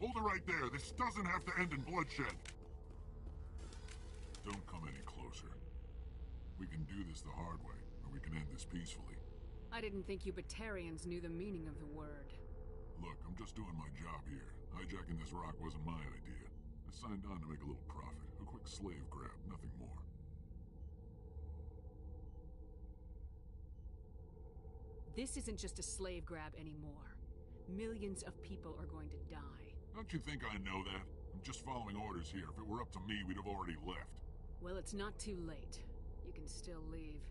Hold it right there. This doesn't have to end in bloodshed. Don't come any closer. We can do this the hard way, or we can end this peacefully. I didn't think you Batarians knew the meaning of the word. Look, I'm just doing my job here. Hijacking this rock wasn't my idea. I signed on to make a little profit. A quick slave grab, nothing more. This isn't just a slave grab anymore. Millions of people are going to die. Don't you think I know that? I'm just following orders here. If it were up to me, we'd have already left. Well, it's not too late. You can still leave.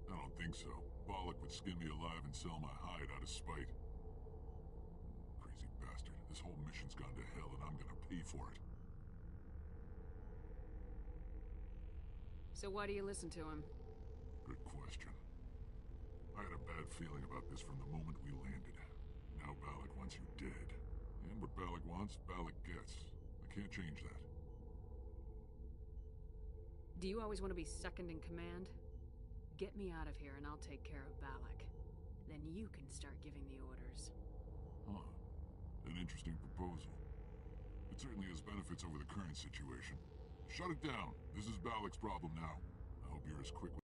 I don't think so. Balak would skin me alive and sell my hide out of spite. Crazy bastard. This whole mission's gone to hell and I'm gonna pay for it. So why do you listen to him? Good question. I had a bad feeling about this from the moment we landed. Now Balak wants you dead. And what Balak wants, Balak gets. I can't change that. Do you always want to be second in command? Get me out of here and I'll take care of Balak. Then you can start giving the orders. Huh. An interesting proposal. It certainly has benefits over the current situation. Shut it down. This is Balak's problem now. I hope you're as quick with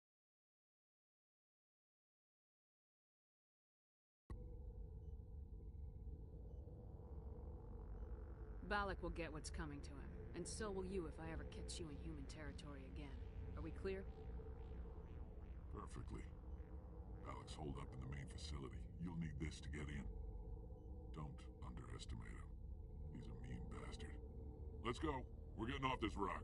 Balak will get what's coming to him, and so will you if I ever catch you in human territory again. Are we clear? Perfectly. Balak's holed up in the main facility. You'll need this to get in. Don't underestimate him. He's a mean bastard. Let's go. We're getting off this rock.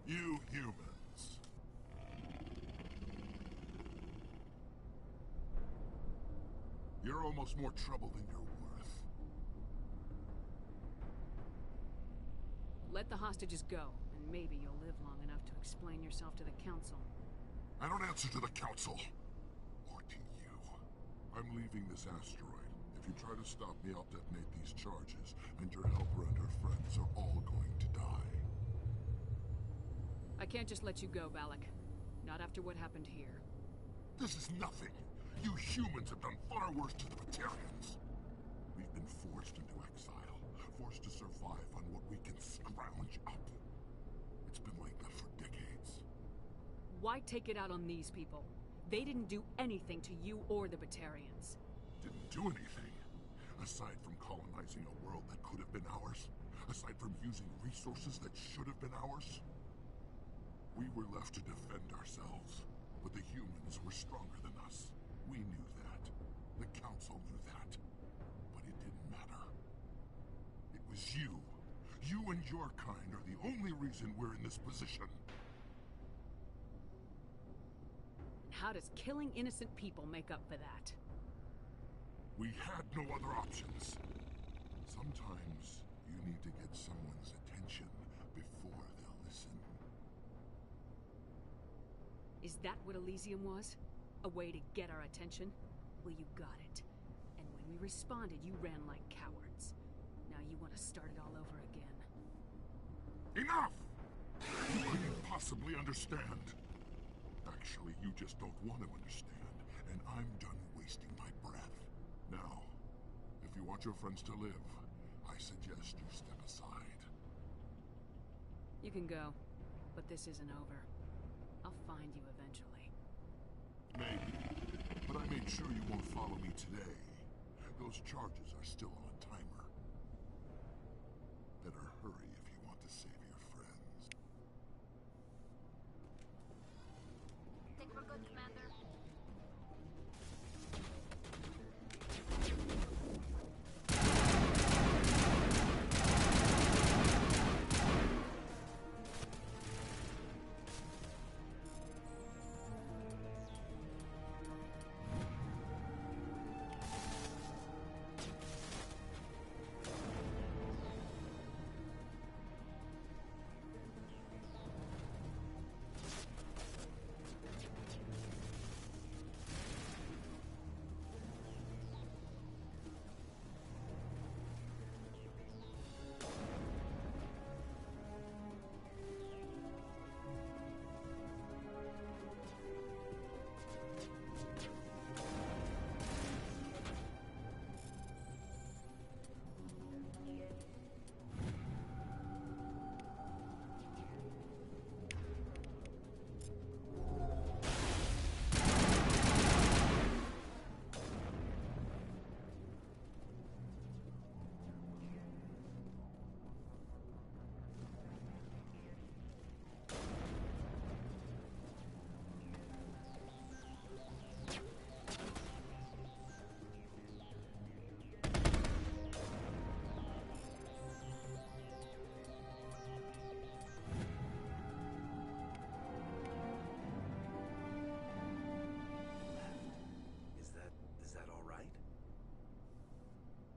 You humans. You're almost more trouble than you're worth. Let the hostages go, and maybe you'll live long enough to explain yourself to the Council. I don't answer to the Council. Or to you. I'm leaving this asteroid. If you try to stop me, I'll detonate these charges, and your helper and her friends are all going to die. I can't just let you go, Valak. Not after what happened here. This is nothing. You humans have done far worse to the Batarians. been forced into exile, forced to survive on what we can scrounge up. It's been like that for decades. Why take it out on these people? They didn't do anything to you or the Batarians. Didn't do anything. Aside from colonizing a world that could have been ours. Aside from using resources that should have been ours. We were left to defend ourselves. But the humans were stronger than us. We knew that. The Council knew that. But it didn't matter. It was you. You and your kind are the only reason we're in this position. How does killing innocent people make up for that? We had no other options. Sometimes you need to get someone's attention before they'll listen. Is that what Elysium was? A way to get our attention? Well, you got it. And when we responded, you ran like cowards. Now you want to start it all over again. Enough! You couldn't possibly understand. Actually, you just don't want to understand, and I'm done wasting my breath. Now, if you want your friends to live, I suggest you step aside. You can go, but this isn't over. I'll find you eventually. Maybe, but I made sure you won't follow me today. Those charges are still on a timer. Better hurry if you want to save your friends. Think we're good, Commander.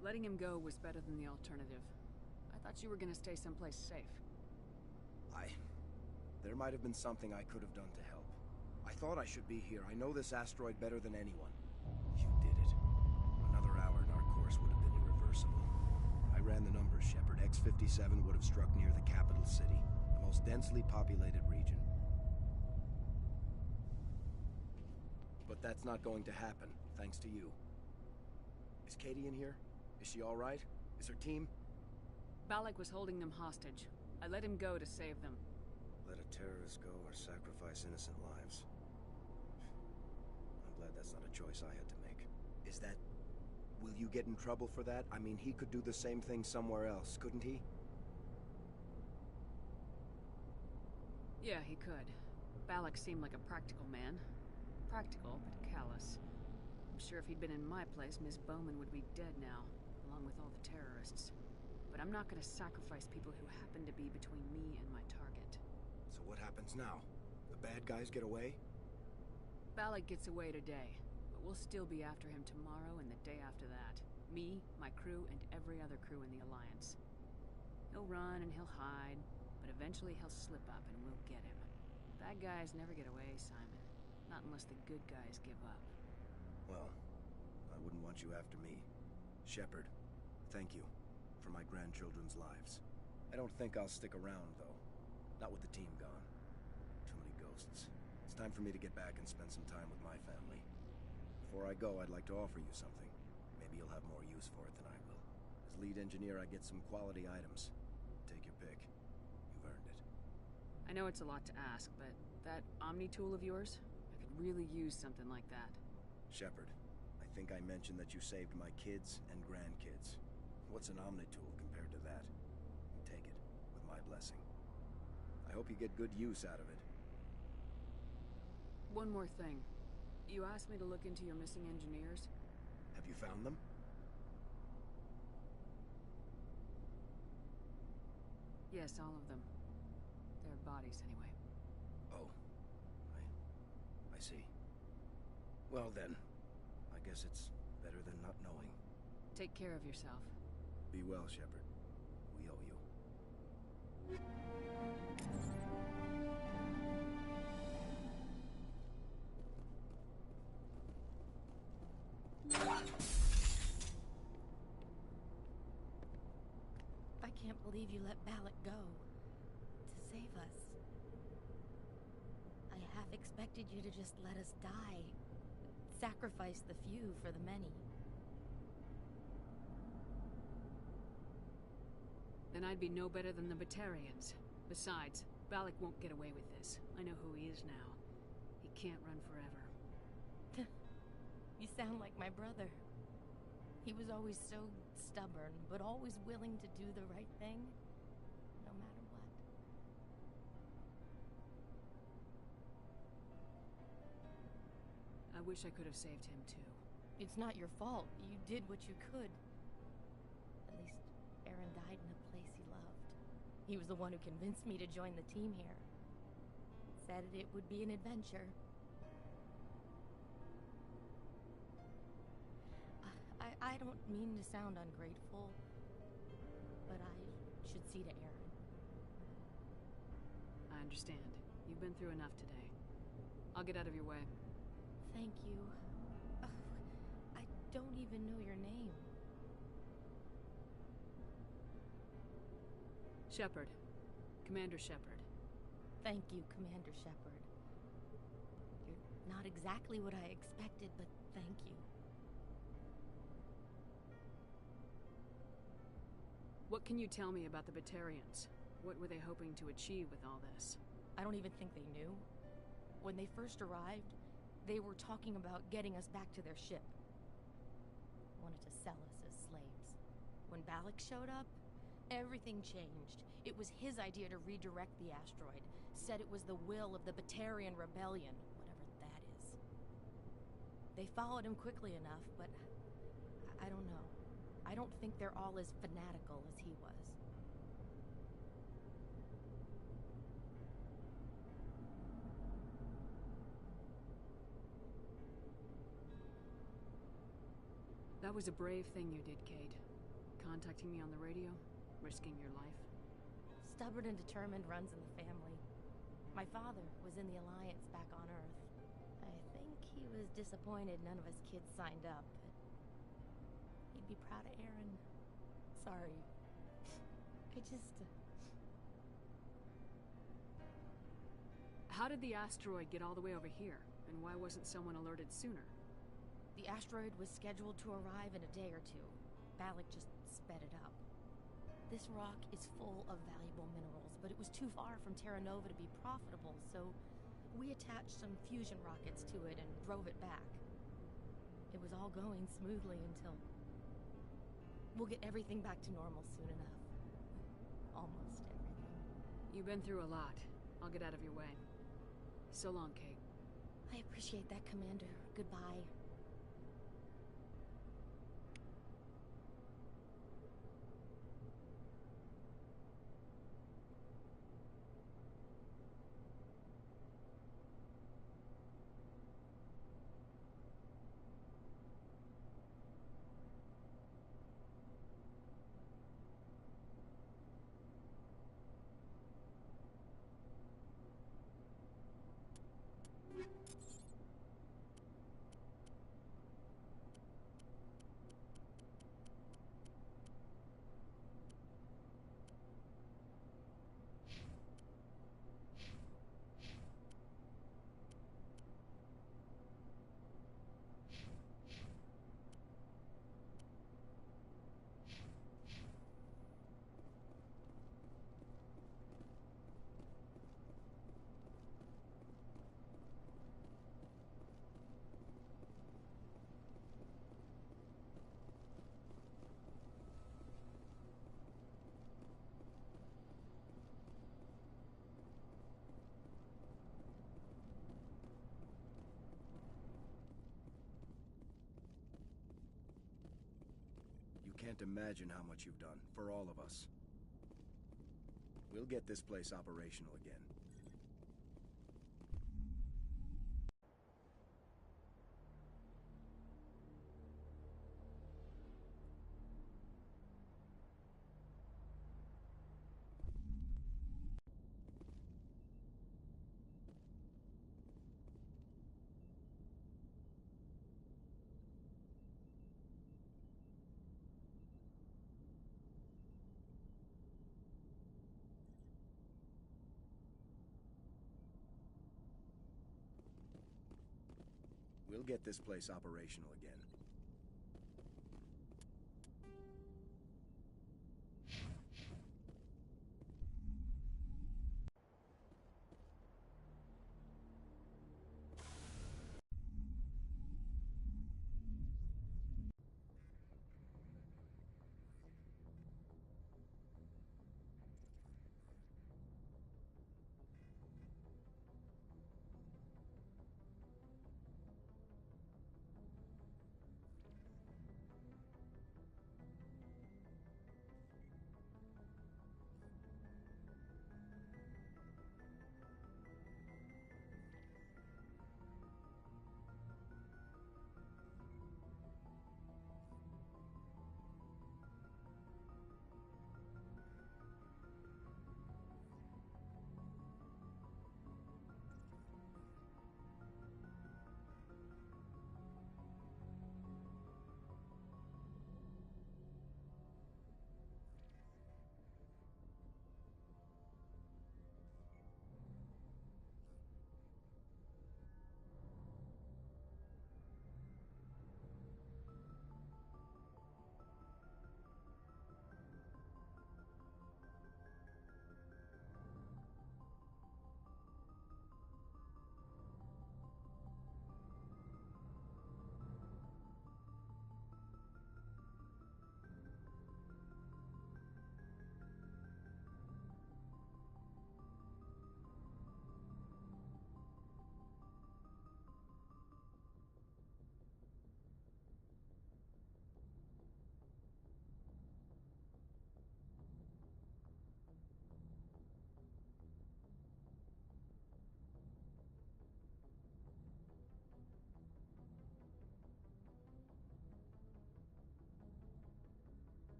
Letting him go was better than the alternative. I thought you were gonna stay someplace safe. There might have been something I could have done to help. I thought I should be here. I know this asteroid better than anyone. You did it. Another hour and our course would have been irreversible. I ran the numbers, Shepard. X-57 would have struck near the capital city, the most densely populated region. But that's not going to happen, thanks to you. Is Katie in here? Is she all right? Is her team? Balak was holding them hostage. I let him go to save them. Let a terrorist go or sacrifice innocent lives. I'm glad that's not a choice I had to make. Is that... Will you get in trouble for that? I mean, he could do the same thing somewhere else, couldn't he? Yeah, he could. Balak seemed like a practical man. Practical, but callous. I'm sure if he'd been in my place, Miss Bowman would be dead now, along with all the terrorists. But I'm not gonna sacrifice people who happen to be between me and my target. So what happens now? The bad guys get away? Balak gets away today, but we'll still be after him tomorrow and the day after that. Me, my crew, and every other crew in the Alliance. He'll run and he'll hide, but eventually he'll slip up and we'll get him. Bad guys never get away, Simon. Not unless the good guys give up. Well, I wouldn't want you after me. Shepard, thank you for my grandchildren's lives. I don't think I'll stick around, though. Not with the team gone. Too many ghosts. It's time for me to get back and spend some time with my family. Before I go, I'd like to offer you something. Maybe you'll have more use for it than I will. lead engineer, I get some quality items. Take your pick. You've earned it. I know it's a lot to ask, but that Omni tool of yours? I could really use something like that. Shepard, I think I mentioned that you saved my kids and grandkids. What's an Omni tool compared to that? Take it, with my blessing. I hope you get good use out of it. One more thing. You asked me to look into your missing engineers? Have you found them? Yes, all of them. Their bodies, anyway. Oh. I see. Well then, I guess it's better than not knowing. Take care of yourself. Be well, Shepard. We owe you. I can't believe you let Balak go. To save us. I half expected you to just let us die. Sacrifice the few for the many. Then I'd be no better than the Batarians. Besides, Balak won't get away with this. I know who he is now. He can't run forever. You sound like my brother. He was always so stubborn, but always willing to do the right thing, no matter what. I wish I could have saved him too. It's not your fault. You did what you could. At least Aaron died in a place he loved. He was the one who convinced me to join the team here. Said it would be an adventure. I don't mean to sound ungrateful, but I should see to Aaron. I understand. You've been through enough today. I'll get out of your way. Thank you. I don't even know your name. Shepard. Commander Shepard. Thank you, Commander Shepard. You're not exactly what I expected, but thank you. What can you tell me about the Batarians? What were they hoping to achieve with all this? I don't even think they knew. When they first arrived, they were talking about getting us back to their ship. Wanted to sell us as slaves. When Balak showed up, everything changed. It was his idea to redirect the asteroid. Said it was the will of the Batarian Rebellion, whatever that is. They followed him quickly enough, but I don't know. I don't think they're all as fanatical as he was. That was a brave thing you did, Kate. Contacting me on the radio, risking your life. Stubborn and determined runs in the family. My father was in the Alliance back on Earth. I think he was disappointed none of us kids signed up, but he'd be proud of Aaron. Sorry. How did the asteroid get all the way over here? And why wasn't someone alerted sooner? The asteroid was scheduled to arrive in a day or two. Balak just sped it up. This rock is full of valuable minerals, but it was too far from Terra Nova to be profitable, so we attached some fusion rockets to it and drove it back. It was all going smoothly until... We'll get everything back to normal soon enough. Almost everything. You've been through a lot. I'll get out of your way. So long, Kate. I appreciate that, Commander. Goodbye. can't imagine how much you've done, for all of us. We'll get this place operational again. We'll get this place operational again.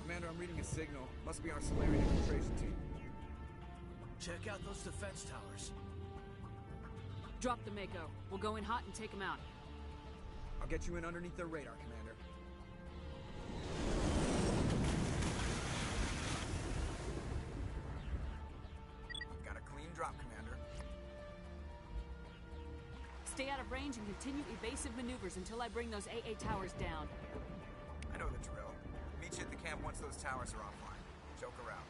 Commander, I'm reading a signal. Must be our Solarian infiltration team. Check out those defense towers. Drop the Mako. We'll go in hot and take them out. I'll get you in underneath their radar, Commander. Got a clean drop, Commander. Stay out of range and continue evasive maneuvers until I bring those AA towers down. I know the drill. Meet you at the camp once those towers are offline. Joke around.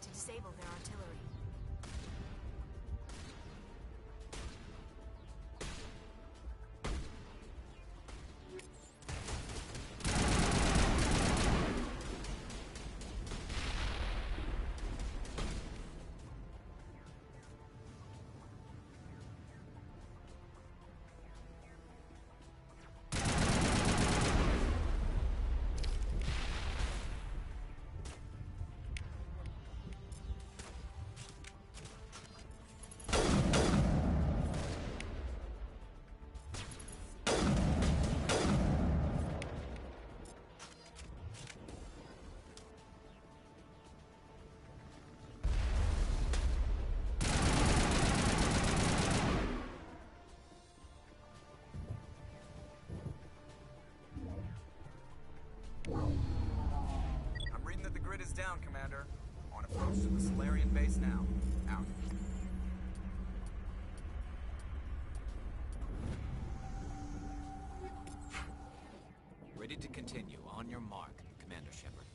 to disable their artillery. I'm reading that the grid is down, Commander. On approach to the Solarian base now. Out. Ready to continue. On your mark, Commander Shepard.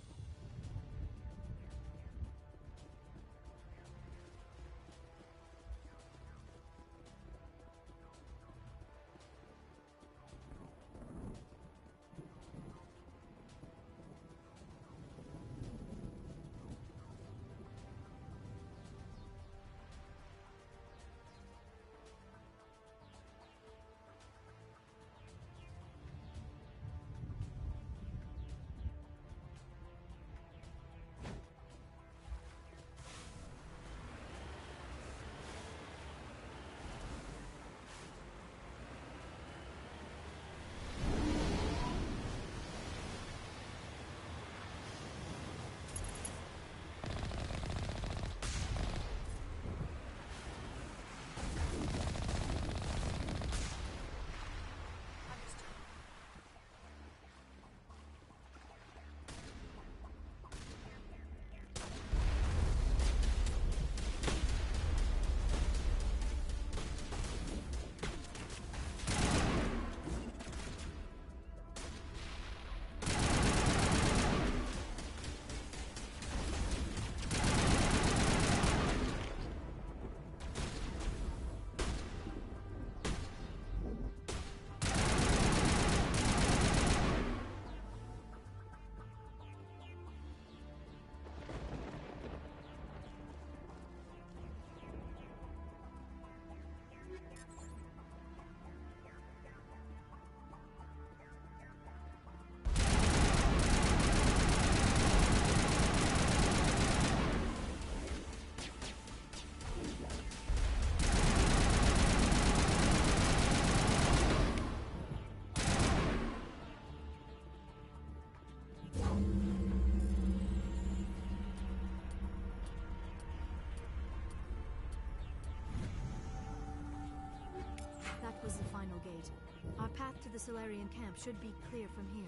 That was the final gate. Our path to the Solarian camp should be clear from here.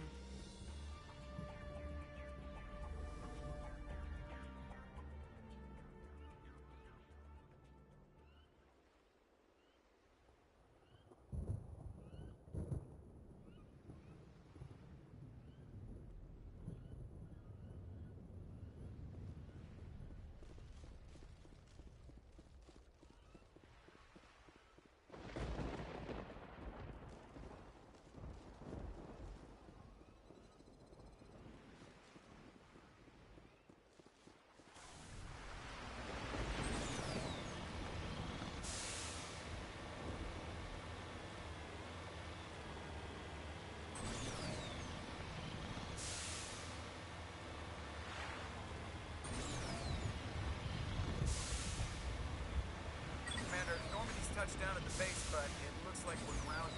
Commander, Normandy's touched down at the base, but it looks like we're grounded.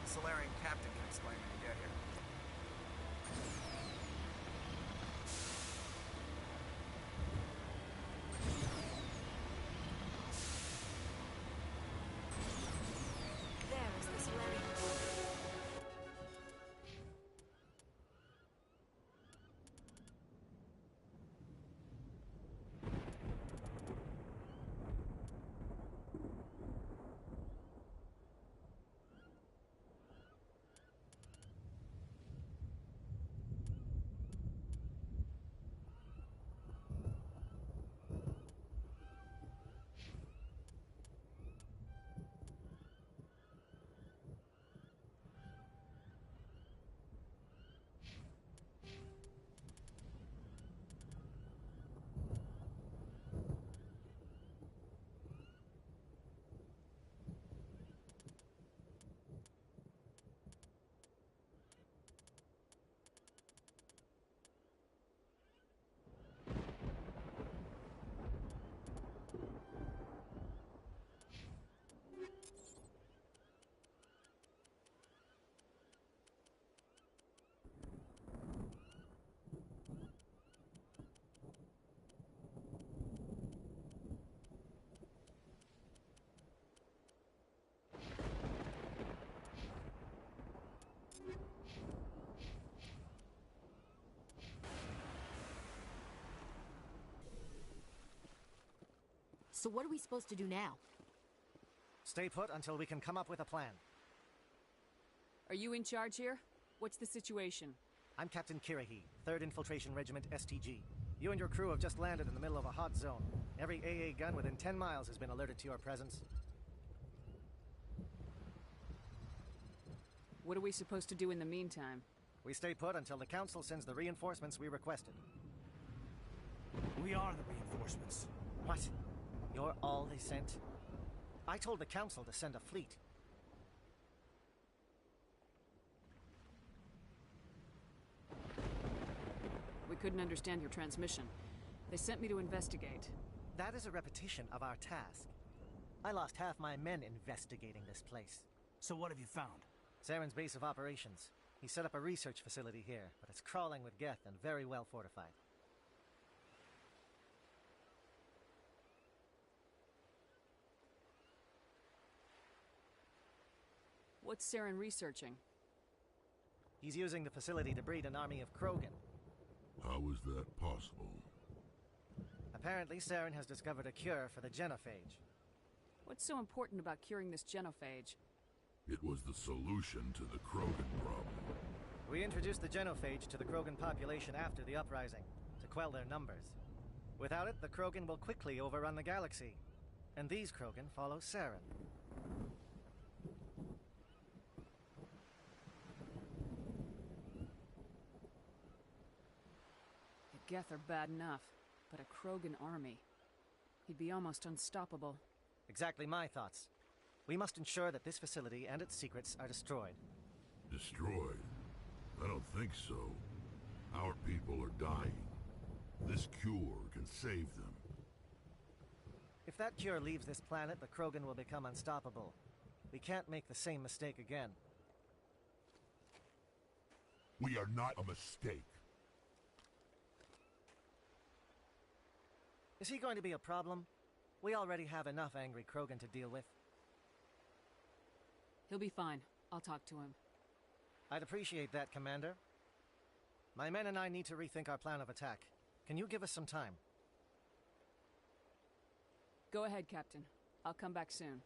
The Solarian captain can explain when you get here. There is the Solarian border. So what are we supposed to do now? Stay put until we can come up with a plan. Are you in charge here? What's the situation? I'm Captain Kirahi, 3rd Infiltration Regiment STG. You and your crew have just landed in the middle of a hot zone. Every AA gun within 10 miles has been alerted to your presence. What are we supposed to do in the meantime? We stay put until the Council sends the reinforcements we requested. We are the reinforcements. What? You're all they sent? I told the Council to send a fleet. We couldn't understand your transmission. They sent me to investigate. That is a repetition of our task. I lost half my men investigating this place. So what have you found? Saren's base of operations. He set up a research facility here, but it's crawling with Geth and very well fortified. What's Saren researching? He's using the facility to breed an army of Krogan. How is that possible? Apparently, Saren has discovered a cure for the genophage. What's so important about curing this genophage? It was the solution to the Krogan problem. We introduced the genophage to the Krogan population after the uprising, to quell their numbers. Without it, the Krogan will quickly overrun the galaxy. And these Krogan follow Saren. The Geth are bad enough, but a Krogan army. He'd be almost unstoppable. Exactly my thoughts. We must ensure that this facility and its secrets are destroyed. Destroyed? I don't think so. Our people are dying. This cure can save them. If that cure leaves this planet, the Krogan will become unstoppable. We can't make the same mistake again. We are not a mistake. Is he going to be a problem? We already have enough angry Krogan to deal with. He'll be fine. I'll talk to him. I'd appreciate that, Commander. My men and I need to rethink our plan of attack. Can you give us some time? Go ahead, Captain. I'll come back soon.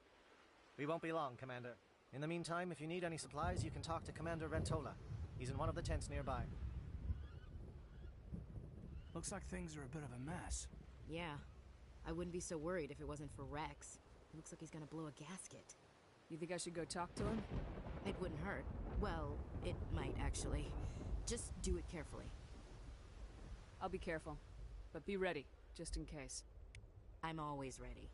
We won't be long, Commander. In the meantime, if you need any supplies, you can talk to Commander Rentola. He's in one of the tents nearby. Looks like things are a bit of a mess. Yeah. I wouldn't be so worried if it wasn't for Rex. Looks like he's gonna blow a gasket. You think I should go talk to him? It wouldn't hurt. Well, it might actually. Just do it carefully. I'll be careful. But be ready, just in case. I'm always ready.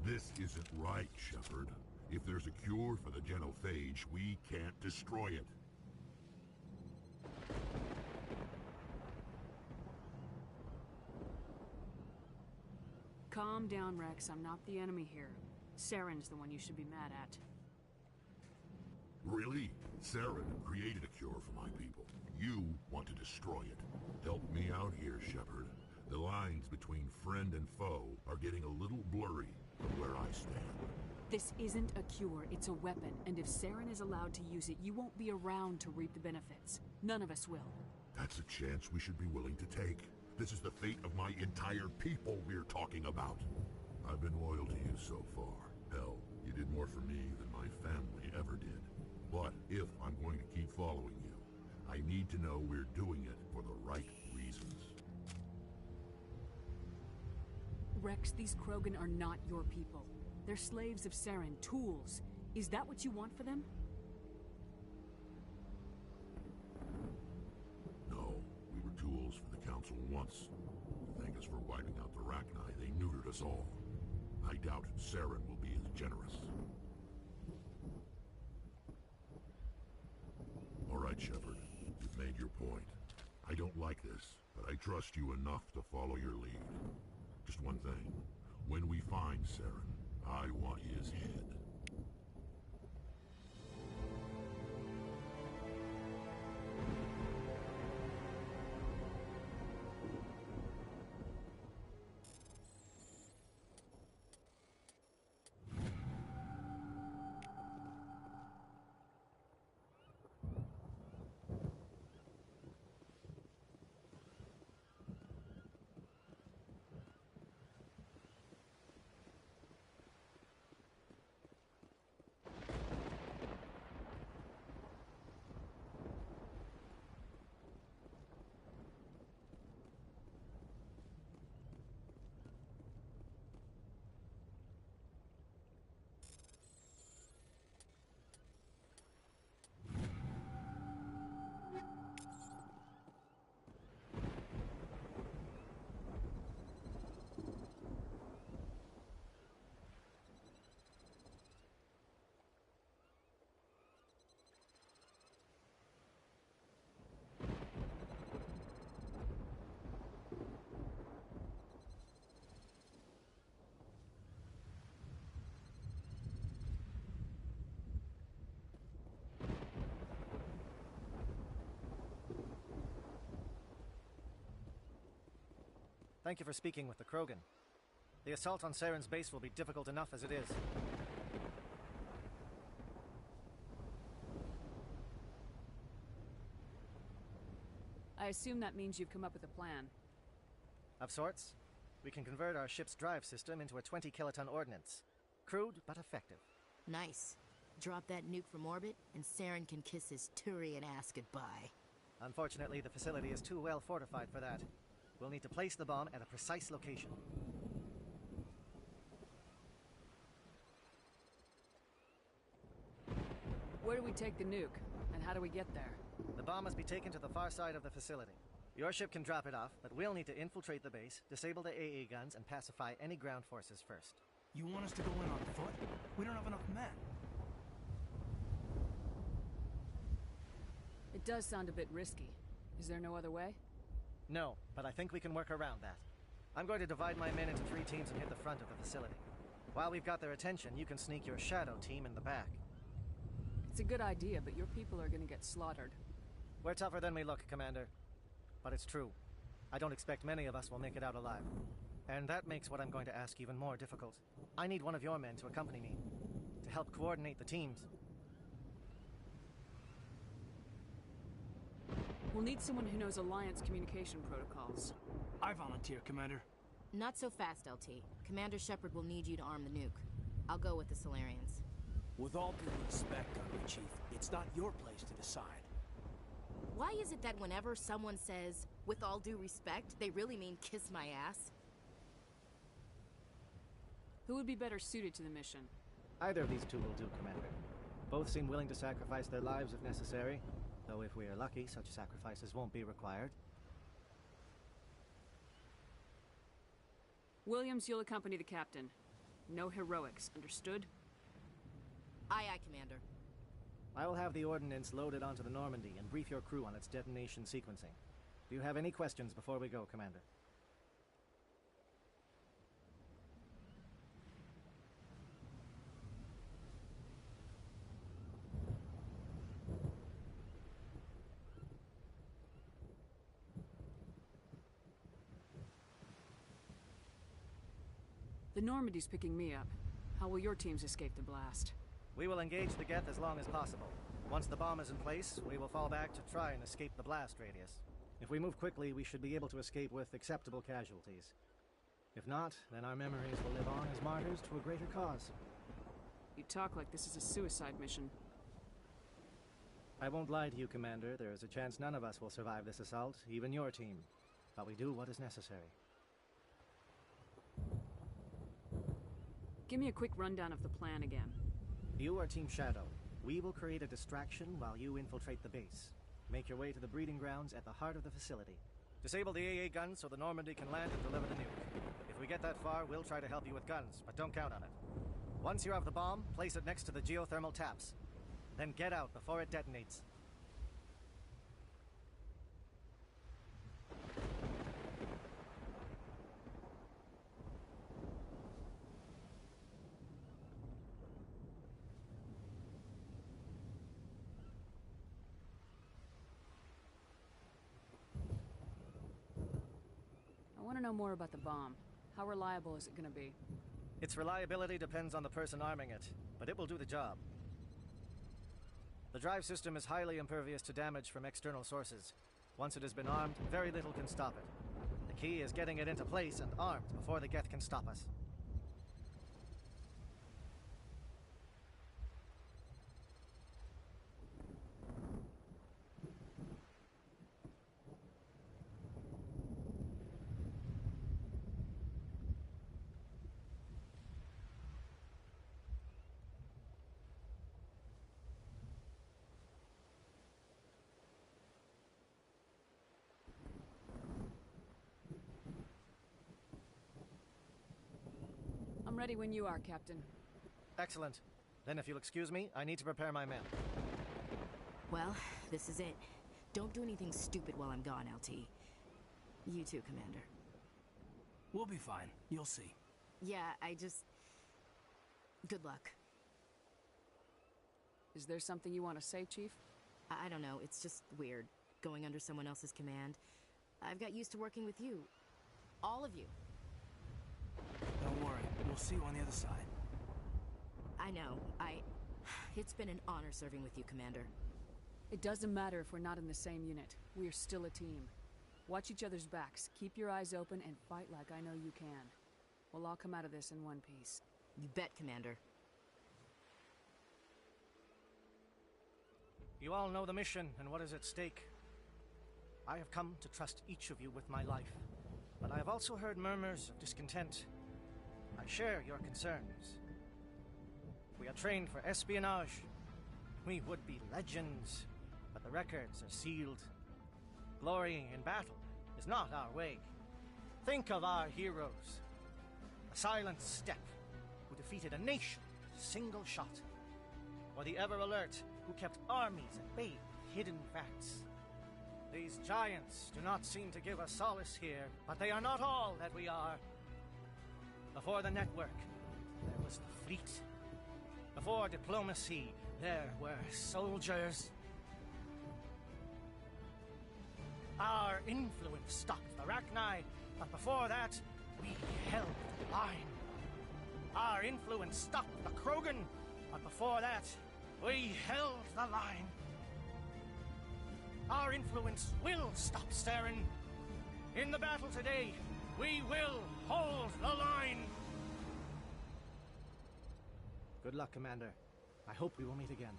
This isn't right, Shepard. If there's a cure for the genophage, we can't destroy it. Calm down, Rex. I'm not the enemy here. Saren's the one you should be mad at. Really? Saren created a cure for my people. You want to destroy it. Help me out here, Shepard. The lines between friend and foe are getting a little blurry from where I stand. This isn't a cure, it's a weapon, and if Saren is allowed to use it, you won't be around to reap the benefits. None of us will. That's a chance we should be willing to take. This is the fate of my entire people we're talking about. I've been loyal to you so far. Hell, you did more for me than my family ever did. But if I'm going to keep following you, I need to know we're doing it for the right reasons. Rex, these Krogan are not your people. They're slaves of Saren, tools. Is that what you want for them? No, we were tools for the Council once. To thank us for wiping out the Rachni, they neutered us all. I doubt Saren will be as generous. All right, Shepard. You've made your point. I don't like this, but I trust you enough to follow your lead. Just one thing. When we find Saren, I want his head. Thank you for speaking with the Krogan. The assault on Saren's base will be difficult enough as it is. I assume that means you've come up with a plan. Of sorts. We can convert our ship's drive system into a 20-kiloton ordnance. Crude, but effective. Nice. Drop that nuke from orbit, and Saren can kiss his Turian ass goodbye. Unfortunately, the facility is too well fortified for that. We'll need to place the bomb at a precise location. Where do we take the nuke? And how do we get there? The bomb must be taken to the far side of the facility. Your ship can drop it off, but we'll need to infiltrate the base, disable the AA guns, and pacify any ground forces first. You want us to go in on foot? We don't have enough men. It does sound a bit risky. Is there no other way? No, but I think we can work around that. I'm going to divide my men into 3 teams and hit the front of the facility. While we've got their attention, you can sneak your shadow team in the back. It's a good idea, but your people are gonna get slaughtered. We're tougher than we look, Commander. But it's true. I don't expect many of us will make it out alive. And that makes what I'm going to ask even more difficult. I need one of your men to accompany me, to help coordinate the teams. We'll need someone who knows Alliance communication protocols. I volunteer, Commander. Not so fast, LT. Commander Shepard will need you to arm the nuke. I'll go with the Solarians. With all due respect, Army Chief, it's not your place to decide. Why is it that whenever someone says, with all due respect, they really mean kiss my ass? Who would be better suited to the mission? Either of these 2 will do, Commander. Both seem willing to sacrifice their lives if necessary, though if we are lucky, such sacrifices won't be required. Williams, you'll accompany the captain. No heroics, understood? Aye, aye, Commander. I will have the ordnance loaded onto the Normandy and brief your crew on its detonation sequencing. Do you have any questions before we go, Commander? The Normandy's picking me up. How will your teams escape the blast? We will engage the Geth as long as possible. Once the bomb is in place, we will fall back to try and escape the blast radius. If we move quickly, we should be able to escape with acceptable casualties. If not, then our memories will live on as martyrs to a greater cause. You talk like this is a suicide mission. I won't lie to you, Commander. There is a chance none of us will survive this assault, even your team. But we do what is necessary. Give me a quick rundown of the plan again. You are Team Shadow. We will create a distraction while you infiltrate the base. Make your way to the breeding grounds at the heart of the facility. Disable the AA guns so the Normandy can land and deliver the nuke. If we get that far, we'll try to help you with guns, but don't count on it. Once you have the bomb, place it next to the geothermal taps. Then get out before it detonates. I want to know more about the bomb. How reliable is it going to be? Its reliability depends on the person arming it, but it will do the job. The drive system is highly impervious to damage from external sources. Once it has been armed, very little can stop it. The key is getting it into place and armed before the Geth can stop us. I'm ready when you are, Captain. Excellent. Then if you'll excuse me, I need to prepare my men. Well, this is it. Don't do anything stupid while I'm gone, LT. You too, Commander. We'll be fine. You'll see. Yeah, good luck. Is there something you want to say, Chief? I don't know, it's just weird, going under someone else's command. I've got used to working with you. All of you. Don't worry, we'll see you on the other side. I know. It's been an honor serving with you, Commander. It doesn't matter if we're not in the same unit. We're still a team. Watch each other's backs, keep your eyes open, and fight like I know you can. We'll all come out of this in one piece. You bet, Commander. You all know the mission and what is at stake. I have come to trust each of you with my life, but I have also heard murmurs of discontent. I share your concerns. We are trained for espionage. We would be legends, but the records are sealed. Glorying in battle is not our way. Think of our heroes. The Silent Step, who defeated a nation with a single shot. Or the Ever Alert, who kept armies at bay with hidden facts. These giants do not seem to give us solace here, but they are not all that we are. Before the network, there was the fleet. Before diplomacy, there were soldiers. Our influence stopped the Rachni, but before that, we held the line. Our influence stopped the Krogan, but before that, we held the line. Our influence will stop Saren. In the battle today, we will hold the line. Good luck, Commander. I hope we will meet again.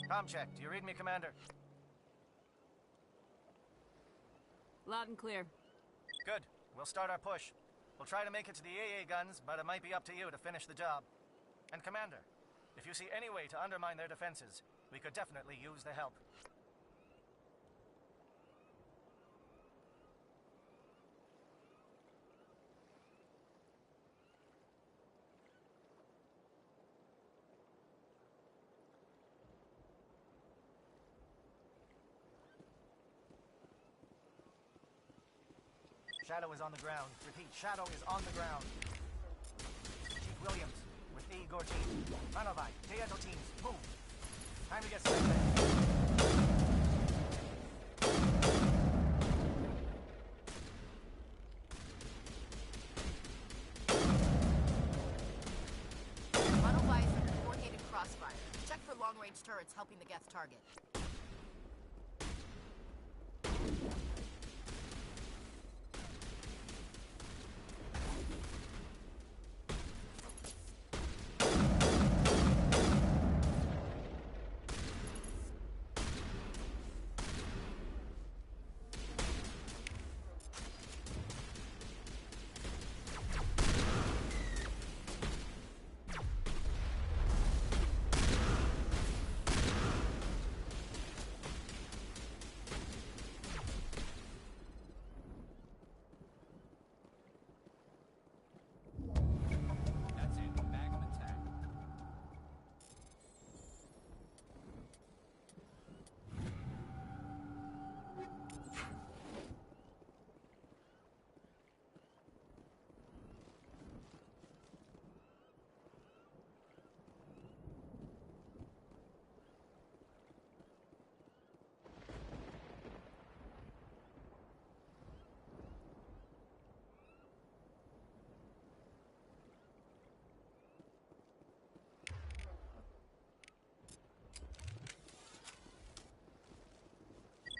Comm check. Do you read me, Commander? Loud and clear. Good. We'll start our push. We'll try to make it to the AA guns, but it might be up to you to finish the job. And Commander, if you see any way to undermine their defenses, we could definitely use the help. Shadow is on the ground. Repeat, Shadow is on the ground. Chief Williams, with Igor team. Manovai, Teato teams, move. Time to get set. Manovai is under coordinated crossfire. Check for long-range turrets helping the Geth target. That's it. Bag 'em attack.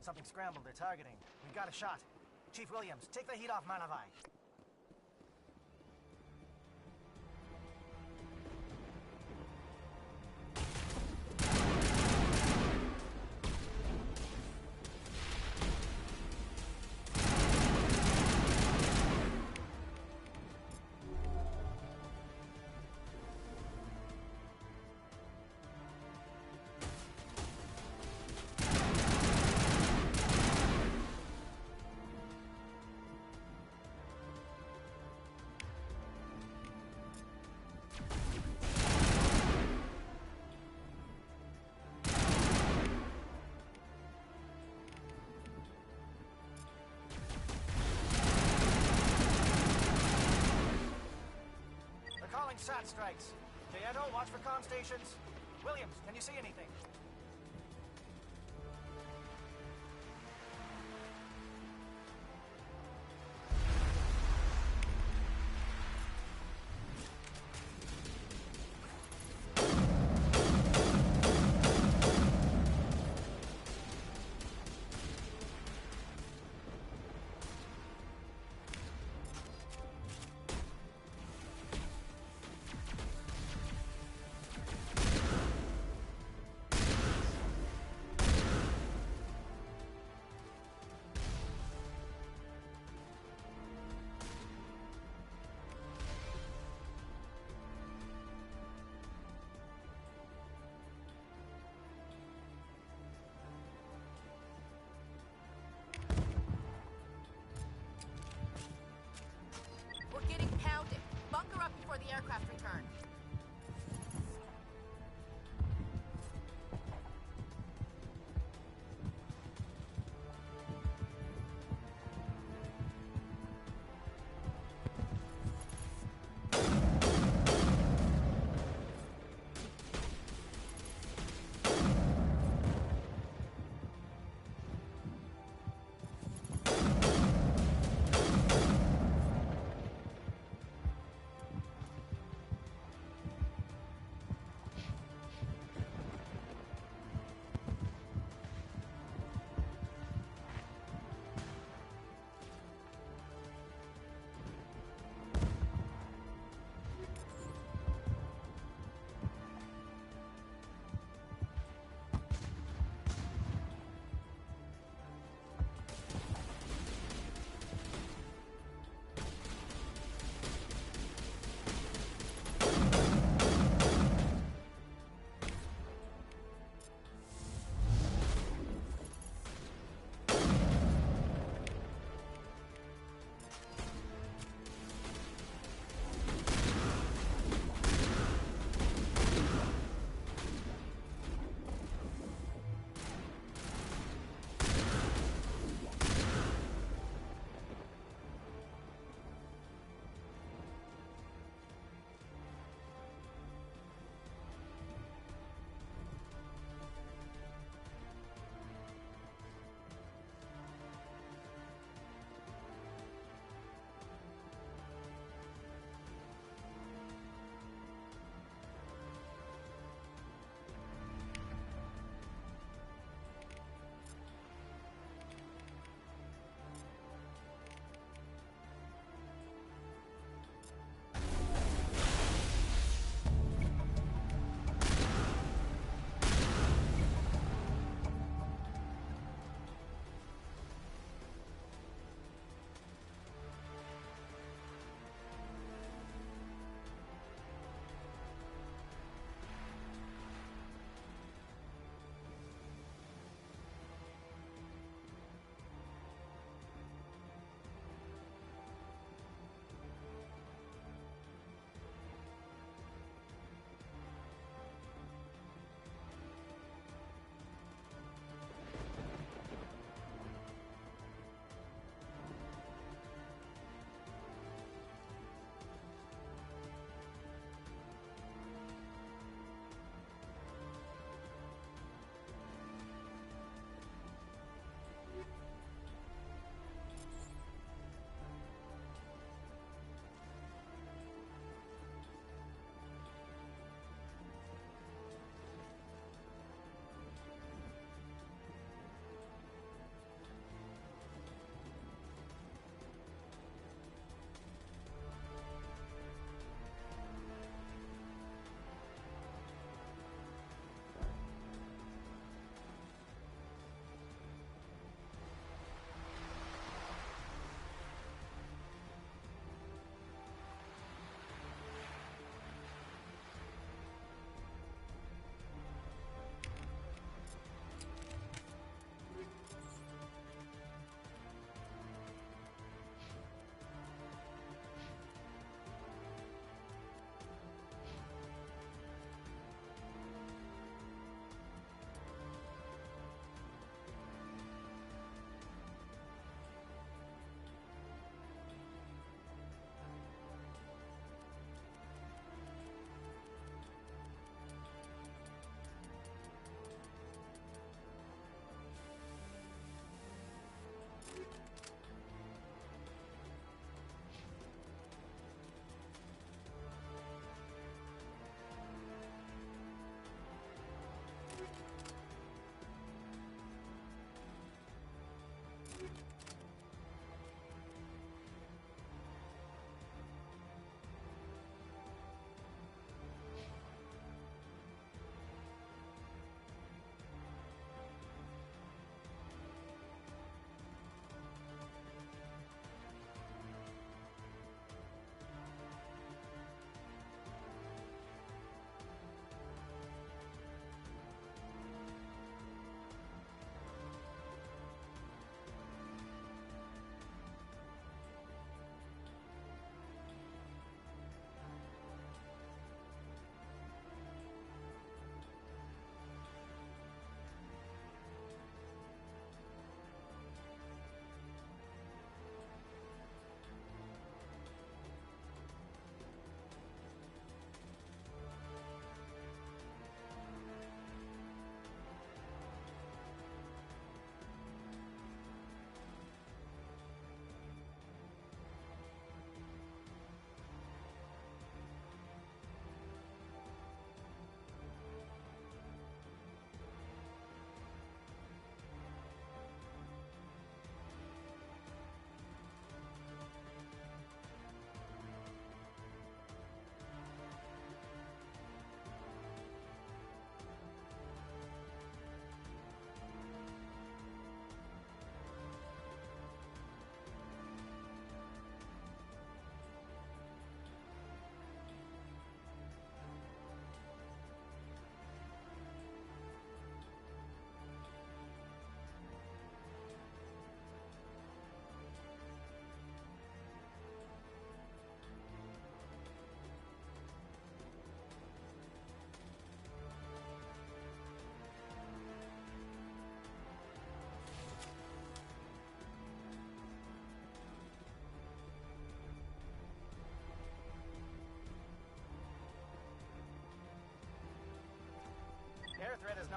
Something scrambled. They're targeting. We've got a shot. Chief Williams, take the heat off Manovai. SAT strikes. Jaeto, watch for comm stations. Williams, can you see anything?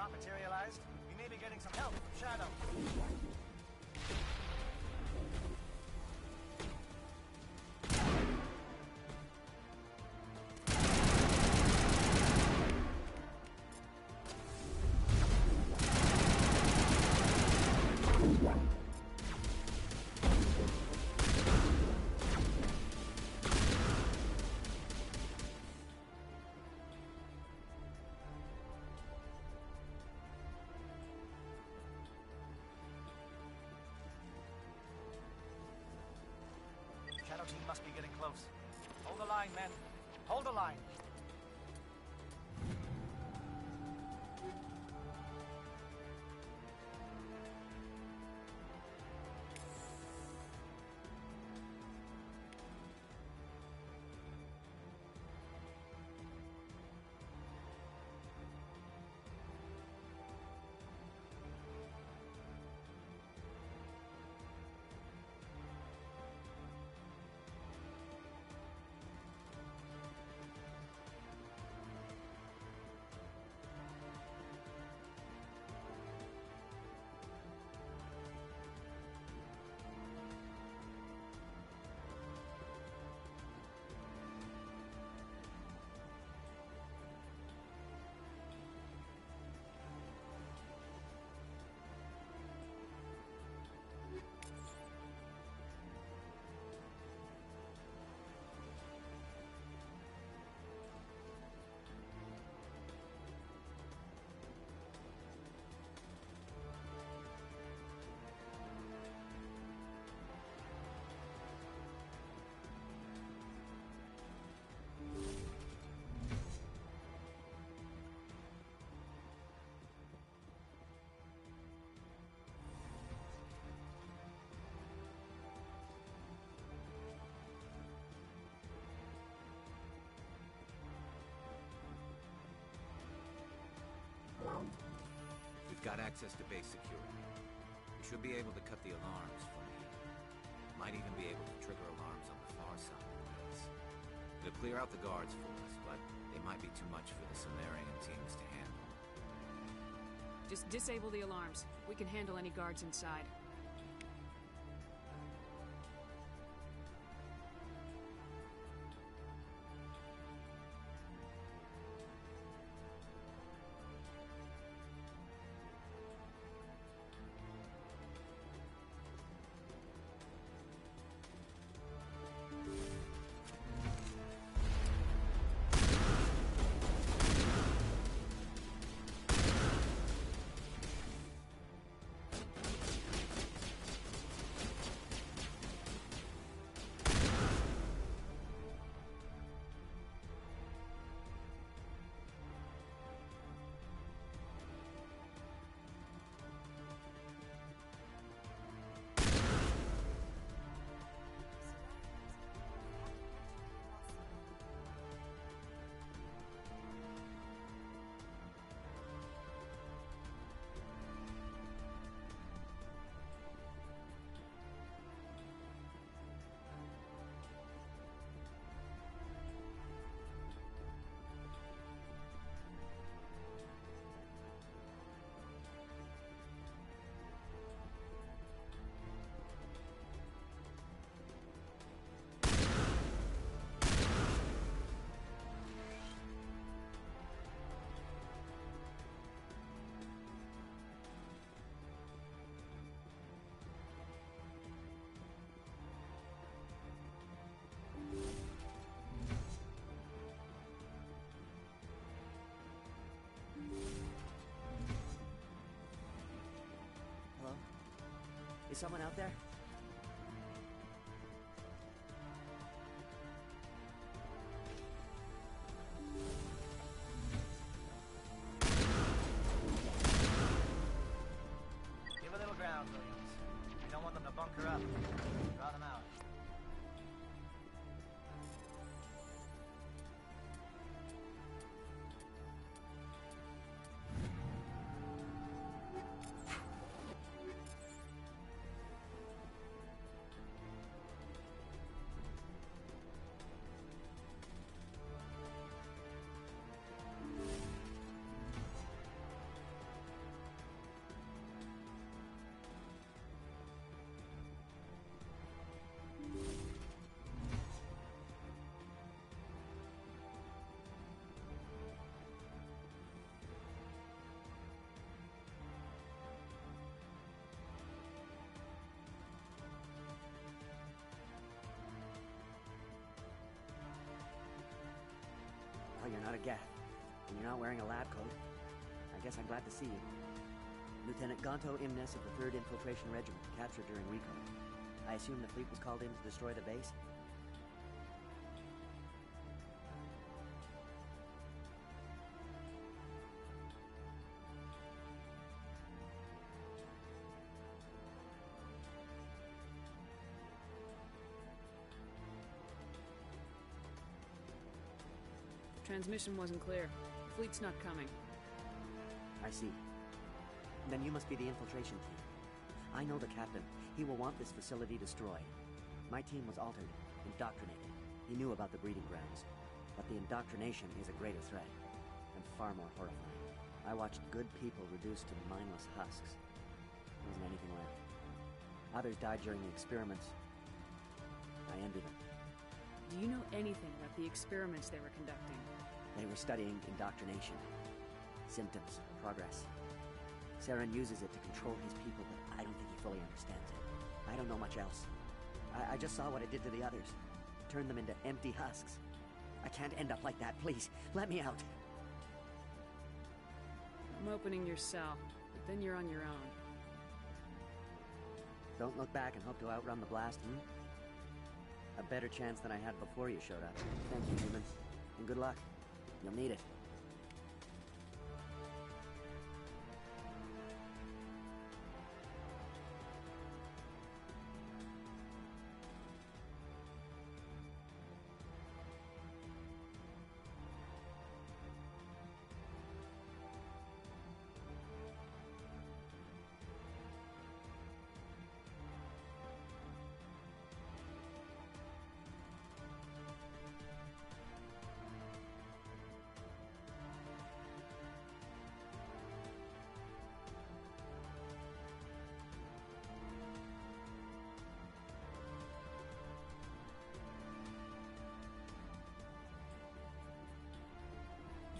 not materialized, we may be getting some help from Shadow. Shadow team must be getting close. Hold the line, men. Hold the line. We've got access to base security. We should be able to cut the alarms from here. Might even be able to trigger alarms on the far side of the base. It'll clear out the guards for us, but they might be too much for the Solarian teams to handle. Just disable the alarms. We can handle any guards inside. Is someone out there? Give a little ground, Williams. We don't want them to bunker up. Draw them out. out of Gath, and you're not wearing a lab coat. I guess I'm glad to see you. Lieutenant Gonto Imnes of the 3rd Infiltration Regiment, captured during recon. I assume the fleet was called in to destroy the base? Transmission wasn't clear. The fleet's not coming. I see. Then you must be the infiltration team. I know the captain. He will want this facility destroyed. My team was altered, indoctrinated. He knew about the breeding grounds. But the indoctrination is a greater threat, and far more horrifying. I watched good people reduced to mindless husks. There wasn't anything left. Others died during the experiments. I envy them. Do you know anything about the experiments they were conducting? They were studying indoctrination. Symptoms, progress. Saren uses it to control his people, but I don't think he fully understands it. I don't know much else. I just saw what it did to the others. Turned them into empty husks. I can't end up like that, please. Let me out. I'm opening your cell, but then you're on your own. Don't look back and hope to outrun the blast, A better chance than I had before you showed up. Thank you, human. And good luck. You'll need it.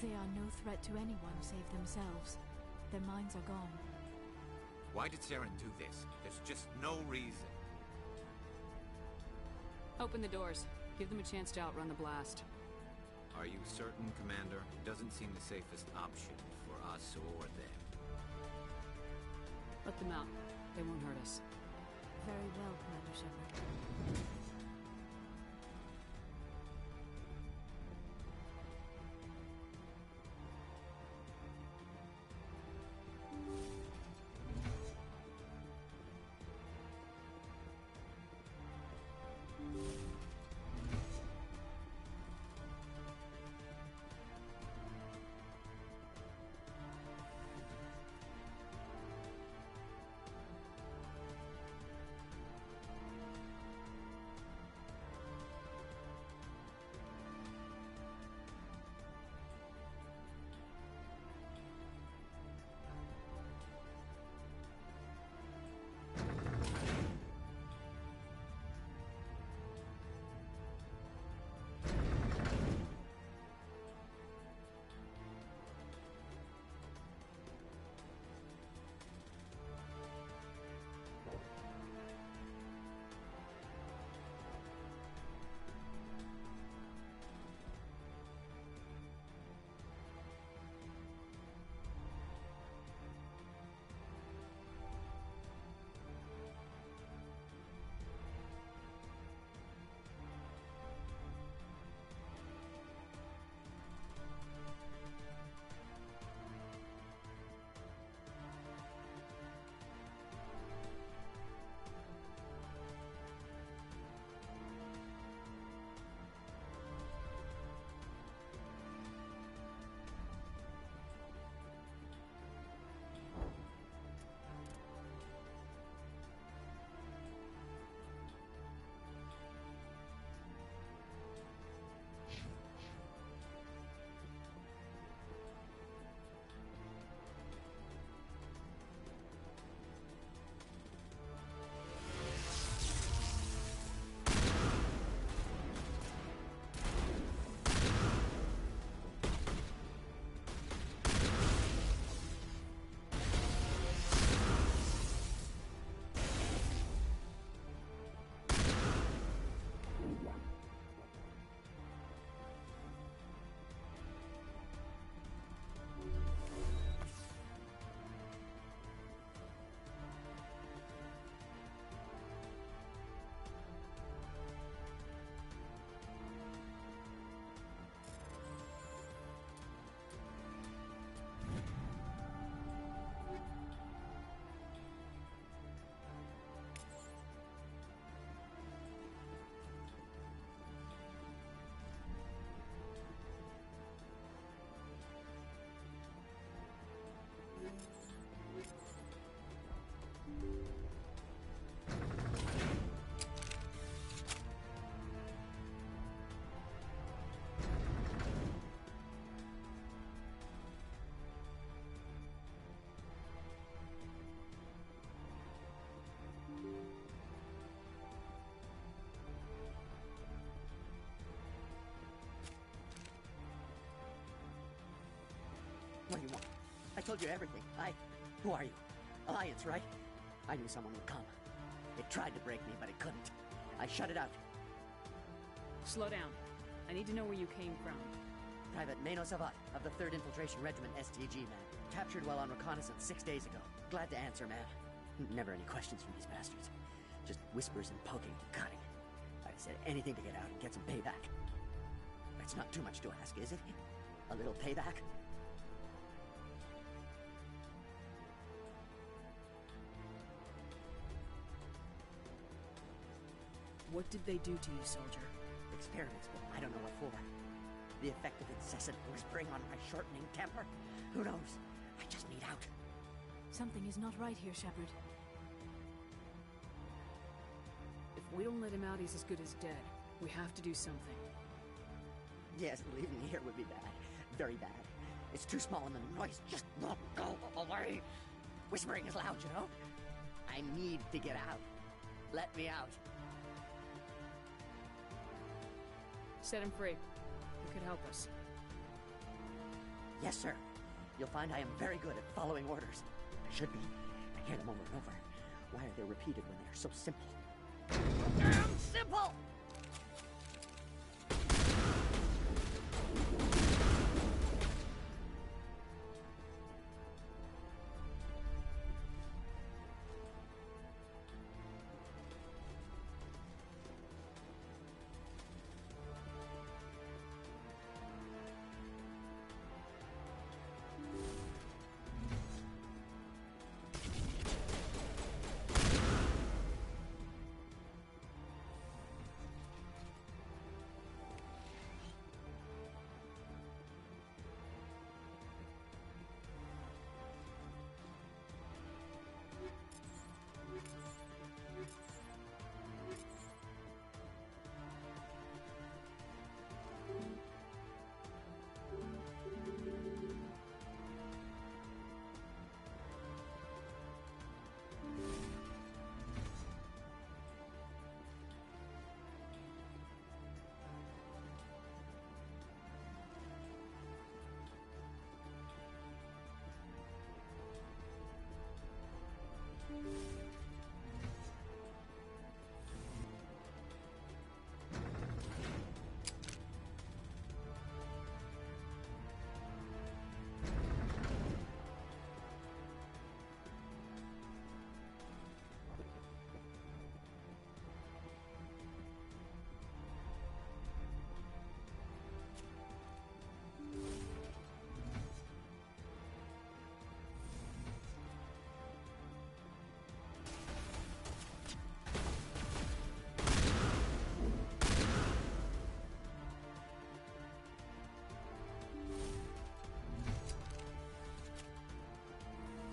They are no threat to anyone save themselves. Their minds are gone. Why did Saren do this? There's just no reason. Open the doors. Give them a chance to outrun the blast. Are you certain, Commander? Doesn't seem the safest option for us or them. Let them out. They won't hurt us. Very well, Commander Shepard. I told you everything. Who are you? Alliance, right? I knew someone would come. It tried to break me, but it couldn't. I shut it out. Slow down. I need to know where you came from. Private Mano Savat of the 3rd Infiltration Regiment STG, man. Captured while on reconnaissance 6 days ago. Glad to answer, man. Never any questions from these bastards. Just whispers and poking and cutting. I said anything to get out and get some payback. It's not too much to ask, is it? A little payback? What did they do to you, soldier? Experiments, but I don't know what for. The effect of incessant whispering on my shortening temper? Who knows? I just need out. Something is not right here, Shepard. If we don't let him out, he's as good as dead. We have to do something. Yes, leaving here would be bad. Very bad. It's too small and the noise just won't go away. Whispering is loud, you know? I need to get out. Let me out. Set him free. You could help us. Yes, sir. You'll find I am very good at following orders. I should be. I hear them over and over. Why are they repeated when they are so simple? Damn simple!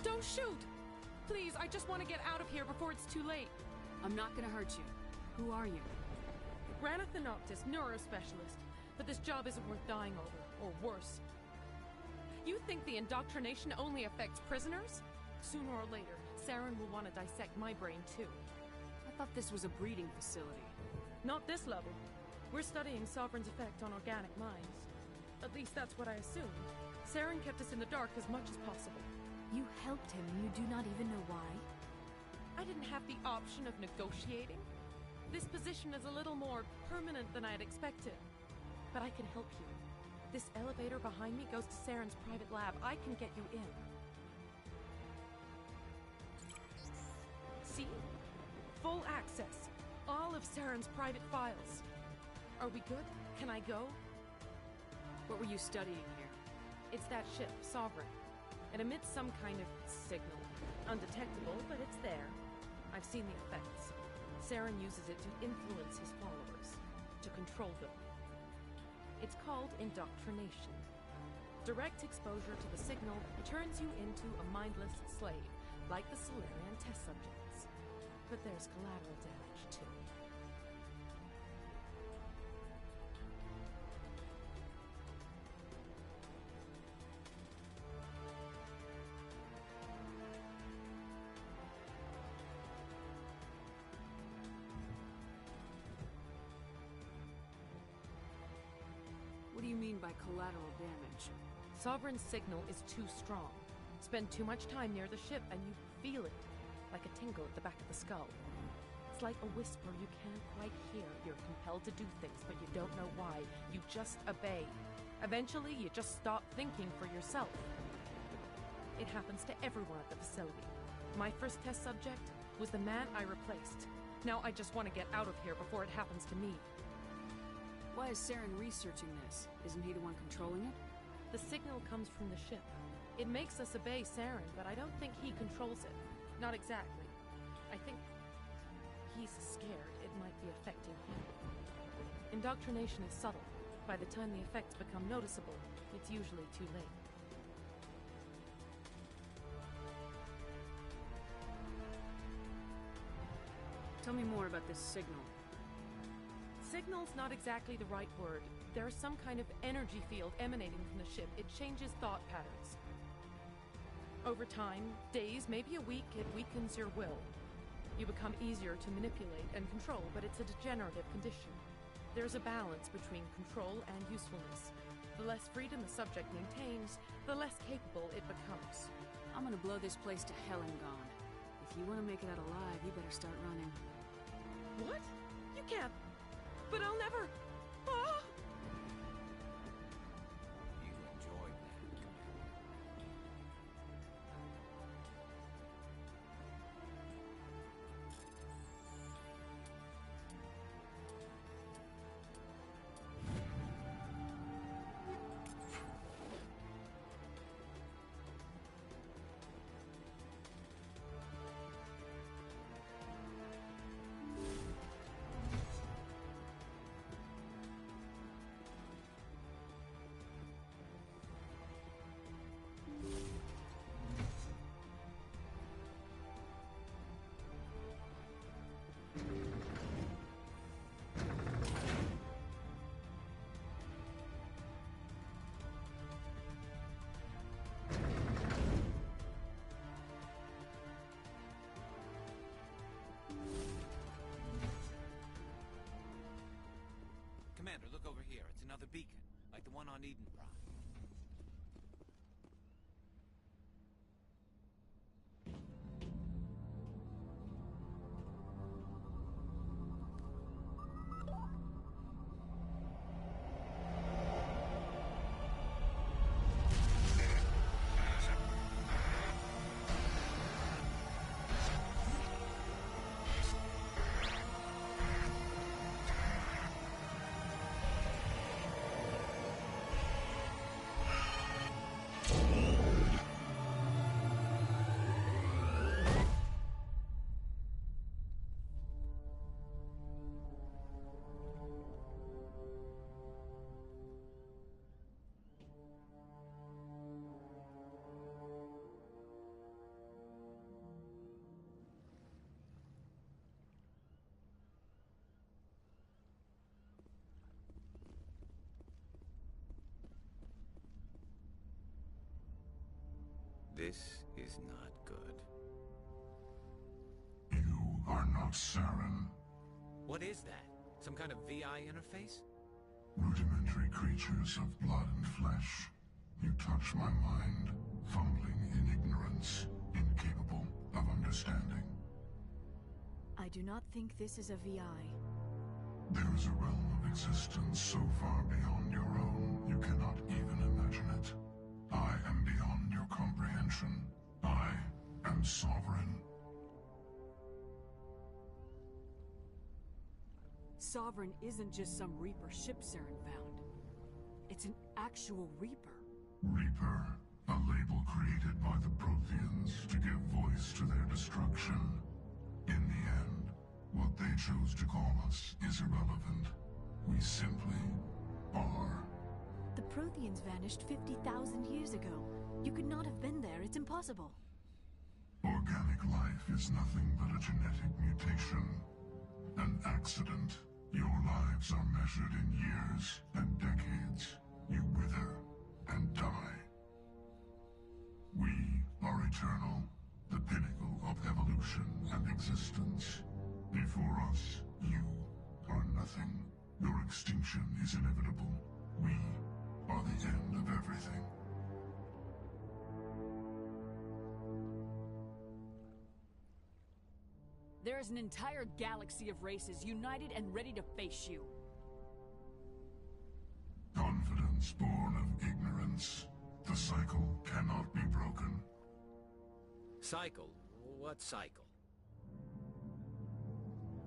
Don't shoot! Please, I just want to get out of here before it's too late. I'm not gonna hurt you. Who are you? Ranith the Noctis, neurospecialist. But this job isn't worth dying over, or worse. You think the indoctrination only affects prisoners? Sooner or later, Saren will want to dissect my brain too. I thought this was a breeding facility. Not this level. We're studying Sovereign's effect on organic minds. At least that's what I assumed. Saren kept us in the dark as much as possible. You helped him and you do not even know why? I didn't have the option of negotiating. This position is a little more permanent than I had expected. But I can help you. This elevator behind me goes to Saren's private lab. I can get you in. See? Full access. All of Saren's private files. Are we good? Can I go? What were you studying here? It's that ship, Sovereign. It emits some kind of signal. Undetectable, but it's there. I've seen the effects. Saren uses it to influence his followers, to control them. It's called indoctrination. Direct exposure to the signal turns you into a mindless slave, like the Salarian test subjects. But there's collateral damage, too. What do you mean by collateral damage? Sovereign's signal is too strong. Spend too much time near the ship and you feel it, like a tingle at the back of the skull. It's like a whisper you can't quite hear. You're compelled to do things, but you don't know why. You just obey. Eventually, you just stop thinking for yourself. It happens to everyone at the facility. My first test subject was the man I replaced. Now I just want to get out of here before it happens to me. Why is Saren researching this? Isn't he the one controlling it? The signal comes from the ship. It makes us obey Saren, but I don't think he controls it. Not exactly. I think he's scared it might be affecting him. Indoctrination is subtle. By the time the effects become noticeable, it's usually too late. Tell me more about this signal. Signal's not exactly the right word. There's some kind of energy field emanating from the ship. It changes thought patterns. Over time, days, maybe a week, it weakens your will. You become easier to manipulate and control, but it's a degenerative condition. There's a balance between control and usefulness. The less freedom a subject maintains, the less capable it becomes. I'm gonna blow this place to hell and gone. If you want to make it out alive, you better start running. What? You can't. But I'll never. Ah! You enjoyed that. Commander, look over here. It's another beacon, like the one on Eden Prime. This is not good. You are not Saren. What is that? Some kind of VI interface? Rudimentary creatures of blood and flesh. You touch my mind, fumbling in ignorance, incapable of understanding. I do not think this is a VI. There is a realm of existence so far beyond your own, you cannot even imagine it. I am beyond your comprehension. I am sovereign. Sovereign isn't just some Reaper ship Saren found. It's an actual Reaper. Reaper, a label created by the Protheans to give voice to their destruction. In the end, what they chose to call us is irrelevant. We simply are. The Protheans vanished 50,000 years ago. You could not have been there. It's impossible. Organic life is nothing but a genetic mutation. An accident. Your lives are measured in years and decades. You wither and die. We are eternal, the pinnacle of evolution and existence. Before us, you are nothing. Your extinction is inevitable. We are the end of everything. There is an entire galaxy of races united and ready to face you. Confidence born of ignorance. The cycle cannot be broken. Cycle? What cycle?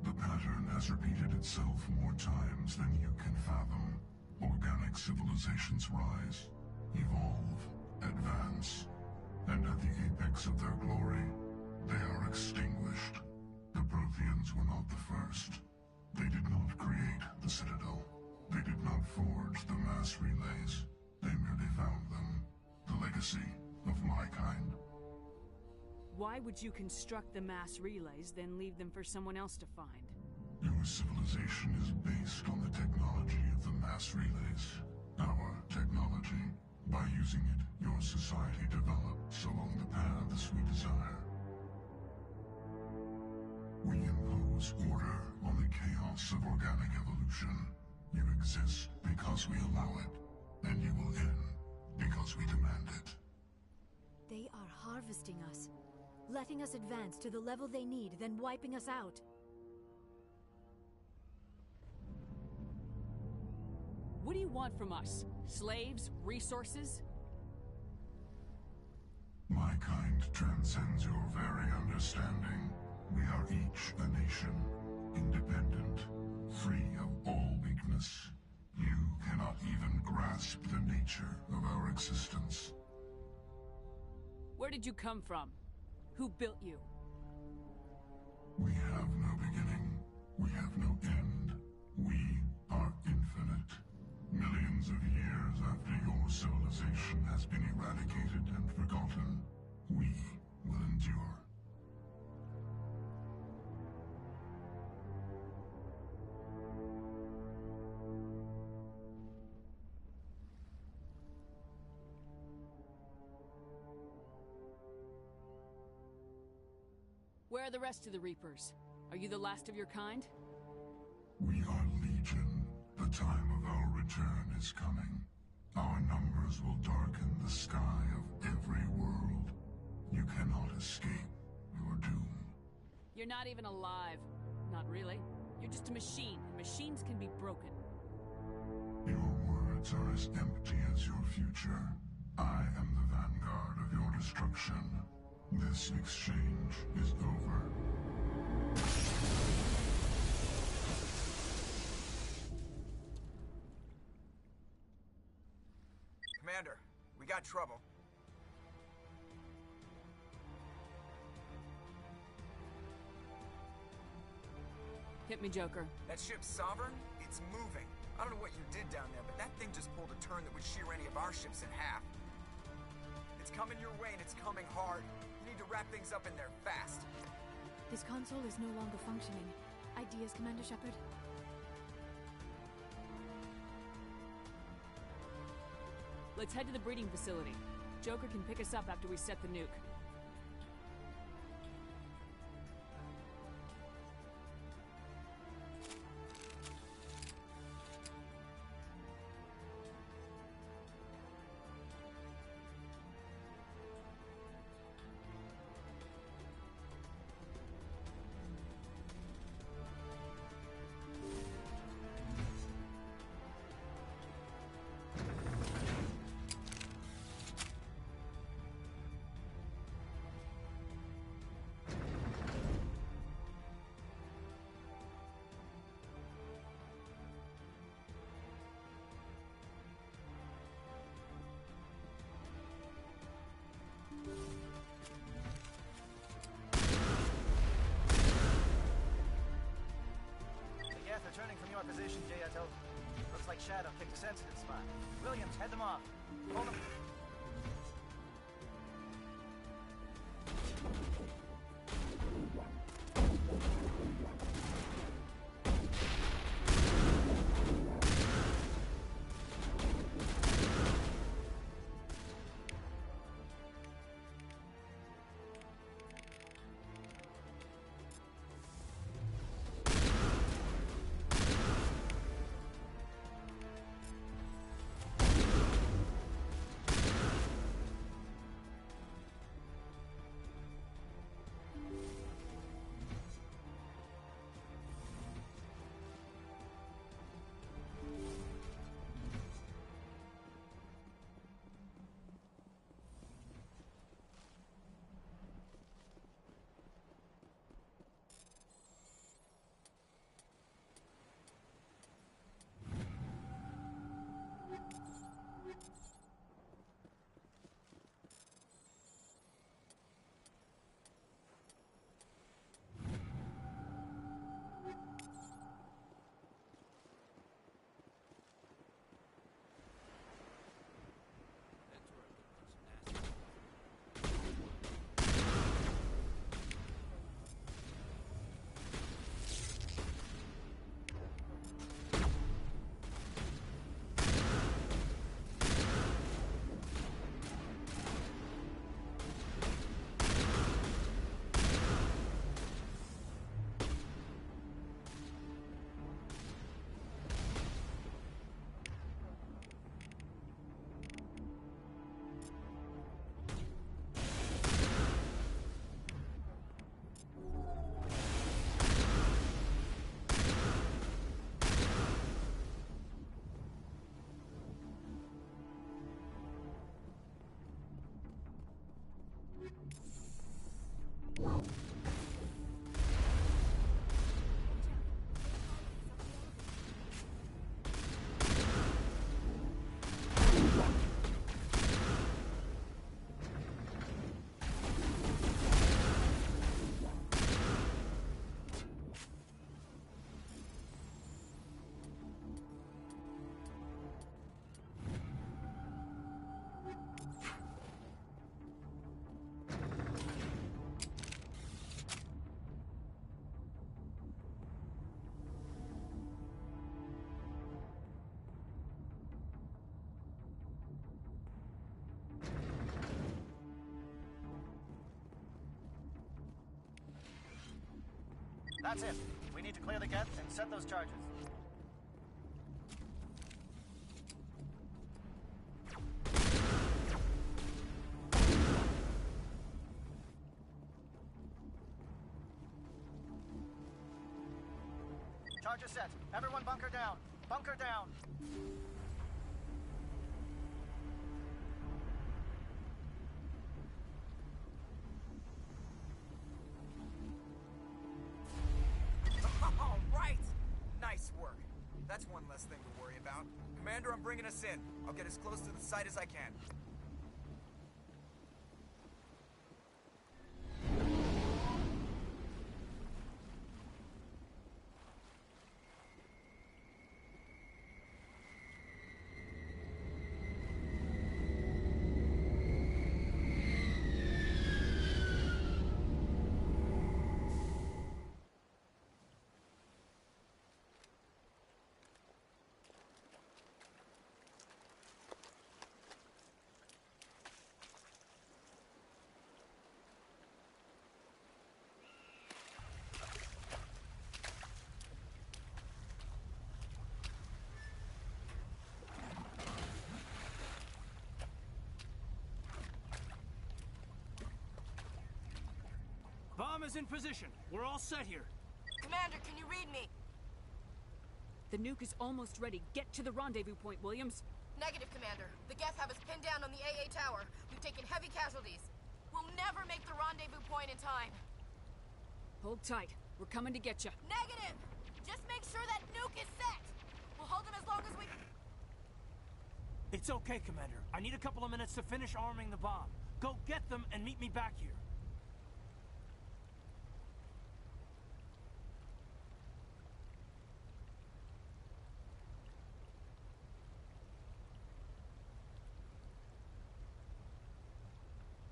The pattern has repeated itself more times than you can fathom. Organic civilizations rise, evolve, advance, and at the apex of their glory, they are extinguished. The Protheans were not the first. They did not create the Citadel. They did not forge the mass relays. They merely found them. The legacy of my kind. Why would you construct the mass relays, then leave them for someone else to find? Your civilization is based on the technology of the mass relays. Our technology. By using it, your society develops along the paths we desire. We impose order on the chaos of organic evolution. You exist because we allow it, and you will end because we demand it. They are harvesting us, letting us advance to the level they need, then wiping us out. What do you want from us? Slaves? Resources? My kind transcends your very understanding. We are each a nation, independent, free of all weakness. You cannot even grasp the nature of our existence. Where did you come from? Who built you? We have no beginning. We have no end. We are infinite. Millions of years after your civilization has been eradicated and forgotten, we will endure. Where are the rest of the Reapers? Are you the last of your kind? We are Legion. The time of our return is coming. Our numbers will darken the sky of every world. You cannot escape your doom. You're not even alive. Not really. You're just a machine, and machines can be broken. Your words are as empty as your future. I am the vanguard of your destruction. This exchange is over. Commander, we got trouble. Hit me, Joker. That ship's Sovereign? It's moving. I don't know what you did down there, but that thing just pulled a turn that would shear any of our ships in half. It's coming your way, and it's coming hard. You need to wrap things up in there fast. This console is no longer functioning. Ideas, Commander Shepard? Let's head to the breeding facility. Joker can pick us up after we set the nuke. Returning from your position, Jayato. Looks like Shadow picked a sensitive spot. Williams, head them off. Hold them. That's it. We need to clear the gate and set those charges. Charger set. Everyone bunker down. Bunker down. All right! Nice work. That's one less thing to worry about. Commander, I'm bringing us in. I'll get as close to the site as I can. Bomb is in position. We're all set here. Commander, can you read me? The nuke is almost ready. Get to the rendezvous point, Williams. Negative, Commander. The Geth have us pinned down on the AA tower. We've taken heavy casualties. We'll never make the rendezvous point in time. Hold tight. We're coming to get you. Negative! Just make sure that nuke is set! We'll hold them as long as we... It's okay, Commander. I need a couple of minutes to finish arming the bomb. Go get them and meet me back here.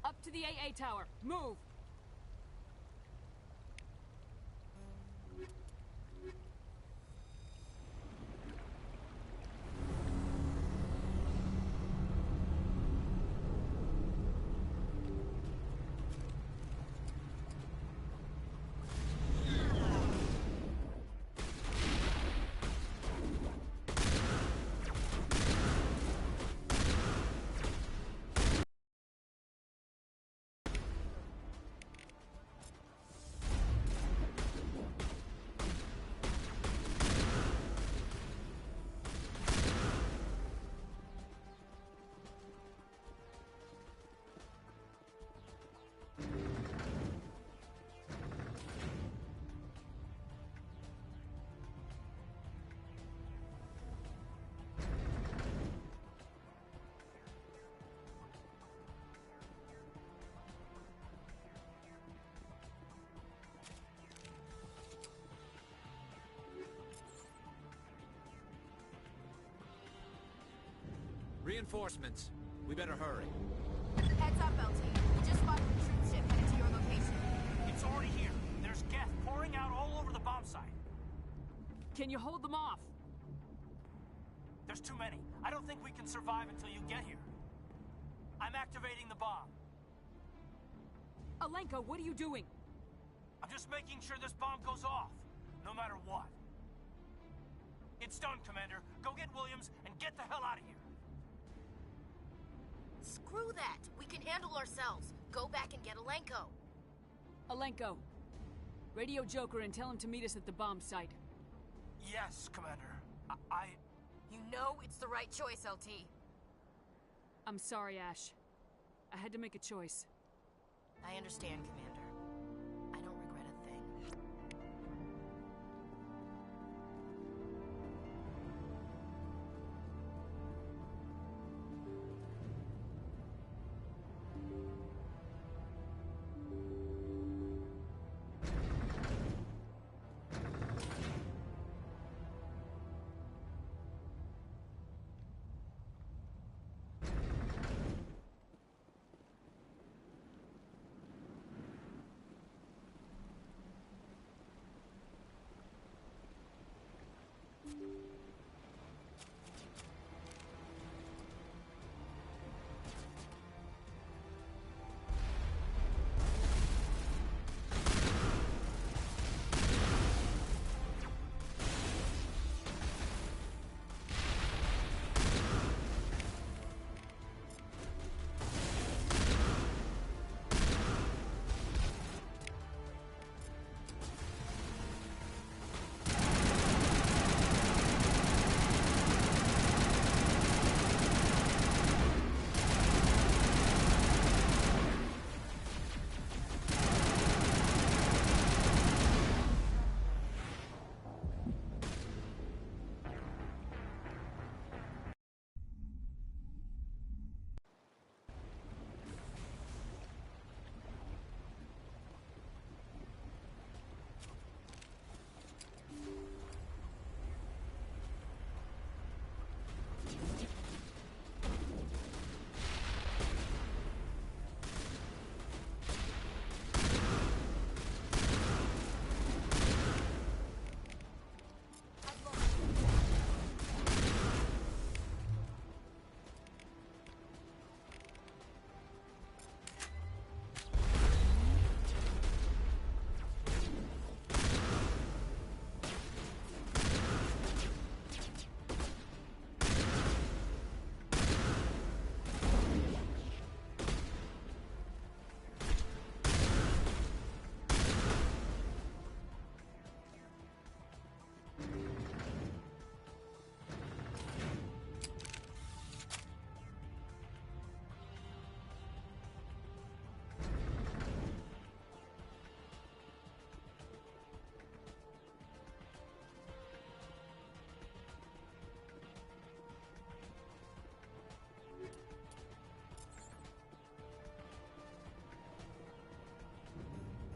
Up to the AA tower. Move! Reinforcements. We better hurry. Heads up, LT. We just spotted a troop ship headed to your location. It's already here. There's Geth pouring out all over the bomb site. Can you hold them off? There's too many. I don't think we can survive until you get here. I'm activating the bomb. Alenko, what are you doing? I'm just making sure this bomb goes off, no matter what. It's done, Commander. Go get Williams and get the hell out of here. Screw that. We can handle ourselves. Go back and get Alenko. Alenko, radio Joker and tell him to meet us at the bomb site. Yes, Commander. You know it's the right choice, LT. I'm sorry, Ash. I had to make a choice. I understand, Commander.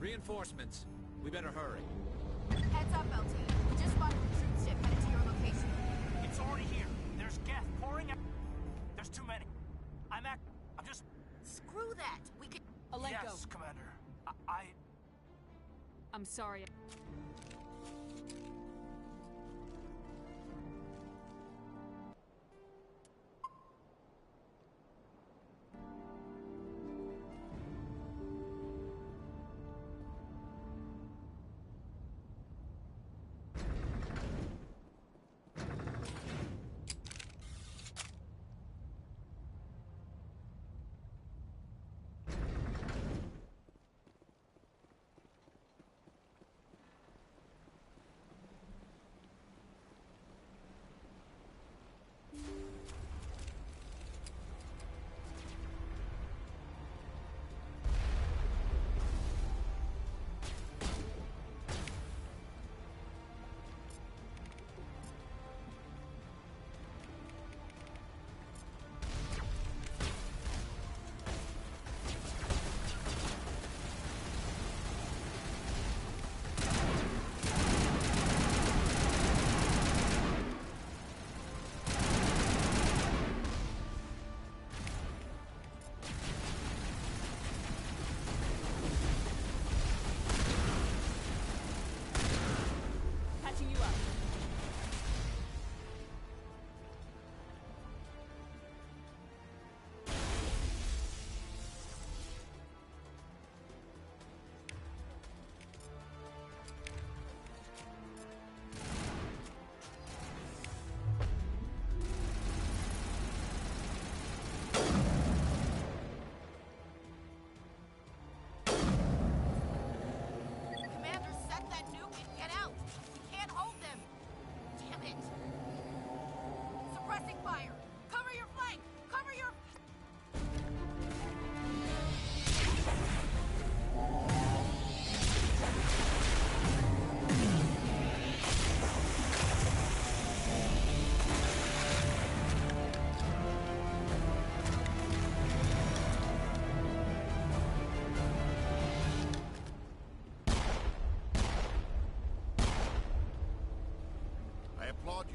Reinforcements. We better hurry. Heads up, LT. We just spotted a troop ship headed to your location. It's already here. There's gas pouring out. There's too many. I'm just... Screw that. We could... Alenko. Yes, Commander. I'm sorry.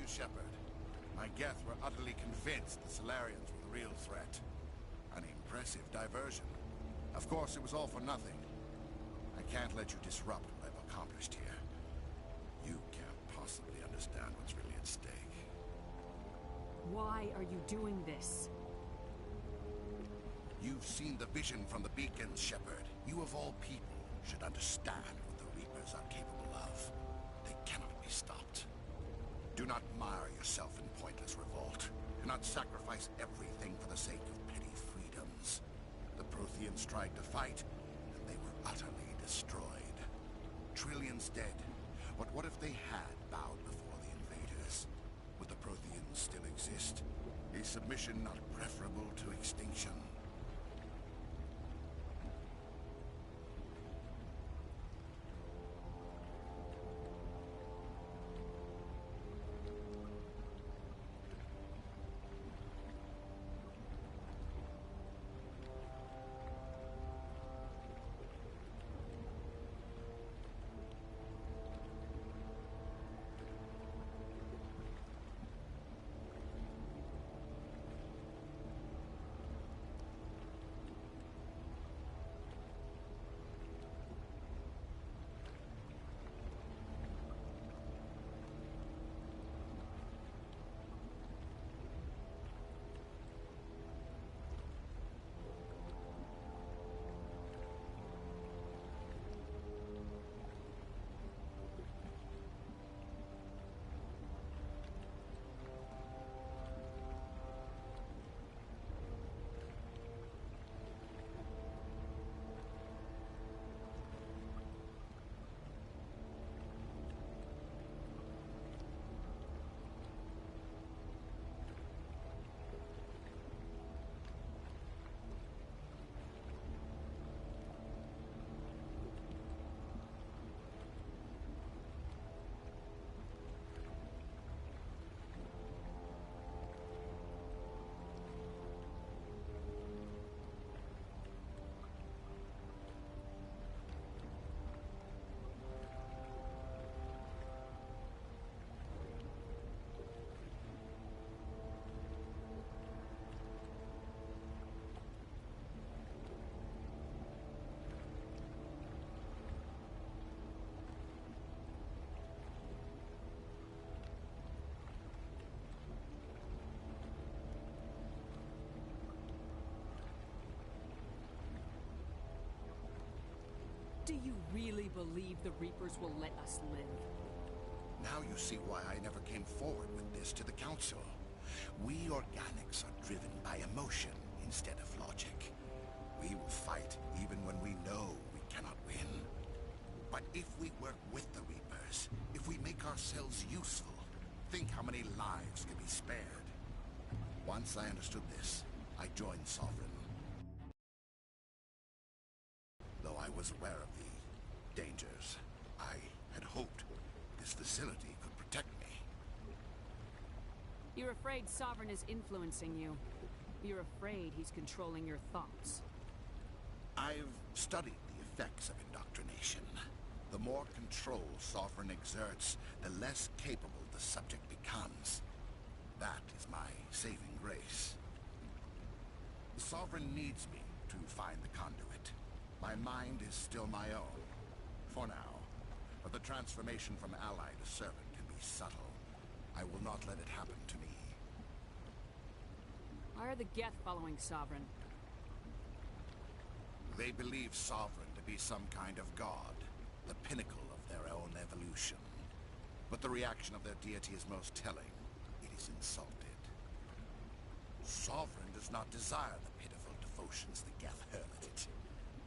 Shepard. My Geth were utterly convinced the Solarians were the real threat. An impressive diversion. Of course, it was all for nothing. I can't let you disrupt what I've accomplished here. You can't possibly understand what's really at stake. Why are you doing this? You've seen the vision from the beacons, Shepard. You of all people should understand what the Reapers are capable of. They cannot be stopped. Do not mire yourself in pointless revolt. Do not sacrifice everything for the sake of petty freedoms. The Protheans tried to fight, and they were utterly destroyed. Trillions dead. But what if they had bowed before the invaders? Would the Protheans still exist? Is submission not preferable to extinction? really believe the Reapers will let us live? Now you see why I never came forward with this to the Council. We organics are driven by emotion instead of logic. We will fight even when we know we cannot win. But if we work with the Reapers, if we make ourselves useful, think how many lives could be spared. Once I understood this, I joined Sovereign. Though I was aware of the dangers, I had hoped this facility could protect me. You're afraid Sovereign is influencing you. You're afraid he's controlling your thoughts. I've studied the effects of indoctrination. The more control Sovereign exerts, the less capable the subject becomes. That is my saving grace. The Sovereign needs me to find the conduit. My mind is still my own, for now. But the transformation from ally to servant can be subtle. I will not let it happen to me. Why are the Geth following Sovereign? They believe Sovereign to be some kind of god, the pinnacle of their own evolution. But the reaction of their deity is most telling. It is insulted. Sovereign does not desire the pitiful devotions the Geth hurl at it.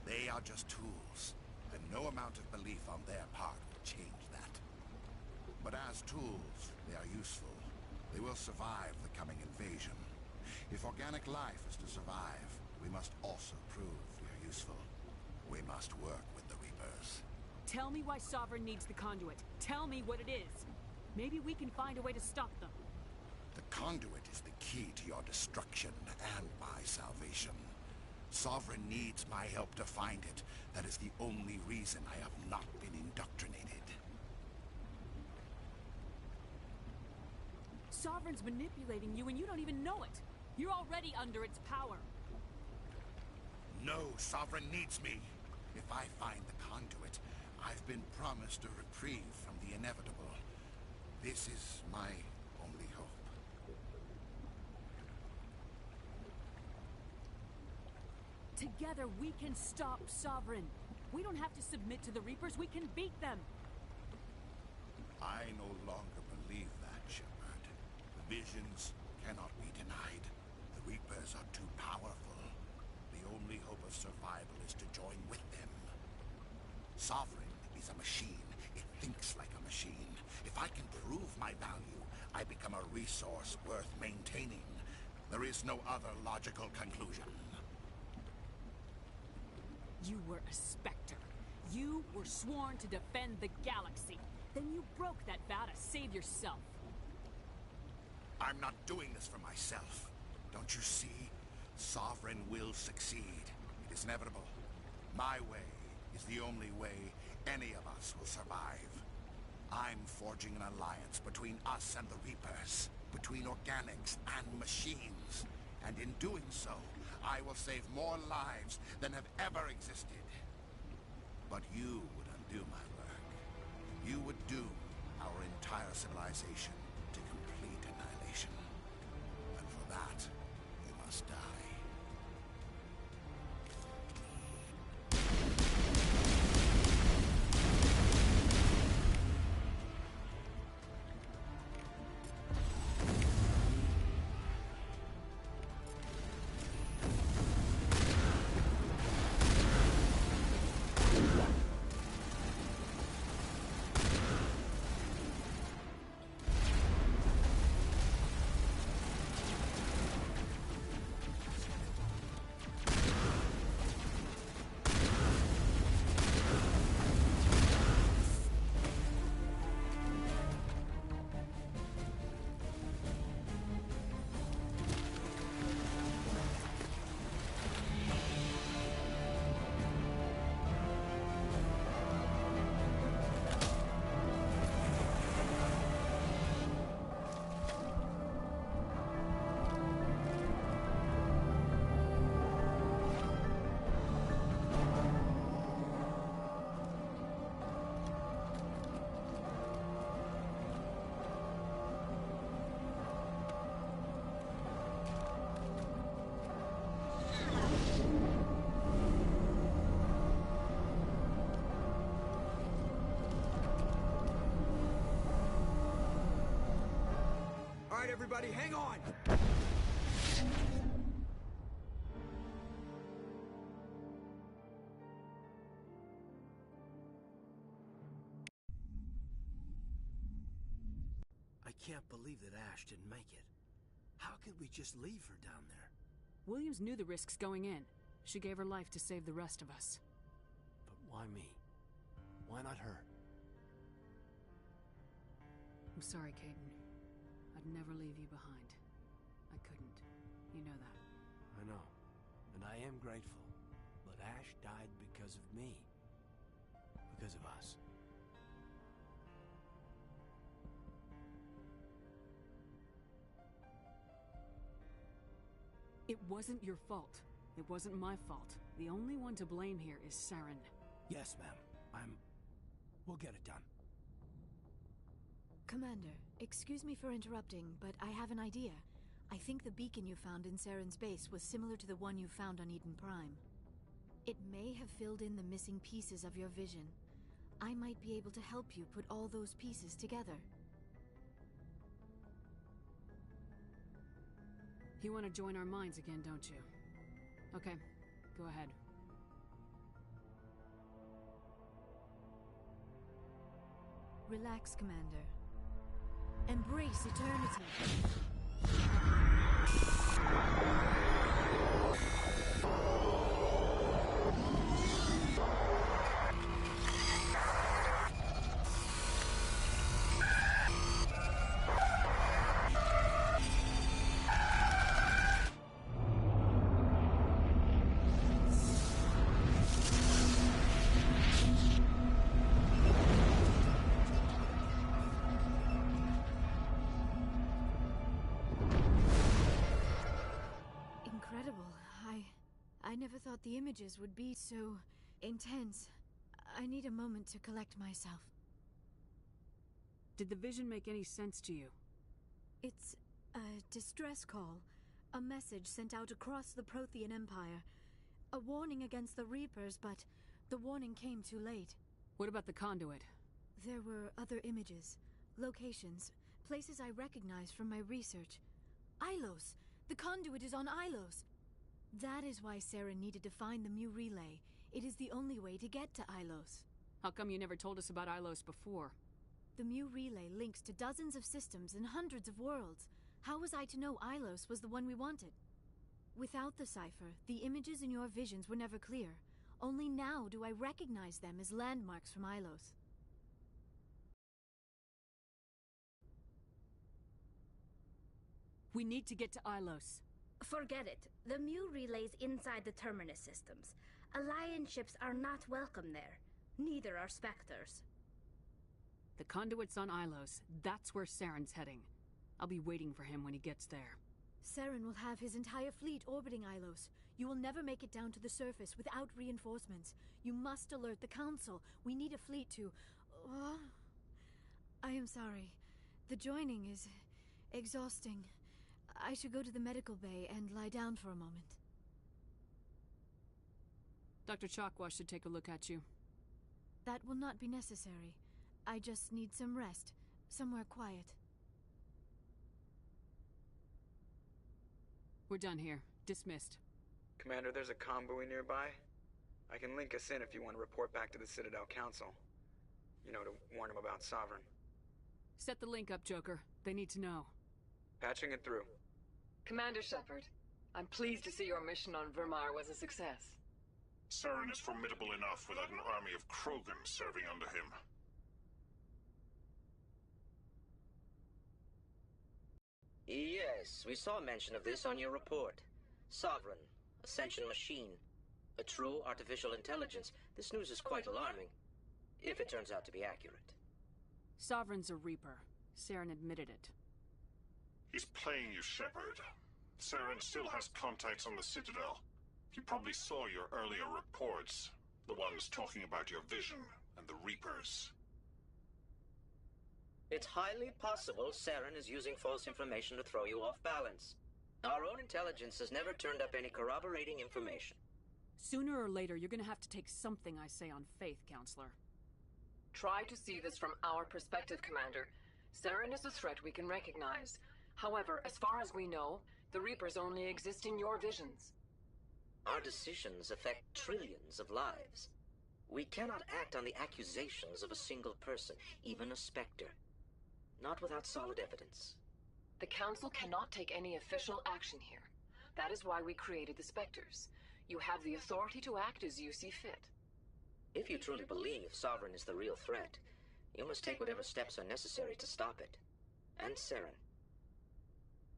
They are just tools, and no amount of belief on their part will change that. But as tools, they are useful. They will survive the coming invasion. If organic life is to survive, we must also prove we are useful. We must work with the Reapers. Tell me why Sovereign needs the conduit. Tell me what it is. Maybe we can find a way to stop them. The conduit is the key to your destruction and my salvation. Sovereign needs my help to find it. That is the only reason I have not been indoctrinated. Sovereign's manipulating you and you don't even know it. You're already under its power. No, Sovereign needs me. If I find the conduit, I've been promised a reprieve from the inevitable. This is my only hope. Together we can stop Sovereign. We don't have to submit to the Reapers, we can beat them. I no longer believe that, Shepard. The visions cannot be denied. The Reapers are too powerful. The only hope of survival is to join with them. Sovereign is a machine. It thinks like a machine. If I can prove my value, I become a resource worth maintaining. There is no other logical conclusion. You were a Spectre. You were sworn to defend the galaxy. Then you broke that vow to save yourself. I'm not doing this for myself. Don't you see? Sovereign will succeed. It is inevitable. My way is the only way any of us will survive. I'm forging an alliance between us and the Reapers, between organics and machines. And in doing so, I will save more lives than have ever existed. But you would undo my work. You would doom our entire civilization to complete annihilation. And for that, you must die. right, everybody, hang on! I can't believe that Ash didn't make it. How could we just leave her down there? Williams knew the risks going in. She gave her life to save the rest of us. But why me? Why not her? I'm sorry, Caden. I'd never leave you behind. I couldn't. You know that. I know. And I am grateful. But Ash died because of me. Because of us. It wasn't your fault. It wasn't my fault. The only one to blame here is Saren. Yes, ma'am. We'll get it done. Commander, excuse me for interrupting, but I have an idea. I think the beacon you found in Saren's base was similar to the one you found on Eden Prime. It may have filled in the missing pieces of your vision. I might be able to help you put all those pieces together. You want to join our minds again, don't you? Okay, go ahead. Relax, Commander. Embrace eternity. I never thought the images would be so intense. I need a moment to collect myself. Did the vision make any sense to you? It's a distress call. A message sent out across the Prothean Empire. A warning against the Reapers, but the warning came too late. What about the conduit? There were other images, locations, places I recognized from my research. Ilos! The conduit is on Ilos! That is why Saren needed to find the Mu Relay. It is the only way to get to Ilos. How come you never told us about Ilos before? The Mu Relay links to dozens of systems and hundreds of worlds. How was I to know Ilos was the one we wanted? Without the cipher, the images in your visions were never clear. Only now do I recognize them as landmarks from Ilos. We need to get to Ilos. Forget it. The Mu Relay's inside the Terminus systems. Alliance ships are not welcome there. Neither are Spectres. The conduit's on Ilos. That's where Saren's heading. I'll be waiting for him when he gets there. Saren will have his entire fleet orbiting Ilos. You will never make it down to the surface without reinforcements. You must alert the Council. We need a fleet to... I am sorry. The joining is exhausting. I should go to the medical bay and lie down for a moment. Dr. Chakwas should take a look at you. That will not be necessary. I just need some rest. Somewhere quiet. We're done here. Dismissed. Commander, there's a convoy nearby. I can link us in if you want to report back to the Citadel Council. You know, to warn them about Sovereign. Set the link up, Joker. They need to know. Patching it through. Commander Shepard, I'm pleased to see your mission on Vermar was a success. Saren is formidable enough without an army of Krogan serving under him. Yes, we saw mention of this on your report. Sovereign, Ascension machine, a true artificial intelligence. This news is quite alarming, if it turns out to be accurate. Sovereign's a Reaper. Saren admitted it. He's playing you, Shepard. Saren still has contacts on the Citadel. He probably saw your earlier reports. The ones talking about your vision and the Reapers. It's highly possible Saren is using false information to throw you off balance. Our own intelligence has never turned up any corroborating information. Sooner or later, you're gonna have to take something I say on faith, Counselor. Try to see this from our perspective, Commander. Saren is a threat we can recognize. However, as far as we know, the Reapers only exist in your visions. Our decisions affect trillions of lives. We cannot act on the accusations of a single person, even a Spectre. Not without solid evidence. The Council cannot take any official action here. That is why we created the Spectres. You have the authority to act as you see fit. If you truly believe Sovereign is the real threat, you must take whatever steps are necessary to stop it. And Saren.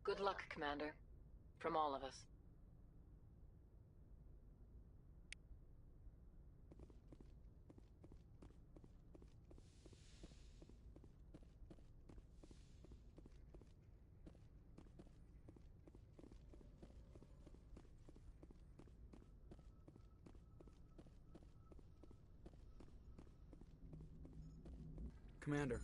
Good luck, Commander. From all of us. Commander,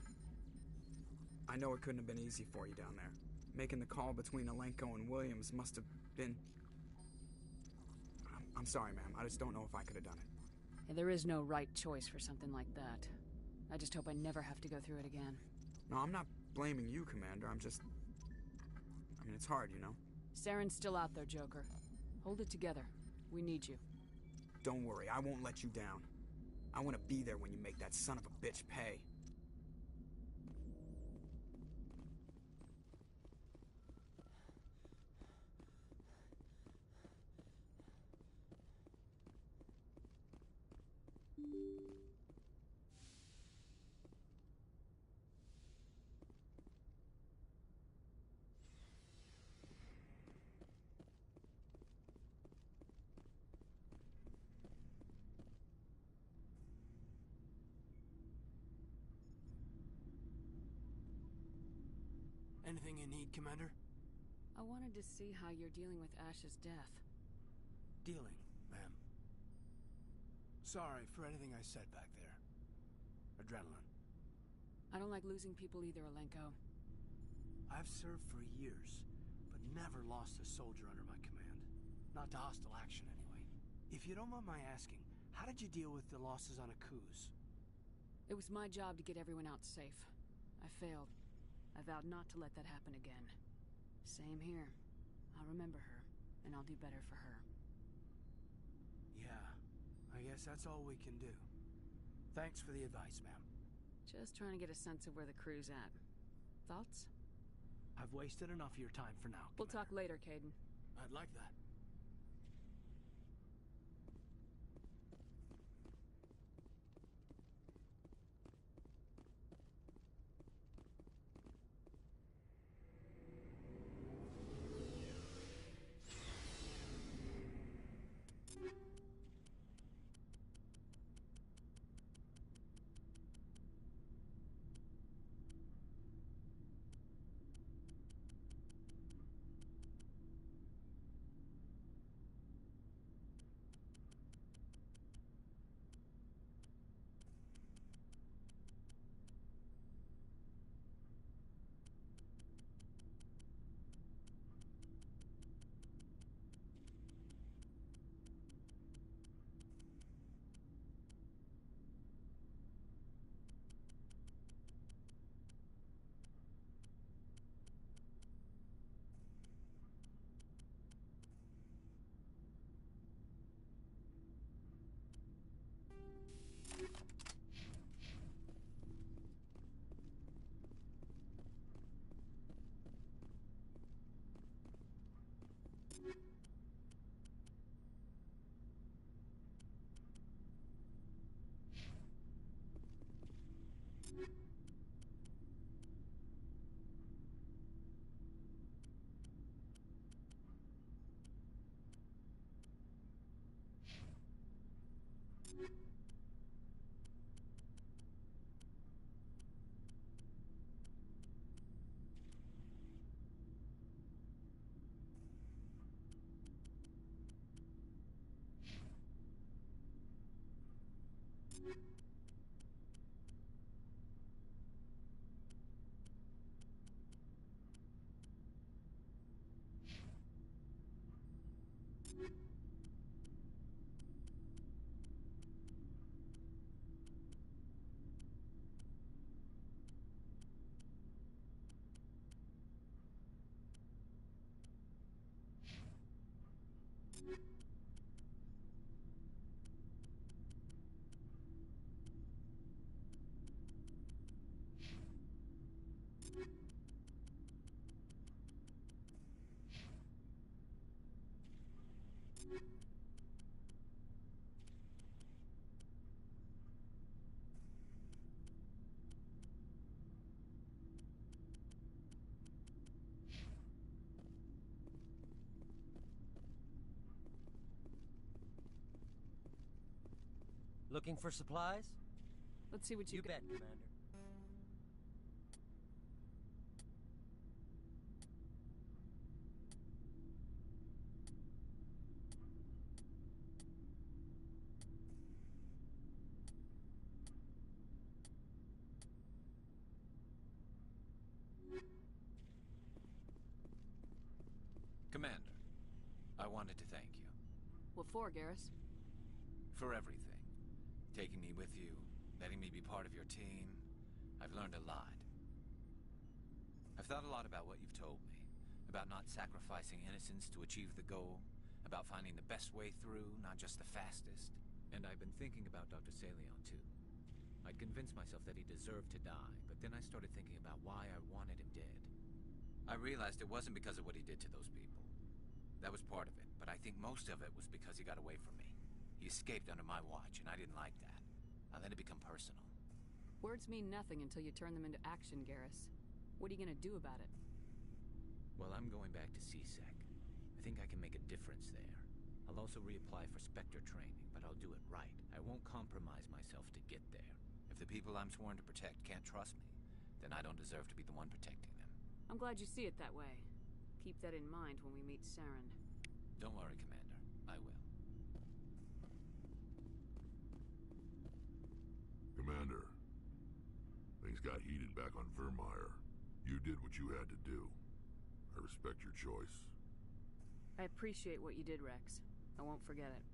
I know it couldn't have been easy for you down there. Making the call between Alenko and Williams must have been... I'm sorry, ma'am. I just don't know if I could have done it. Yeah, there is no right choice for something like that. I just hope I never have to go through it again. No, I'm not blaming you, Commander. I'm just... I mean, it's hard, you know? Saren's still out there, Joker. Hold it together. We need you. Don't worry, I won't let you down. I want to be there when you make that son of a bitch pay. Anything you need, Commander? I wanted to see how you're dealing with Ash's death. Dealing, ma'am. Sorry for anything I said back there. Adrenaline. I don't like losing people either, Alenko. I've served for years, but never lost a soldier under my command. Not to hostile action, anyway. If you don't mind my asking, how did you deal with the losses on Akuz? It was my job to get everyone out safe. I failed. I vowed not to let that happen again. Same here. I'll remember her, and I'll do better for her. Yeah, I guess that's all we can do. Thanks for the advice, ma'am. Just trying to get a sense of where the crew's at. Thoughts? I've wasted enough of your time for now, We'll talk later, Kaidan. I'd like that. Looking for supplies? Let's see what you bet, Commander. Commander, I wanted to thank you. What for, Garrus? For everything. Taking me with you, letting me be part of your team. I've learned a lot. I've thought a lot about what you've told me. About not sacrificing innocence to achieve the goal. About finding the best way through, not just the fastest. And I've been thinking about Dr. Saleon, too. I'd convinced myself that he deserved to die, but then I started thinking about why I wanted him dead. I realized it wasn't because of what he did to those people. That was part of it, but I think most of it was because he got away from me. He escaped under my watch, and I didn't like that. I let it become personal. Words mean nothing until you turn them into action, Garrus. What are you gonna do about it? Well, I'm going back to CSEC. I think I can make a difference there. I'll also reapply for Spectre training, but I'll do it right. I won't compromise myself to get there. If the people I'm sworn to protect can't trust me, then I don't deserve to be the one protecting them. I'm glad you see it that way. Keep that in mind when we meet Saren. Don't worry, Commander. I will. Commander, things got heated back on Vermeer. You did what you had to do. I respect your choice. I appreciate what you did, Rex. I won't forget it.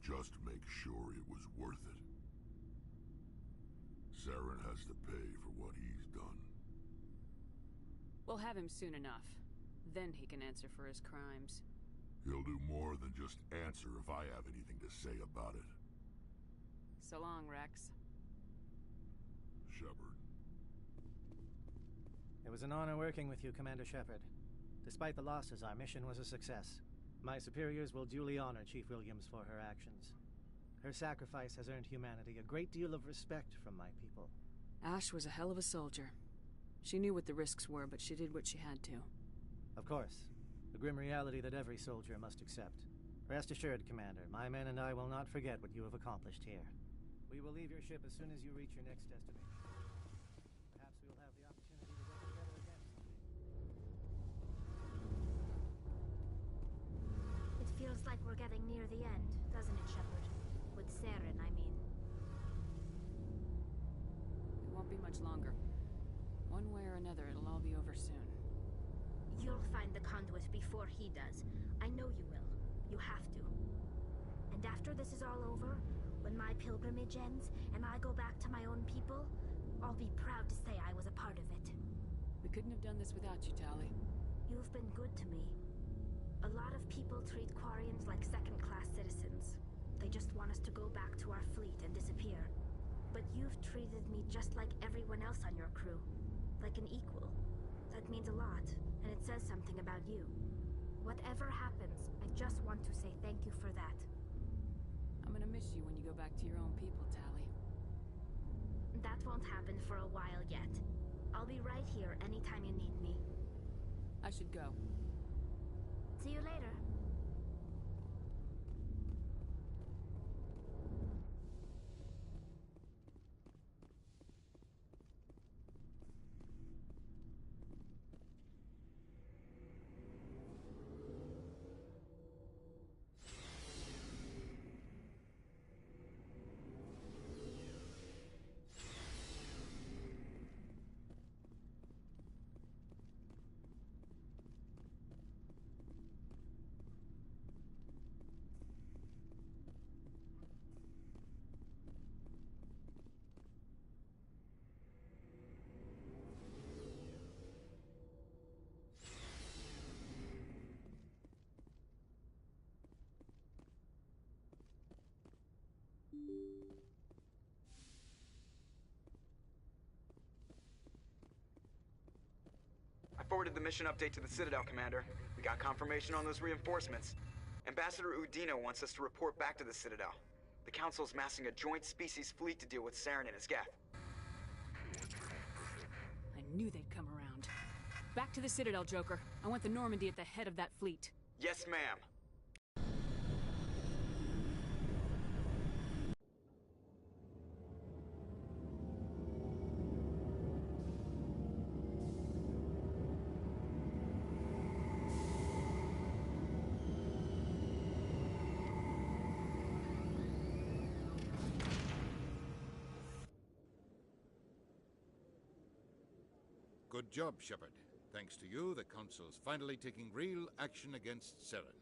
Just make sure it was worth it. Saren has to pay for what he's done. We'll have him soon enough. Then he can answer for his crimes. He'll do more than just answer if I have anything to say about it. So long, Rex. Shepard. It was an honor working with you, Commander Shepard. Despite the losses, our mission was a success. My superiors will duly honor Chief Williams for her actions. Her sacrifice has earned humanity a great deal of respect from my people. Ash was a hell of a soldier. She knew what the risks were, but she did what she had to. Of course. The grim reality that every soldier must accept. Rest assured, Commander, my men and I will not forget what you have accomplished here. We will leave your ship as soon as you reach your next destination. Perhaps we will have the opportunity to work together again someday. It feels like we're getting near the end, doesn't it, Shepard? With Saren, I mean. It won't be much longer. One way or another, it'll all be over soon. You'll find the conduit before he does. I know you will. You have to. And after this is all over, when my pilgrimage ends and I go back to my own people, I'll be proud to say I was a part of it. We couldn't have done this without you, Tali. You've been good to me. A lot of people treat Quarians like second-class citizens. They just want us to go back to our fleet and disappear. But you've treated me just like everyone else on your crew. Like an equal. That means a lot, and it says something about you. Whatever happens, I just want to say thank you for that. I'm gonna miss you when you go back to your own people, Tali. That won't happen for a while yet. I'll be right here anytime you need me. I should go. See you later. forwarded the mission update to the Citadel, Commander. We got confirmation on those reinforcements. Ambassador Udina wants us to report back to the Citadel. The Council's massing a joint species fleet to deal with Saren and his Geth. I knew they'd come around. Back to the Citadel, Joker. I want the Normandy at the head of that fleet. Yes, ma'am. Good job, Shepard. Thanks to you, the Council's finally taking real action against Saren.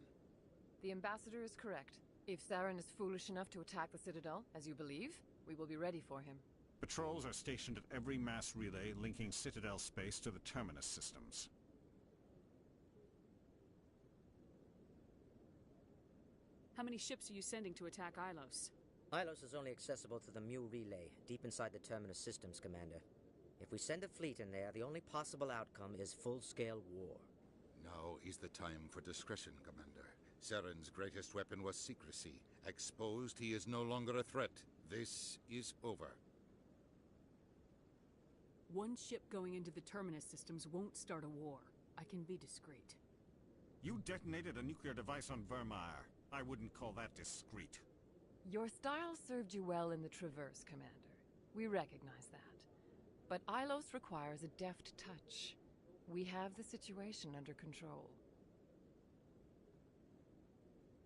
The Ambassador is correct. If Saren is foolish enough to attack the Citadel, as you believe, we will be ready for him. Patrols are stationed at every mass relay linking Citadel space to the Terminus systems. How many ships are you sending to attack Ilos? Ilos is only accessible to the Mu relay, deep inside the Terminus systems, Commander. If we send a fleet in there, the only possible outcome is full-scale war. Now is the time for discretion, Commander. Saren's greatest weapon was secrecy. Exposed, he is no longer a threat. This is over. One ship going into the Terminus systems won't start a war. I can be discreet. You detonated a nuclear device on Vermeer. I wouldn't call that discreet. Your style served you well in the Traverse, Commander. We recognize that. But Ilos requires a deft touch. We have the situation under control.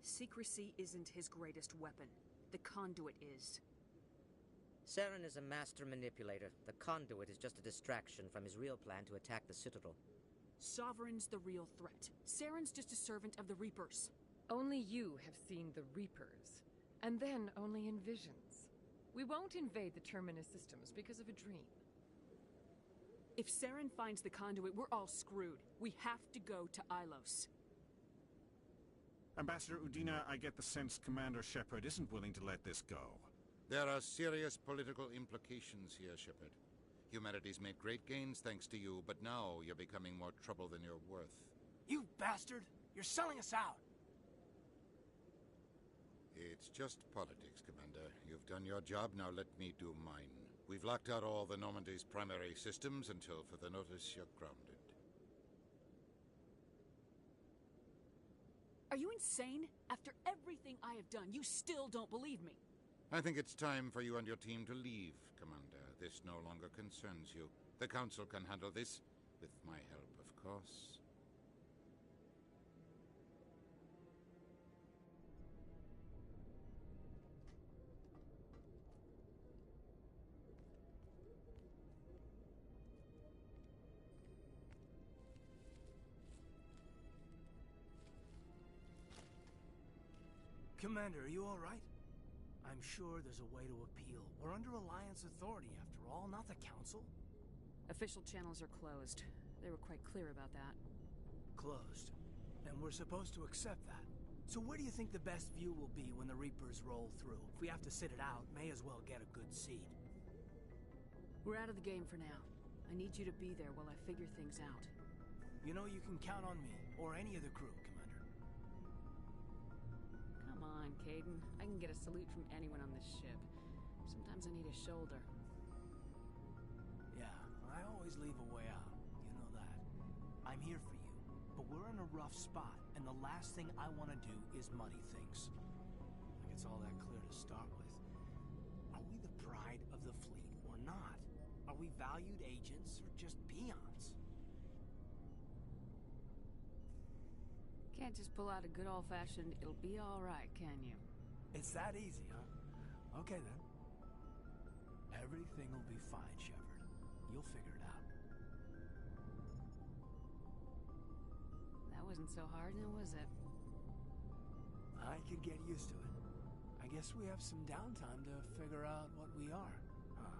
Secrecy isn't his greatest weapon. The conduit is. Saren is a master manipulator. The conduit is just a distraction from his real plan to attack the Citadel. Sovereign's the real threat. Saren's just a servant of the Reapers. Only you have seen the Reapers, and then only in visions. We won't invade the Terminus systems because of a dream. If Saren finds the conduit, we're all screwed. We have to go to Ilos. Ambassador Udina, I get the sense Commander Shepard isn't willing to let this go. There are serious political implications here, Shepard. Humanity's made great gains thanks to you, but now you're becoming more trouble than you're worth. You bastard! You're selling us out! It's just politics, Commander. You've done your job, now let me do mine. We've locked out all the Normandy's primary systems until further notice you're grounded. Are you insane? After everything I have done, you still don't believe me. I think it's time for you and your team to leave, Commander. This no longer concerns you. The Council can handle this, with my help, of course. Commander, are you all right? I'm sure there's a way to appeal. We're under Alliance authority, after all, not the Council. Official channels are closed. They were quite clear about that. Closed. And we're supposed to accept that. So where do you think the best view will be when the Reapers roll through? If we have to sit it out, may as well get a good seat. We're out of the game for now. I need you to be there while I figure things out. You know you can count on me, or any of the crew, Commander. Come on, Kaidan. I can get a salute from anyone on this ship. Sometimes I need a shoulder. Yeah, I always leave a way out. You know that. I'm here for you, but we're in a rough spot, and the last thing I want to do is muddy things. Like it's all that clear to start with. Are we the pride of the fleet, or not? Are we valued agents, or just peons? Can't just pull out a good old-fashioned, it'll be all right, can you? It's that easy, huh? Okay, then. Everything will be fine, Shepard. You'll figure it out. That wasn't so hard, now was it? I could get used to it. I guess we have some downtime to figure out what we are, huh?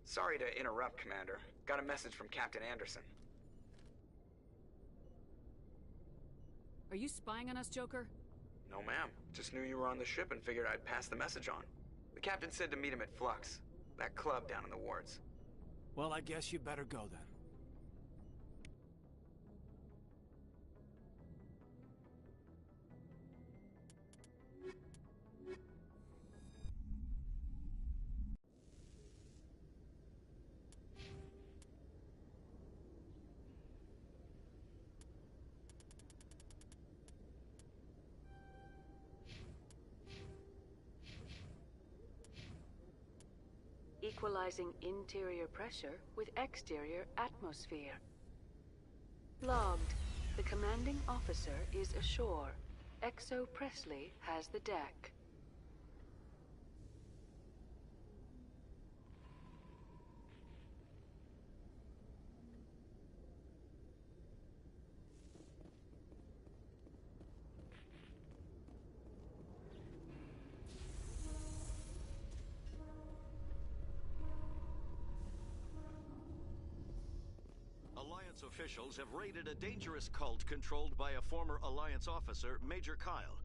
Sorry to interrupt, Commander. Got a message from Captain Anderson. Are you spying on us, Joker? No, ma'am. Just knew you were on the ship and figured I'd pass the message on. The captain said to meet him at Flux, that club down in the wards. Well, I guess you better go then. Equalizing interior pressure with exterior atmosphere. Logged. The commanding officer is ashore. Exo Presley has the deck. Alliance officials have raided a dangerous cult controlled by a former Alliance officer, Major Kyle.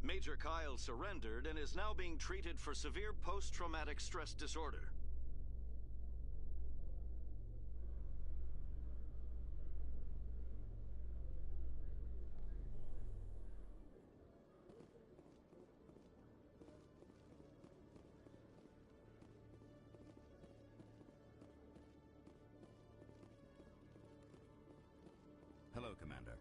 Major Kyle surrendered and is now being treated for severe post-traumatic stress disorder. Hello, Commander.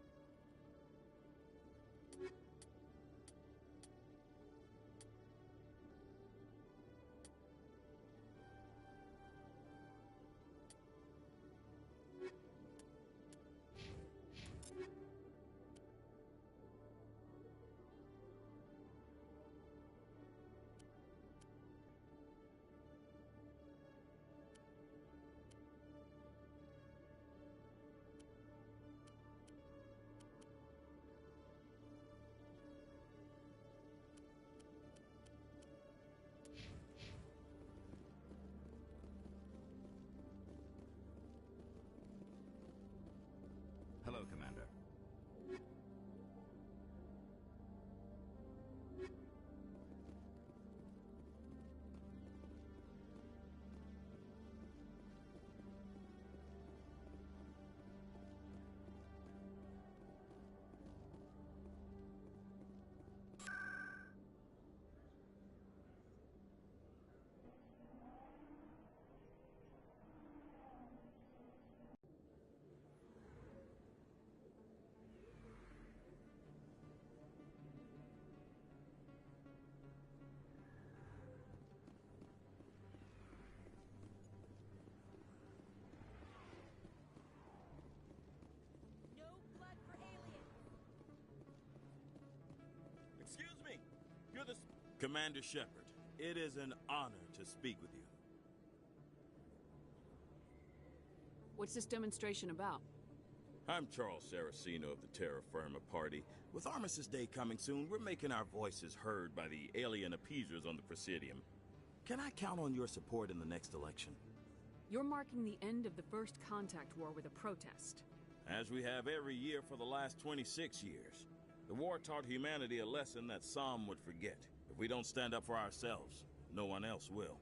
Hello, Commander. Excuse me. You're the... Commander Shepard, it is an honor to speak with you. What's this demonstration about? I'm Charles Saraceno of the Terra Firma Party. With Armistice Day coming soon, we're making our voices heard by the alien appeasers on the Presidium. Can I count on your support in the next election? You're marking the end of the First Contact War with a protest. As we have every year for the last 26 years. The war taught humanity a lesson that some would forget. If we don't stand up for ourselves, no one else will.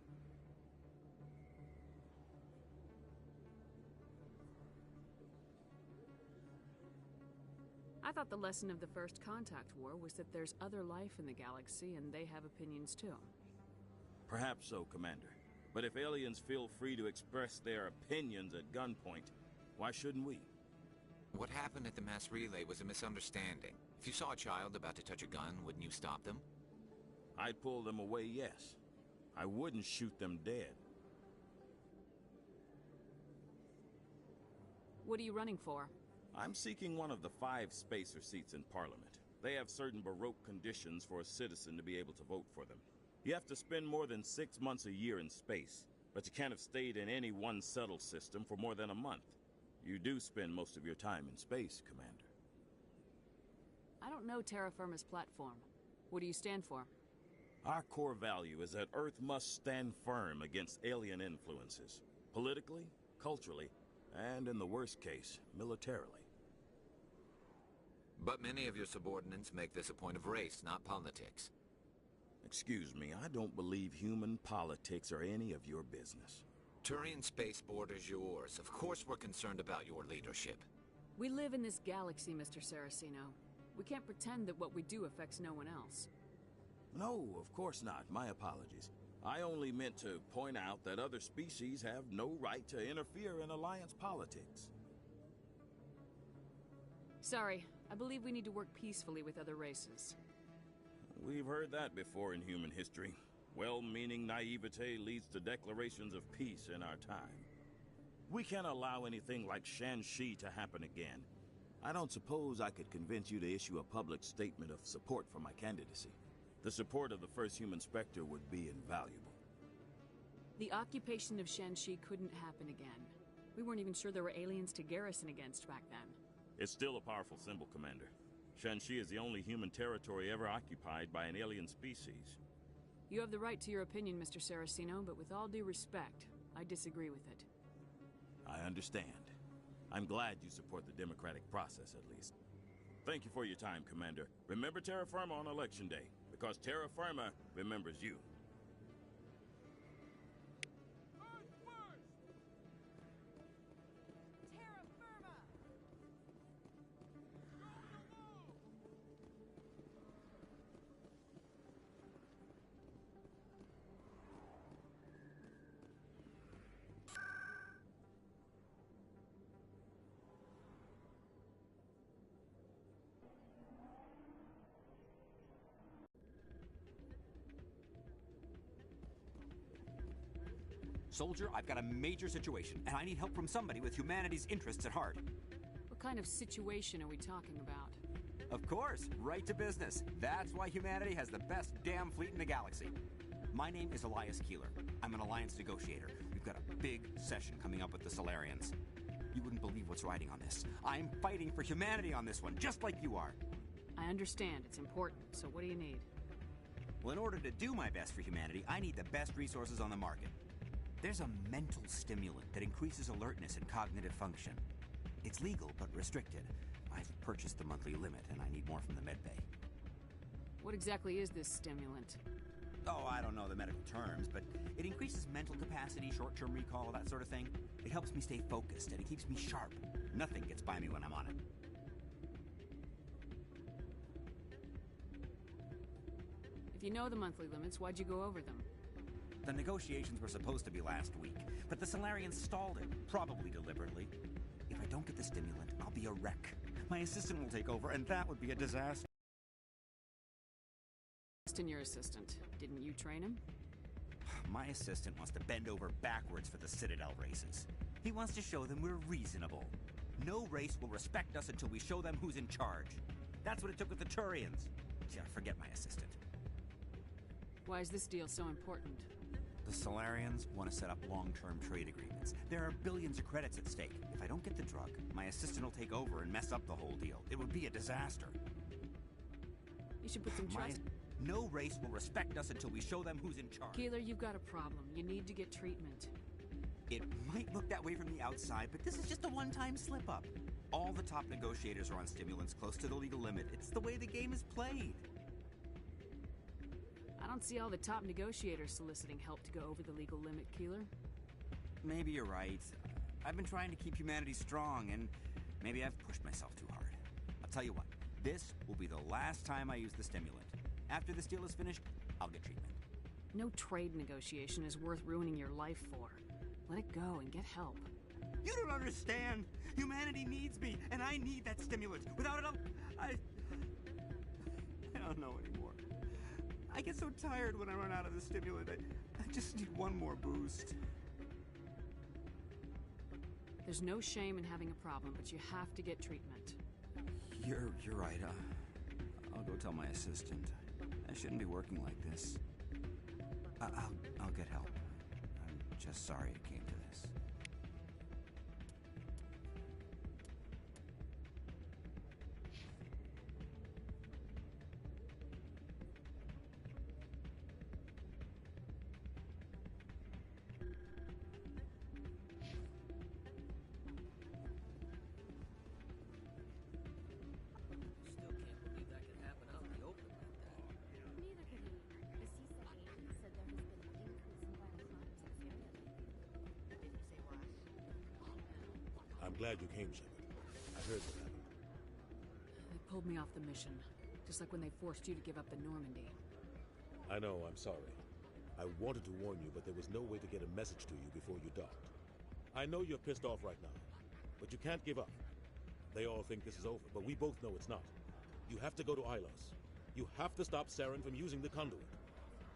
I thought the lesson of the First Contact War was that there's other life in the galaxy and they have opinions too. Perhaps so, Commander. But if aliens feel free to express their opinions at gunpoint, why shouldn't we? What happened at the mass relay was a misunderstanding. If you saw a child about to touch a gun, wouldn't you stop them? I'd pull them away, yes. I wouldn't shoot them dead. What are you running for? I'm seeking one of the 5 spacer seats in Parliament. They have certain Baroque conditions for a citizen to be able to vote for them. You have to spend more than 6 months a year in space, but you can't have stayed in any one settled system for more than a month. You do spend most of your time in space, Commander. I don't know Terra Firma's platform. What do you stand for? Our core value is that Earth must stand firm against alien influences. Politically, culturally, and in the worst case, militarily. But many of your subordinates make this a point of race, not politics. Excuse me, I don't believe human politics are any of your business. Turian space borders yours. Of course we're concerned about your leadership. We live in this galaxy, Mr. Saraceno. We can't pretend that what we do affects no one else. No, of course not. My apologies. I only meant to point out that other species have no right to interfere in Alliance politics. Sorry, I believe we need to work peacefully with other races. We've heard that before in human history. Well-meaning naivete leads to declarations of peace in our time. We can't allow anything like Shan-Shi to happen again. I don't suppose I could convince you to issue a public statement of support for my candidacy. The support of the first human Spectre would be invaluable. The occupation of Shan-Shi couldn't happen again. We weren't even sure there were aliens to garrison against back then. It's still a powerful symbol, Commander. Shan-Shi is the only human territory ever occupied by an alien species. You have the right to your opinion, Mr. Saraceno, but with all due respect, I disagree with it. I understand. I'm glad you support the democratic process, at least. Thank you for your time, Commander. Remember Terra Firma on Election Day, because Terra Firma remembers you. Soldier, I've got a major situation, and I need help from somebody with humanity's interests at heart. What kind of situation are we talking about? Of course, right to business. That's why humanity has the best damn fleet in the galaxy. My name is Elias Keeler. I'm an Alliance negotiator. We've got a big session coming up with the Solarians. You wouldn't believe what's riding on this. I'm fighting for humanity on this one, just like you are. I understand. It's important. So what do you need? Well, in order to do my best for humanity, I need the best resources on the market. There's a mental stimulant that increases alertness and cognitive function. It's legal, but restricted. I've purchased the monthly limit, and I need more from the medbay. What exactly is this stimulant? Oh, I don't know the medical terms, but it increases mental capacity, short-term recall, that sort of thing. It helps me stay focused, and it keeps me sharp. Nothing gets by me when I'm on it. If you know the monthly limits, why'd you go over them? The negotiations were supposed to be last week, but the Solarians stalled it, probably deliberately. If I don't get the stimulant, I'll be a wreck. My assistant will take over, and that would be a disaster. Your assistant. Didn't you train him? My assistant wants to bend over backwards for the Citadel races. He wants to show them we're reasonable. No race will respect us until we show them who's in charge. That's what it took with the Turians. Yeah, forget my assistant. Why is this deal so important? The Solarians want to set up long-term trade agreements. There are billions of credits at stake. If I don't get the drug, my assistant will take over and mess up the whole deal. It would be a disaster. You should put some trust... No race will respect us until we show them who's in charge. Keeler, you've got a problem. You need to get treatment. It might look that way from the outside, but this is just a one-time slip-up. All the top negotiators are on stimulants close to the legal limit. It's the way the game is played. I don't see all the top negotiators soliciting help to go over the legal limit, Keeler. Maybe you're right. I've been trying to keep humanity strong, and maybe I've pushed myself too hard. I'll tell you what, this will be the last time I use the stimulant. After this deal is finished, I'll get treatment. No trade negotiation is worth ruining your life for. Let it go and get help. You don't understand! Humanity needs me, and I need that stimulant. Without it, I don't know anymore. I get so tired when I run out of the stimulant. I just need one more boost. There's no shame in having a problem, but you have to get treatment. You're right. I'll go tell my assistant. I shouldn't be working like this. I'll get help. I'm just sorry it came to this. glad you came, Shepard. I heard what happened. They pulled me off the mission, just like when they forced you to give up the Normandy. I know, I'm sorry. I wanted to warn you, but there was no way to get a message to you before you docked. I know you're pissed off right now, but you can't give up. They all think this is over, but we both know it's not. You have to go to Ilos. You have to stop Saren from using the conduit.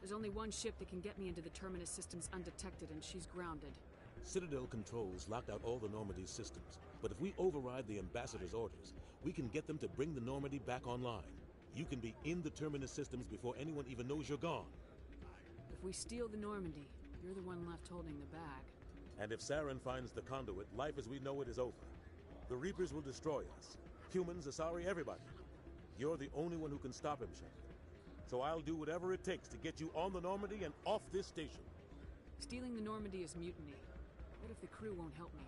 There's only one ship that can get me into the Terminus systems undetected, and she's grounded. Citadel controls locked out all the Normandy's systems, but if we override the Ambassador's orders, we can get them to bring the Normandy back online. You can be in the Terminus systems before anyone even knows you're gone. If we steal the Normandy, you're the one left holding the bag. And if Saren finds the conduit, life as we know it is over. The Reapers will destroy us. Humans, Asari, everybody. You're the only one who can stop him, Shepard. So I'll do whatever it takes to get you on the Normandy and off this station. Stealing the Normandy is mutiny. What if the crew won't help me?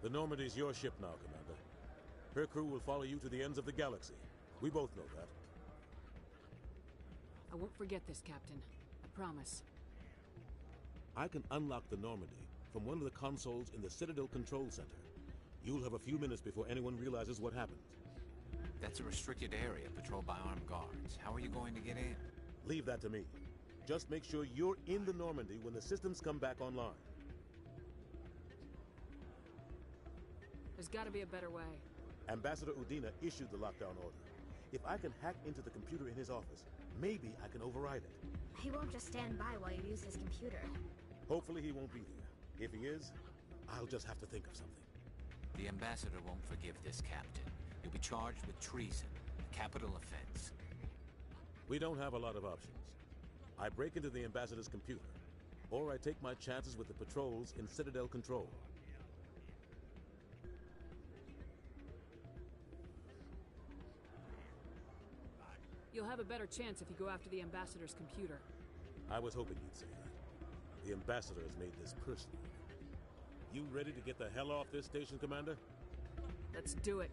The Normandy's your ship now, Commander. Her crew will follow you to the ends of the galaxy. We both know that. I won't forget this, Captain. I promise. I can unlock the Normandy from one of the consoles in the Citadel Control Center. You'll have a few minutes before anyone realizes what happened. That's a restricted area patrolled by armed guards. How are you going to get in? Leave that to me. Just make sure you're in the Normandy when the systems come back online. There's gotta be a better way. Ambassador Udina issued the lockdown order. If I can hack into the computer in his office, maybe I can override it. He won't just stand by while you use his computer. Hopefully he won't be there. If he is, I'll just have to think of something. The Ambassador won't forgive this, Captain. You'll be charged with treason, a capital offense. We don't have a lot of options. I break into the Ambassador's computer, or I take my chances with the patrols in Citadel Control. You'll have a better chance if you go after the Ambassador's computer. I was hoping you'd say that. The Ambassador has made this personal. You ready to get the hell off this station, Commander? Let's do it.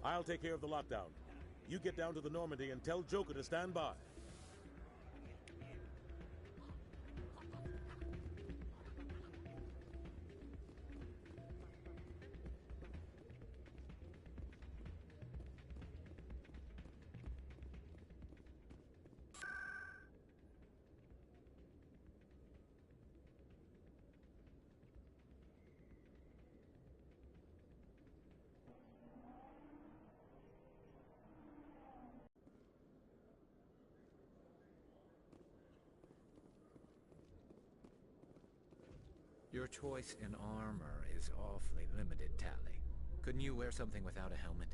I'll take care of the lockdown. You get down to the Normandy and tell Joker to stand by. Your choice in armor is awfully limited, Tali. Couldn't you wear something without a helmet?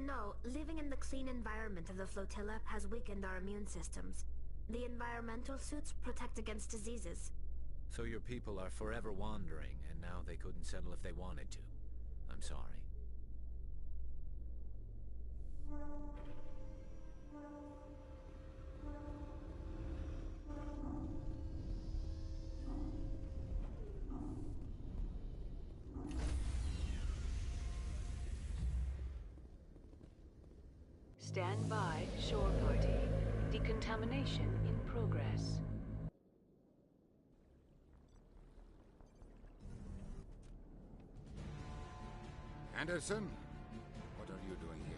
No, living in the clean environment of the flotilla has weakened our immune systems. The environmental suits protect against diseases. So your people are forever wandering, and now they couldn't settle if they wanted to. I'm sorry. Stand by, shore party. Decontamination in progress. Anderson? What are you doing here?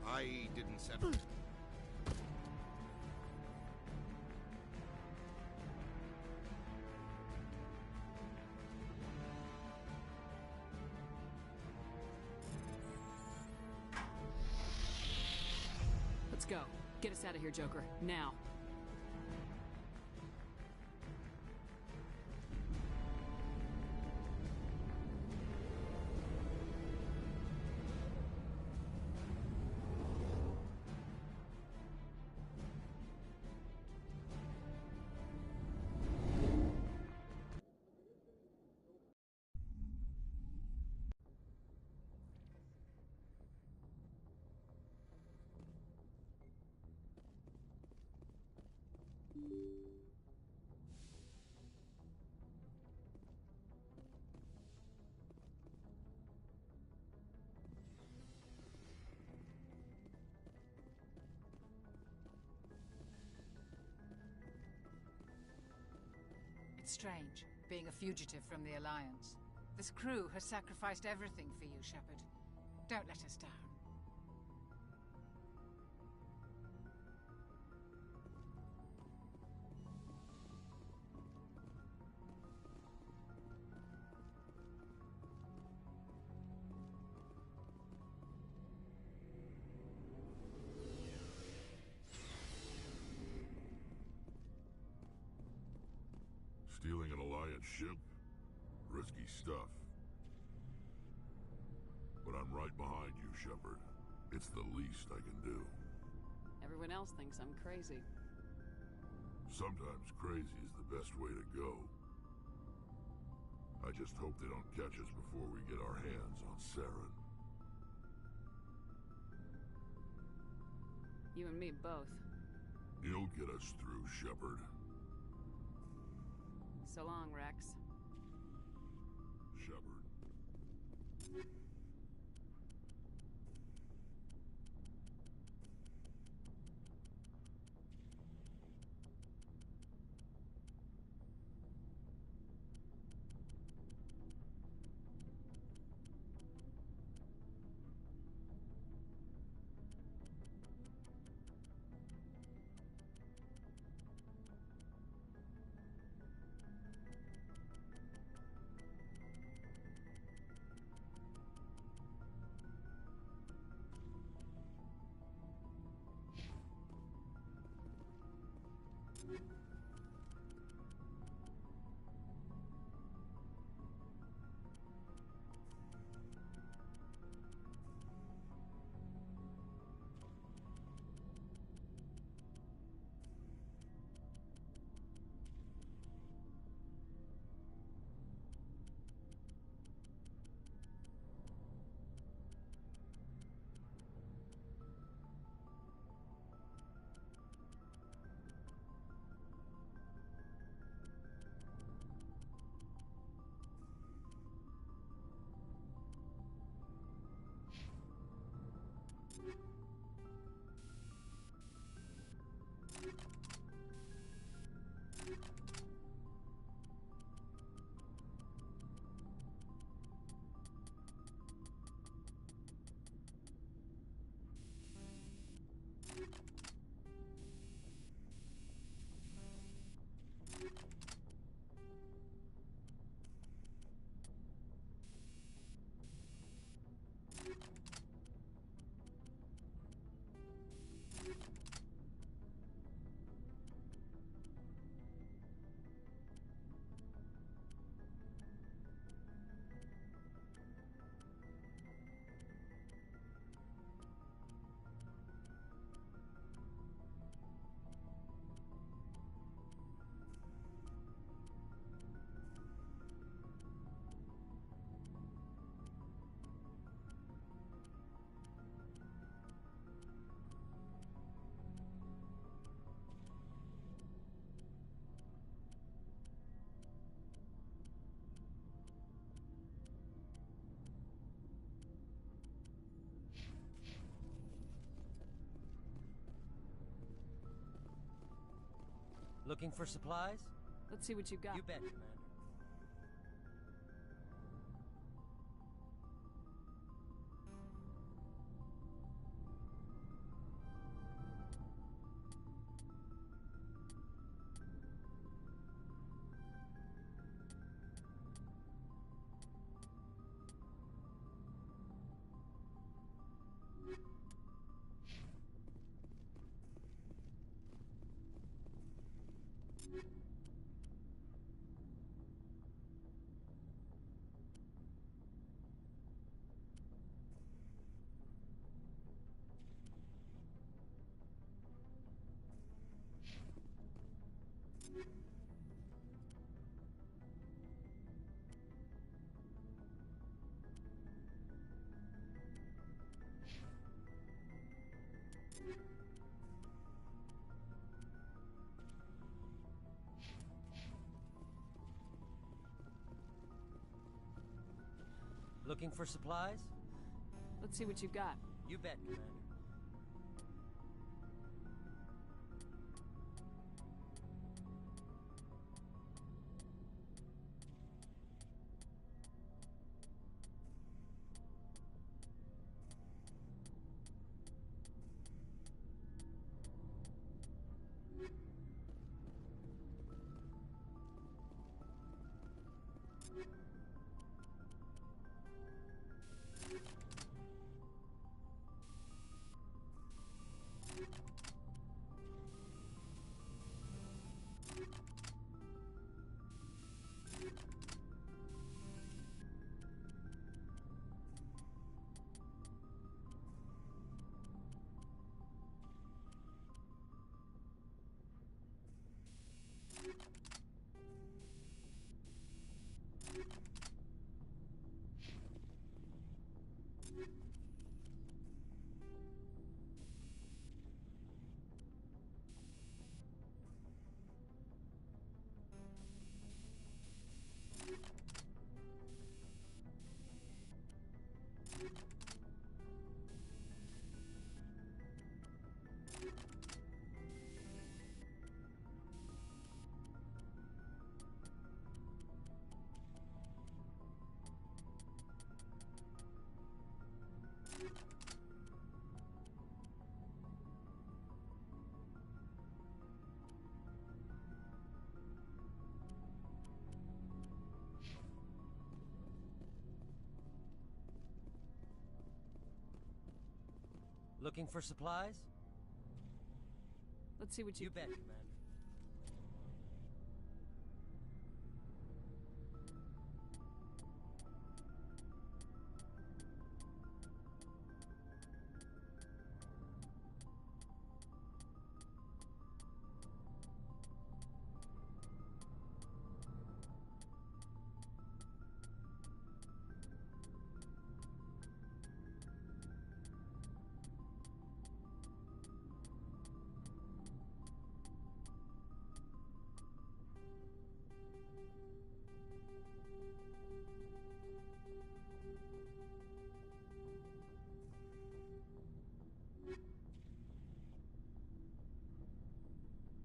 I didn't settle. Let's go. Get us out of here, Joker. Now. It's strange, being a fugitive from the Alliance. This crew has sacrificed everything for you, Shepard. Don't let us down. Stealing an Alliance ship? Risky stuff. But I'm right behind you, Shepard. It's the least I can do. Everyone else thinks I'm crazy. Sometimes crazy is the best way to go. I just hope they don't catch us before we get our hands on Saren. You and me both. You'll get us through, Shepard. So long, Rex. Shepard. Looking for supplies? Let's see what you got. You bet, Commander. Looking for supplies? Let's see what you got. You bet, Commander. Looking for supplies? Let's see what you... You bet, Commander.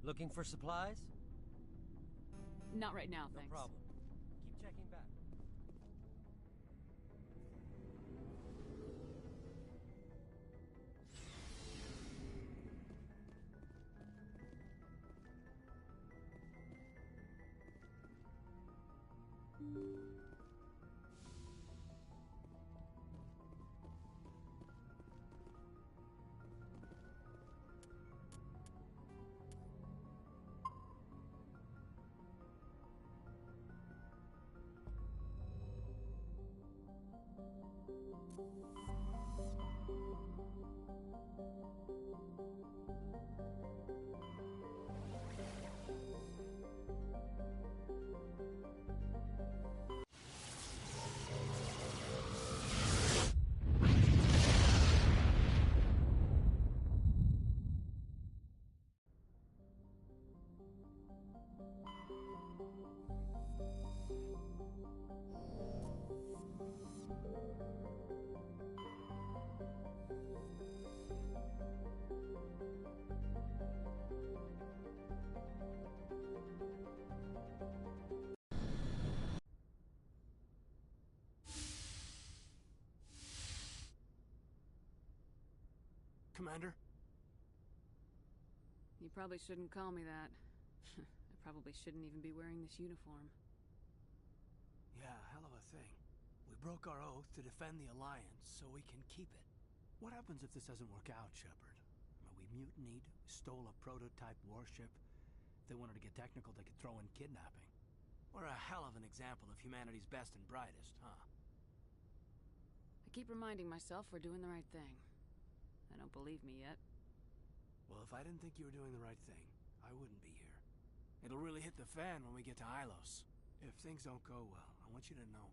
Looking for supplies? Not right now, thanks. No problem. Keep checking back. Commander? You probably shouldn't call me that. I probably shouldn't even be wearing this uniform. Yeah, hell of a thing. We broke our oath to defend the Alliance, so we can keep it. What happens if this doesn't work out, Shepard? We mutinied, stole a prototype warship. If they wanted to get technical, they could throw in kidnapping. We're a hell of an example of humanity's best and brightest, huh? I keep reminding myself we're doing the right thing. I don't believe me yet. Well, if I didn't think you were doing the right thing, I wouldn't be here. It'll really hit the fan when we get to Ilos. If things don't go well, I want you to know,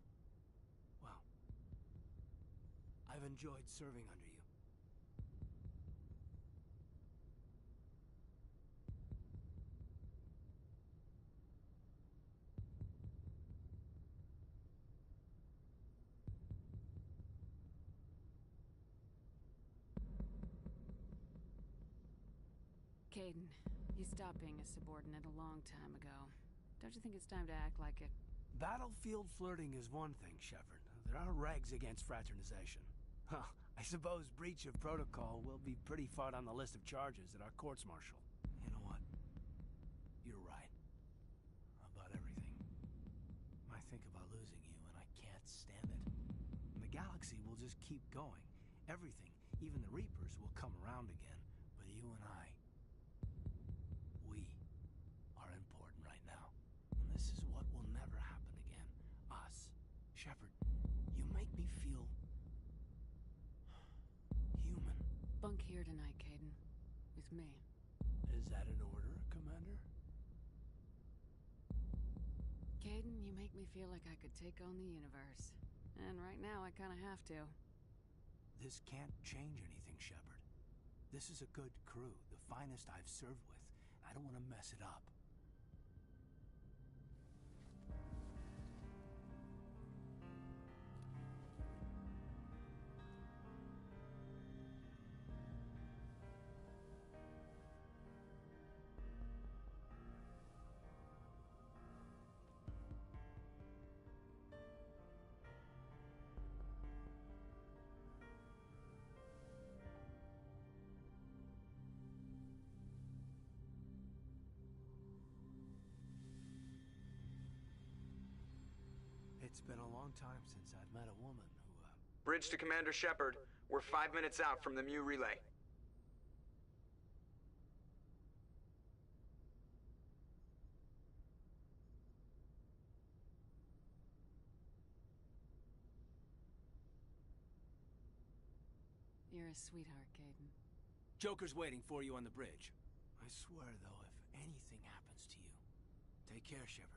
well, I've enjoyed serving under you. Kaidan, you stopped being a subordinate a long time ago. Don't you think it's time to act like it? Battlefield flirting is one thing, Shepard. There are regs against fraternization. Huh, I suppose breach of protocol will be pretty far on the list of charges at our courts-martial. You know what? You're right. About everything. I think about losing you, and I can't stand it. And the galaxy will just keep going. Everything, even the Reapers, will come around again. But you and I, we are important right now. And this is what will never happen again. Us. Shepard, you make me feel human. Bunk here tonight, Kaidan. With me. Is that an order, Commander? Kaidan, you make me feel like I could take on the universe. And right now, I kinda have to. This can't change anything, Shepard. This is a good crew, the finest I've served with. I don't want to mess it up. It's been a long time since I've met a woman who, Bridge to Commander Shepard. We're 5 minutes out from the Mu relay. You're a sweetheart, Caden. Joker's waiting for you on the bridge. I swear, though, if anything happens to you, take care, Shepard.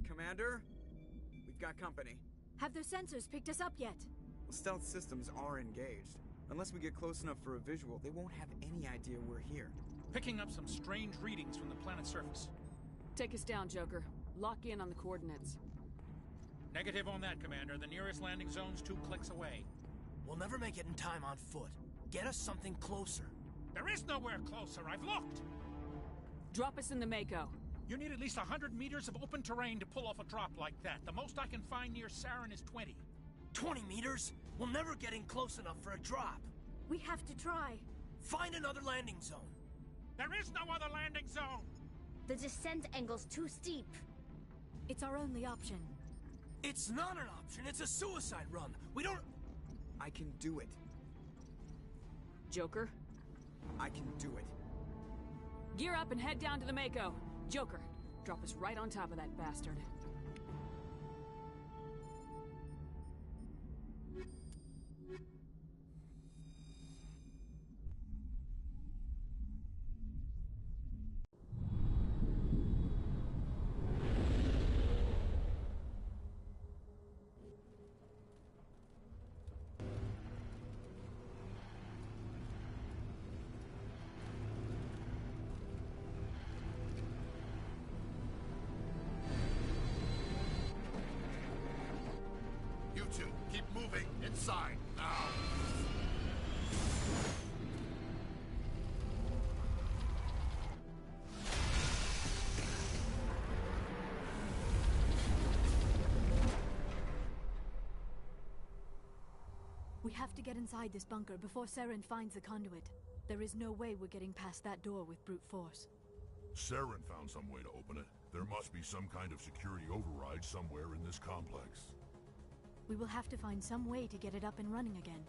Commander? We've got company. Have their sensors picked us up yet? Stealth systems are engaged. Unless we get close enough for a visual, they won't have any idea we're here. Picking up some strange readings from the planet's surface. Take us down, Joker. Lock in on the coordinates. Negative on that, Commander. The nearest landing zone's 2 clicks away. We'll never make it in time on foot. Get us something closer. There is nowhere closer. I've looked. Drop us in the Mako. You need at least 100 meters of open terrain to pull off a drop like that. The most I can find near Saren is 20. 20 meters? We'll never get in close enough for a drop. We have to try. Find another landing zone. There is no other landing zone! The descent angle's too steep. It's our only option. It's not an option. It's a suicide run. We don't... I can do it. Joker? I can do it. Gear up and head down to the Mako. Joker, drop us right on top of that bastard. Keep moving inside now. We have to get inside this bunker before Saren finds the conduit. There is no way we're getting past that door with brute force. Saren found some way to open it. There must be some kind of security override somewhere in this complex. We will have to find some way to get it up and running again.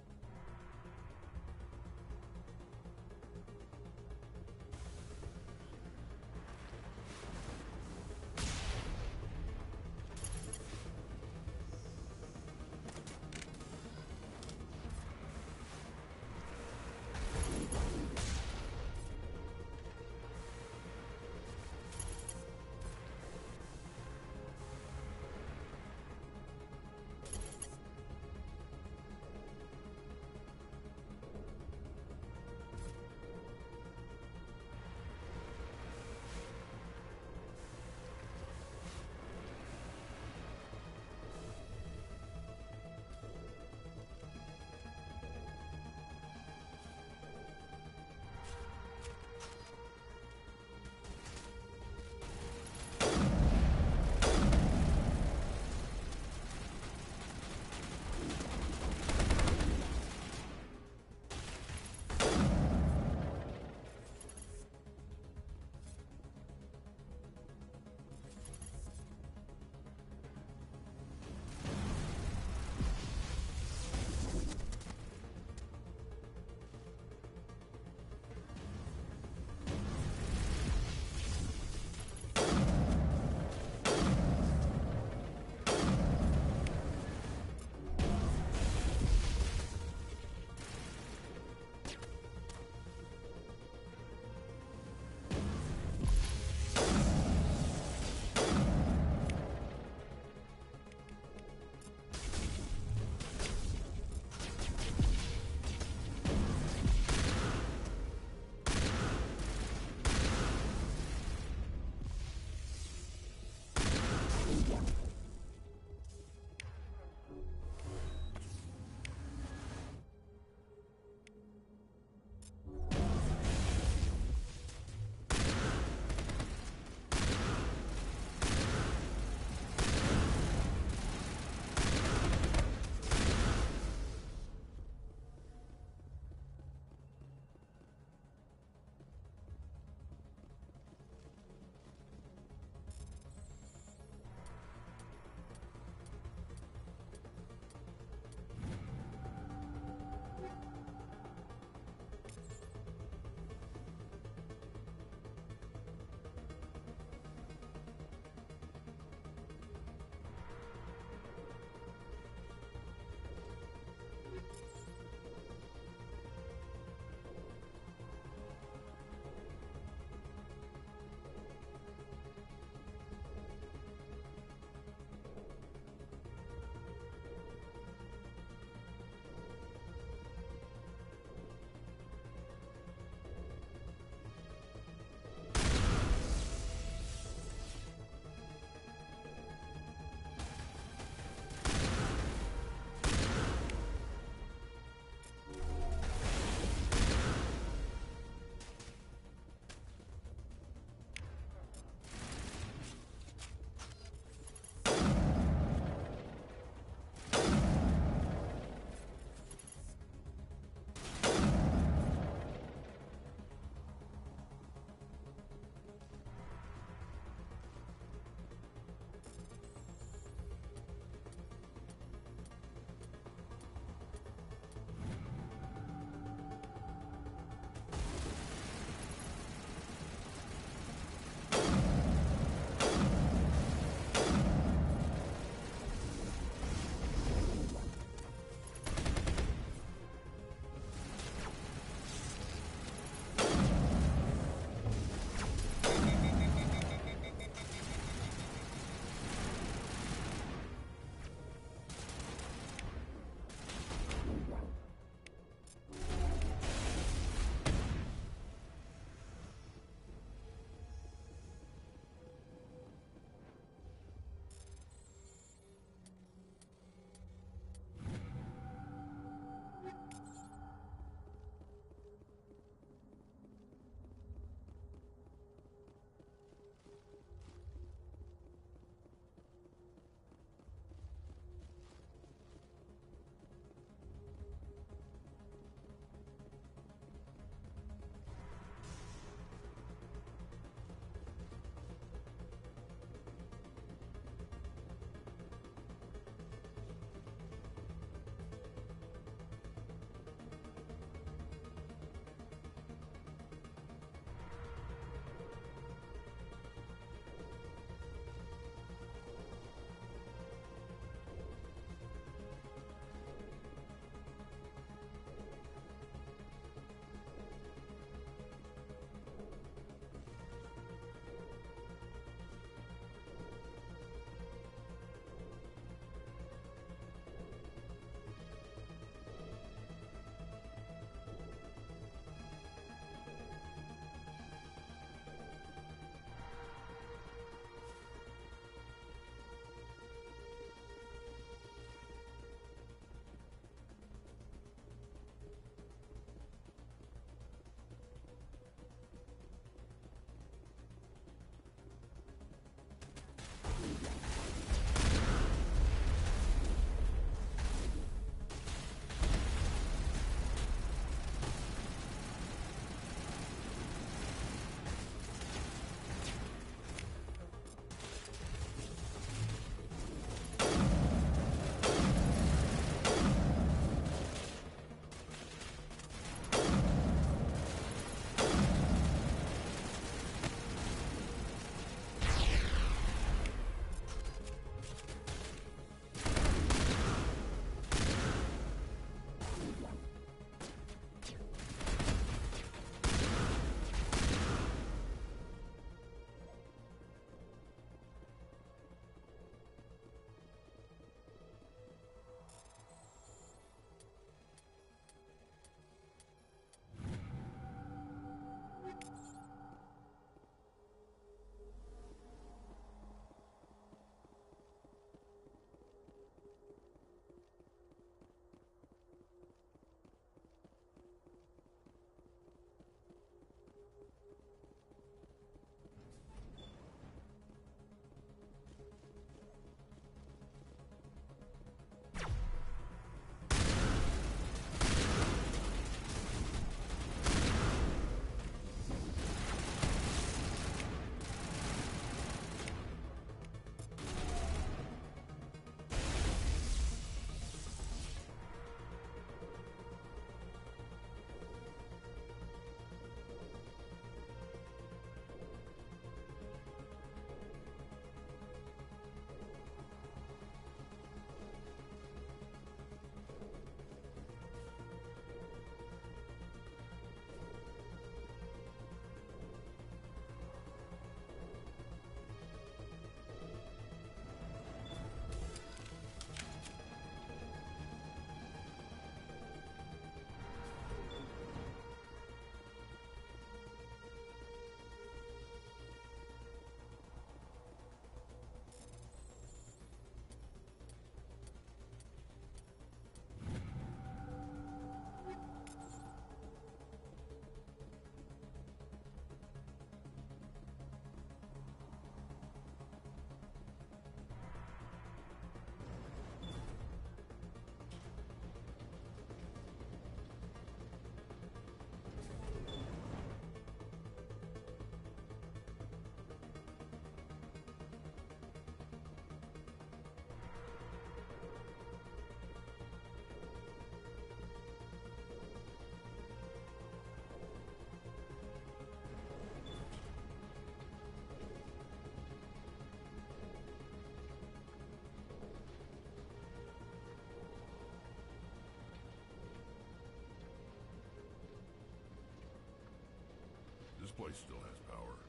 place still has power.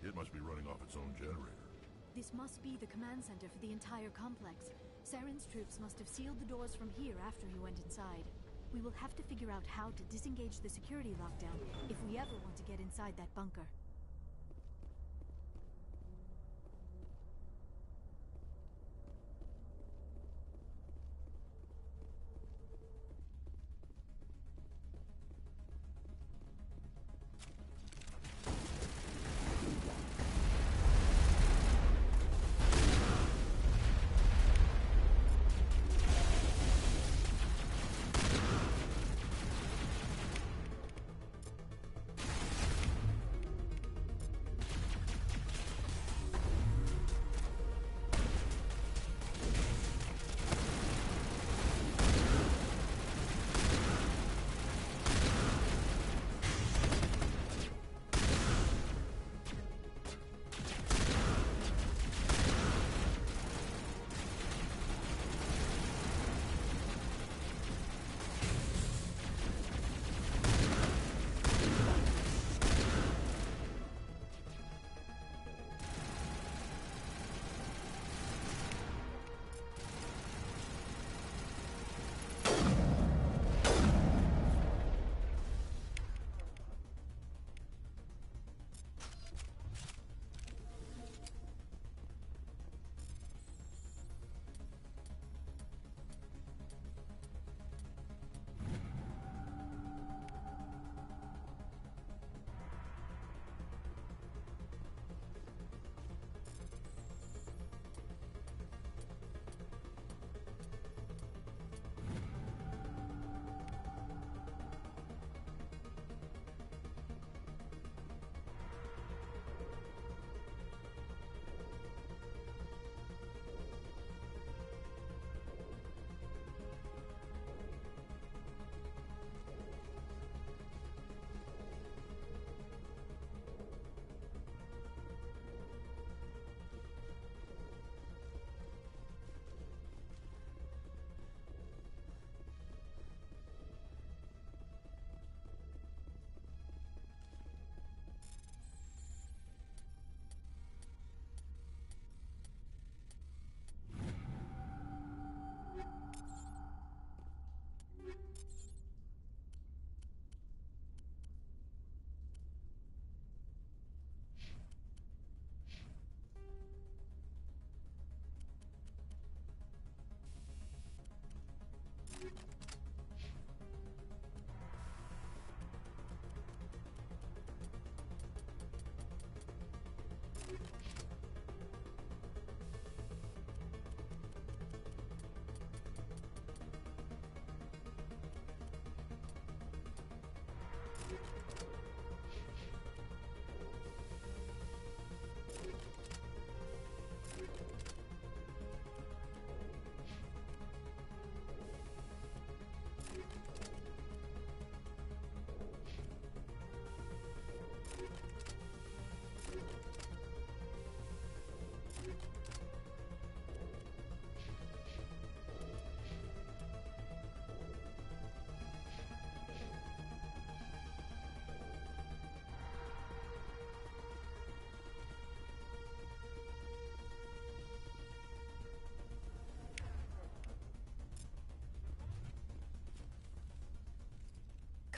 It must be running off its own generator. This must be the command center for the entire complex. Saren's troops must have sealed the doors from here after he went inside. We will have to figure out how to disengage the security lockdown if we ever want to get inside that bunker.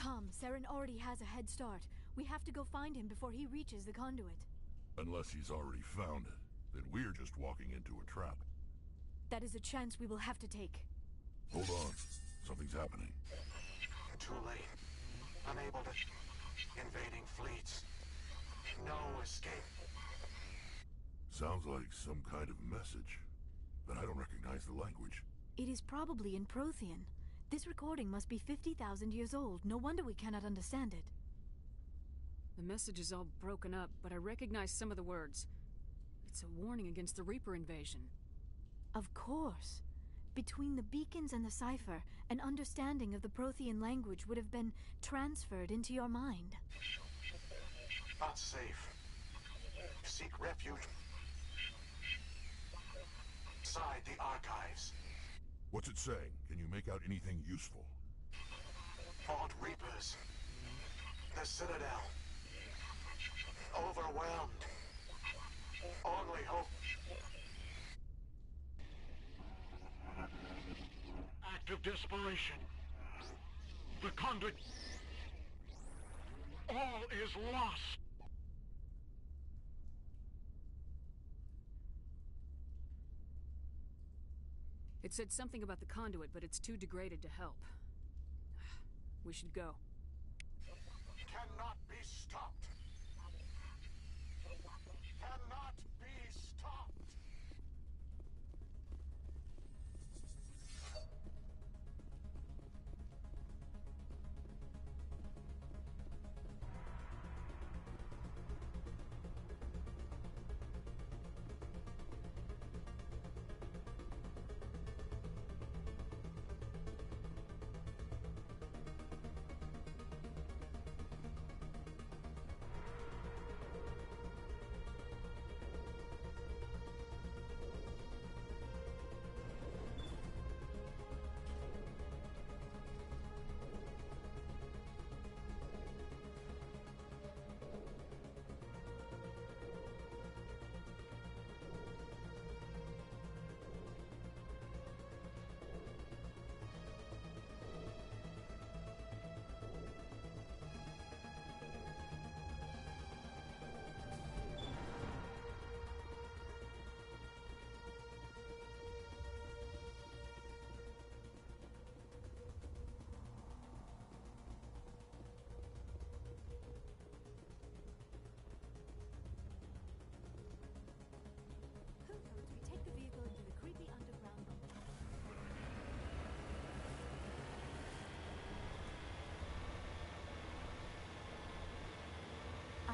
Come, Saren already has a head start. We have to go find him before he reaches the conduit. Unless he's already found it, then we're just walking into a trap. That is a chance we will have to take. Hold on. Something's happening. Too late. Unable to... Invading fleets. No escape. Sounds like some kind of message, but I don't recognize the language. It is probably in Prothean. This recording must be 50,000 years old. No wonder we cannot understand it. The message is all broken up, but I recognize some of the words. It's a warning against the Reaper invasion. Of course. Between the beacons and the cipher, an understanding of the Prothean language would have been transferred into your mind. Not safe. Seek refuge inside the archives. What's it saying? Can you make out anything useful? Vault Reapers. The Citadel. overwhelmed. Only hope. Act of desperation. The conduit. All is lost. It said something about the conduit, but it's too degraded to help. We should go. Cannot be stopped. Cannot be stopped.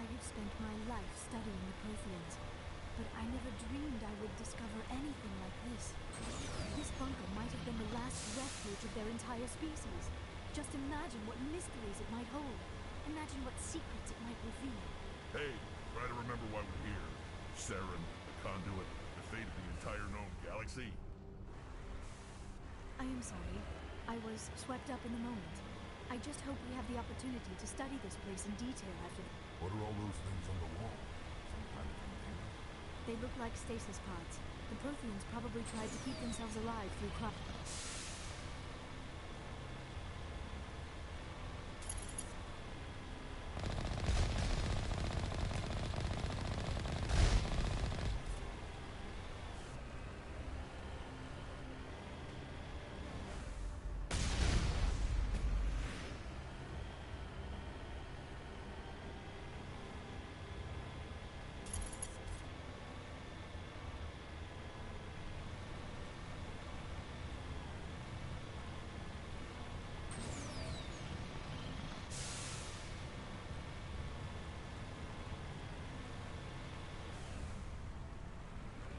I have spent my life studying the Protheans, but I never dreamed I would discover anything like this. This bunker might have been the last refuge of their entire species. Just imagine what mysteries it might hold. Imagine what secrets it might reveal. Hey, try to remember why we're here. Saren, the conduit, the fate of the entire known galaxy. I am sorry. I was swept up in the moment. I just hope we have the opportunity to study this place in detail after the... What are all those things on the wall? Some kind of container? They look like stasis pods. The Protheans probably tried to keep themselves alive through crop...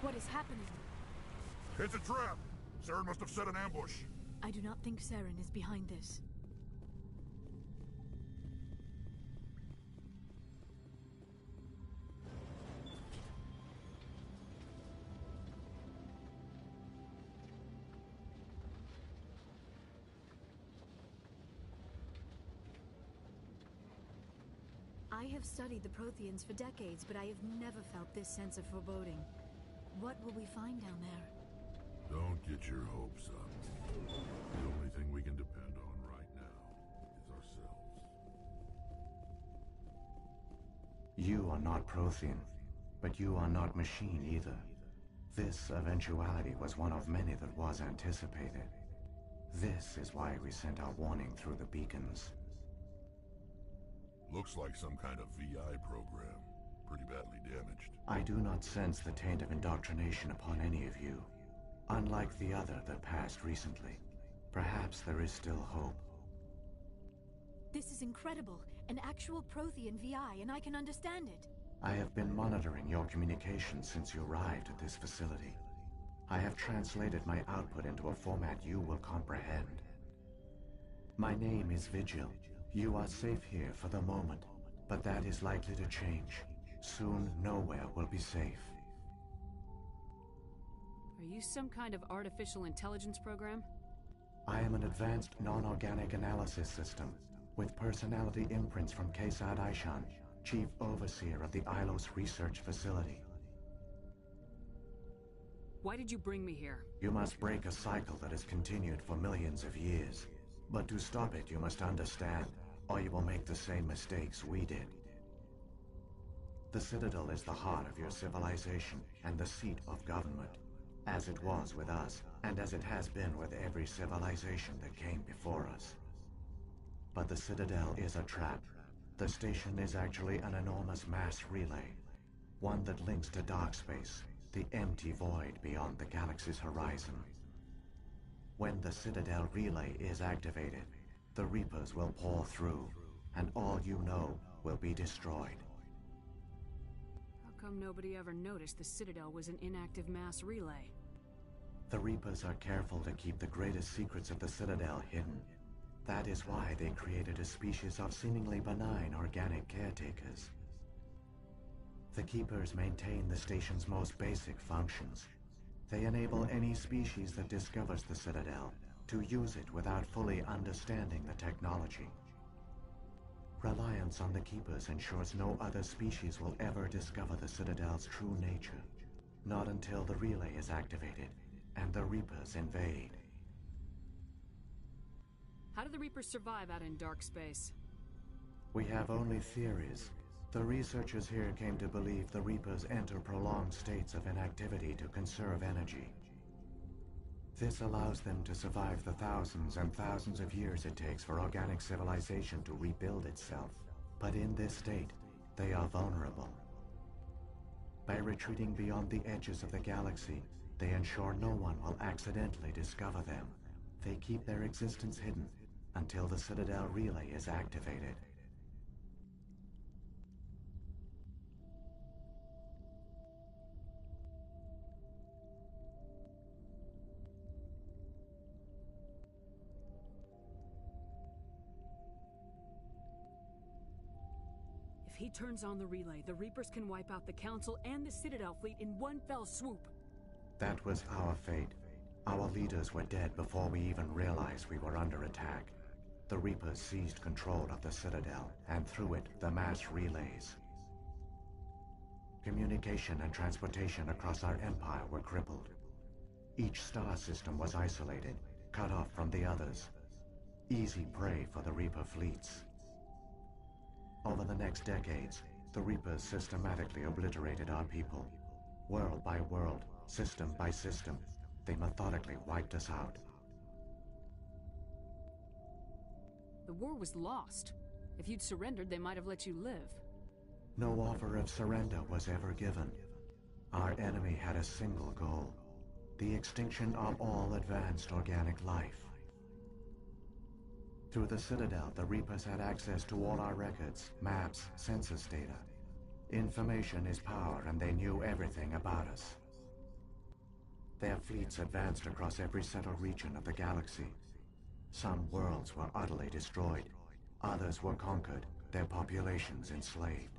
What is happening? It's a trap! Saren must have set an ambush. I do not think Saren is behind this. I have studied the Protheans for decades, but I have never felt this sense of foreboding. What will we find down there? Don't get your hopes up. The only thing we can depend on right now is ourselves. You are not Prothean, but you are not machine either. This eventuality was one of many that was anticipated. This is why we sent our warning through the beacons. Looks like some kind of VI program. Pretty badly damaged. I do not sense the taint of indoctrination upon any of you. Unlike the other that passed recently. Perhaps there is still hope. This is incredible. An actual Prothean VI, and I can understand it. I have been monitoring your communications since you arrived at this facility. I have translated my output into a format you will comprehend. My name is Vigil. You are safe here for the moment, but that is likely to change. Soon, nowhere will be safe. Are you some kind of artificial intelligence program? I am an advanced non-organic analysis system, with personality imprints from Kesad Aishan. Chief Overseer of the Ilos Research Facility. Why did you bring me here? You must break a cycle that has continued for millions of years. But to stop it, you must understand, or you will make the same mistakes we did. The Citadel is the heart of your civilization and the seat of government, as it was with us, and as it has been with every civilization that came before us. But the Citadel is a trap. The station is actually an enormous mass relay, one that links to dark space, the empty void beyond the galaxy's horizon. When the Citadel relay is activated, the Reapers will pour through, and all you know will be destroyed. How come nobody ever noticed the Citadel was an inactive mass relay? The Reapers are careful to keep the greatest secrets of the Citadel hidden. That is why they created a species of seemingly benign organic caretakers. The Keepers maintain the station's most basic functions. They enable any species that discovers the Citadel to use it without fully understanding the technology. Reliance on the Keepers ensures no other species will ever discover the Citadel's true nature. Not until the relay is activated and the Reapers invade. How do the Reapers survive out in dark space? We have only theories. The researchers here came to believe the Reapers enter prolonged states of inactivity to conserve energy. This allows them to survive the thousands and thousands of years it takes for organic civilization to rebuild itself. But in this state, they are vulnerable. By retreating beyond the edges of the galaxy, they ensure no one will accidentally discover them. They keep their existence hidden until the Citadel relay is activated. If he turns on the relay, the Reapers can wipe out the Council and the Citadel fleet in one fell swoop. That was our fate. Our leaders were dead before we even realized we were under attack. The Reapers seized control of the Citadel, and through it, the mass relays. Communication and transportation across our empire were crippled. Each star system was isolated, cut off from the others. Easy prey for the Reaper fleets. Over the next decades, the Reapers systematically obliterated our people. World by world, system by system, they methodically wiped us out. The war was lost. If you'd surrendered, they might have let you live. No offer of surrender was ever given. Our enemy had a single goal: the extinction of all advanced organic life. Through the Citadel, the Reapers had access to all our records, maps, census data. Information is power, and they knew everything about us. Their fleets advanced across every settled region of the galaxy. Some worlds were utterly destroyed. Others were conquered, their populations enslaved.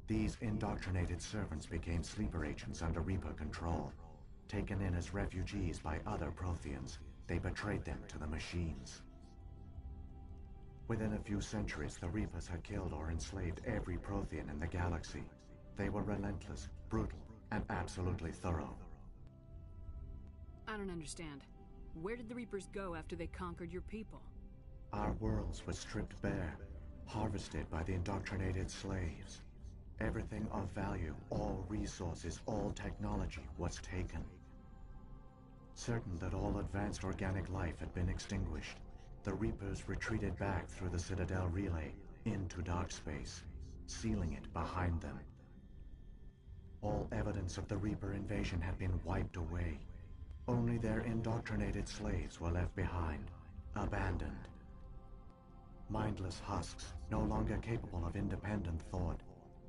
These indoctrinated servants became sleeper agents under Reaper control. Taken in as refugees by other Protheans, they betrayed them to the machines. Within a few centuries, the Reapers had killed or enslaved every Prothean in the galaxy. They were relentless, brutal, and absolutely thorough. I don't understand. Where did the Reapers go after they conquered your people? Our worlds were stripped bare, harvested by the indoctrinated slaves. Everything of value, all resources, all technology was taken. Certain that all advanced organic life had been extinguished, the Reapers retreated back through the Citadel relay into dark space, sealing it behind them. All evidence of the Reaper invasion had been wiped away. Only their indoctrinated slaves were left behind, abandoned. Mindless husks, no longer capable of independent thought,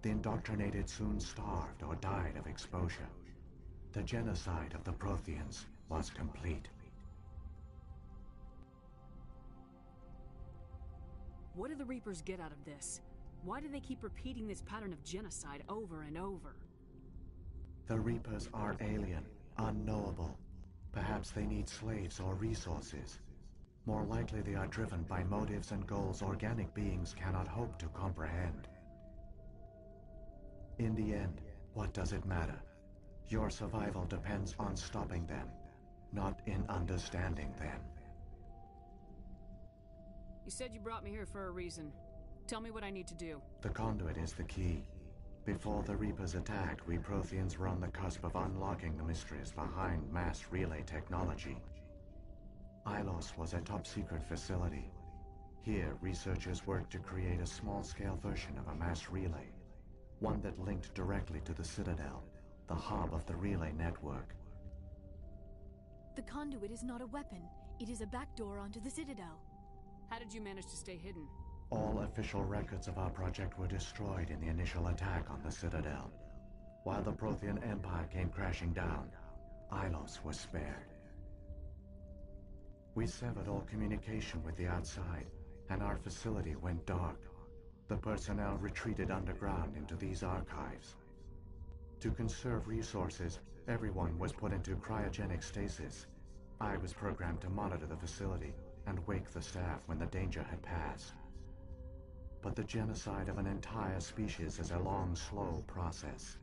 the indoctrinated soon starved or died of exposure. The genocide of the Protheans was complete. What do the Reapers get out of this? Why do they keep repeating this pattern of genocide over and over? The Reapers are alien, unknowable. Perhaps they need slaves or resources. More likely they are driven by motives and goals organic beings cannot hope to comprehend. In the end, what does it matter? Your survival depends on stopping them, not in understanding them. You said you brought me here for a reason. Tell me what I need to do. The conduit is the key. Before the Reapers attacked, we Protheans were on the cusp of unlocking the mysteries behind mass relay technology. Ilos was a top-secret facility. Here, researchers worked to create a small-scale version of a mass relay, one that linked directly to the Citadel, the hub of the relay network. The conduit is not a weapon. It is a backdoor onto the Citadel. How did you manage to stay hidden? All official records of our project were destroyed in the initial attack on the Citadel. While the Prothean Empire came crashing down, Ilos was spared. We severed all communication with the outside, and our facility went dark. The personnel retreated underground into these archives. To conserve resources, everyone was put into cryogenic stasis. I was programmed to monitor the facility and wake the staff when the danger had passed. But the genocide of an entire species is a long, slow process.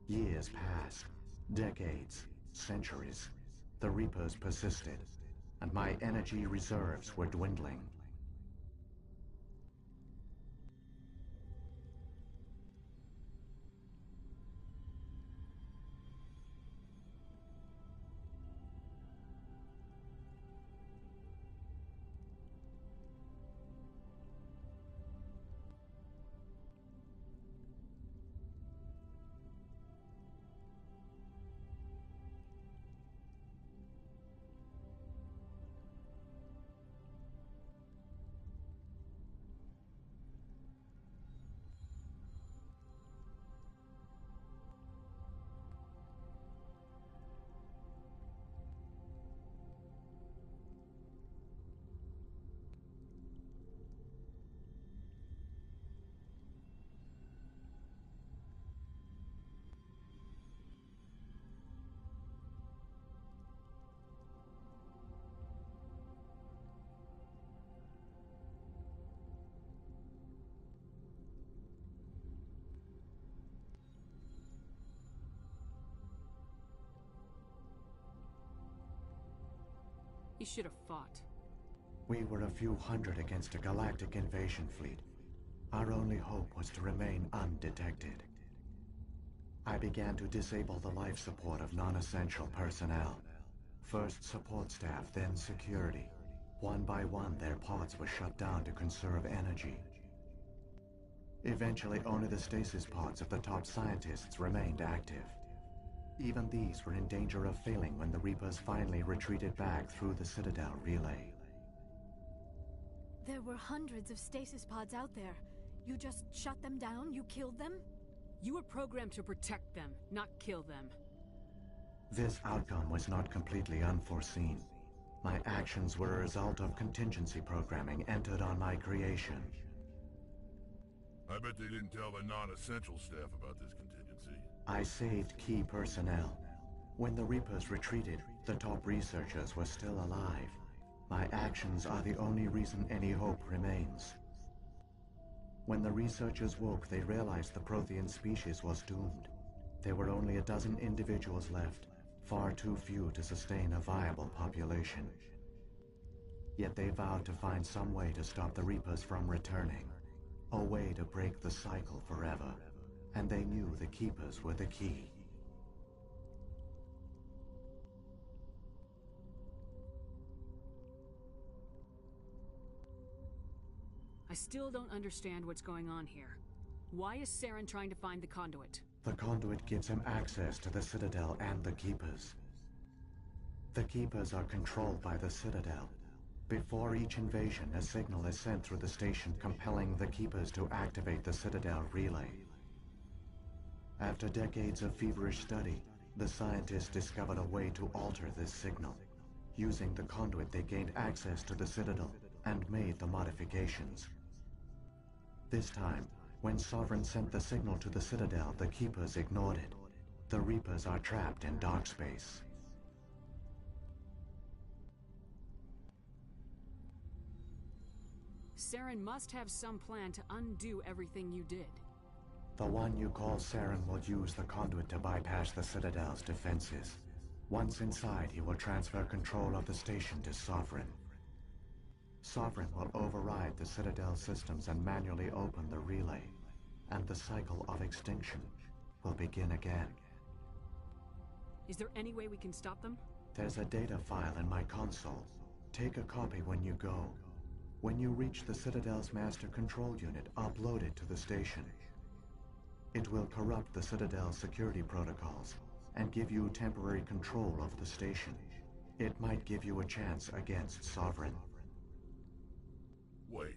Years passed, decades, centuries. The Reapers persisted, and my energy reserves were dwindling. You should have fought. We were a few hundred against a galactic invasion fleet. Our only hope was to remain undetected. I began to disable the life support of non-essential personnel. First support staff, then security. One by one, their pods were shut down to conserve energy. Eventually, only the stasis pods of the top scientists remained active. Even these were in danger of failing when the Reapers finally retreated back through the Citadel relay. There were hundreds of stasis pods out there. You just shut them down? You killed them? You were programmed to protect them, not kill them. This outcome was not completely unforeseen. My actions were a result of contingency programming entered on my creation. I bet they didn't tell the non-essential staff about this contingency. I saved key personnel. When the Reapers retreated, the top researchers were still alive. My actions are the only reason any hope remains. When the researchers woke, they realized the Prothean species was doomed. There were only a dozen individuals left, far too few to sustain a viable population. Yet they vowed to find some way to stop the Reapers from returning, a way to break the cycle forever. And they knew the Keepers were the key. I still don't understand what's going on here. Why is Saren trying to find the conduit? The conduit gives him access to the Citadel and the Keepers. The Keepers are controlled by the Citadel. Before each invasion, a signal is sent through the station compelling the Keepers to activate the Citadel relay. After decades of feverish study, the scientists discovered a way to alter this signal. Using the conduit, they gained access to the Citadel and made the modifications. This time, when Sovereign sent the signal to the Citadel, the Keepers ignored it. The Reapers are trapped in dark space. Saren must have some plan to undo everything you did. The one you call Saren will use the conduit to bypass the Citadel's defenses. Once inside, he will transfer control of the station to Sovereign. Sovereign will override the Citadel systems and manually open the relay, and the cycle of extinction will begin again. Is there any way we can stop them? There's a data file in my console. Take a copy when you go. When you reach the Citadel's master control unit, upload it to the station. It will corrupt the Citadel's security protocols and give you temporary control of the station. It might give you a chance against Sovereign. Wait.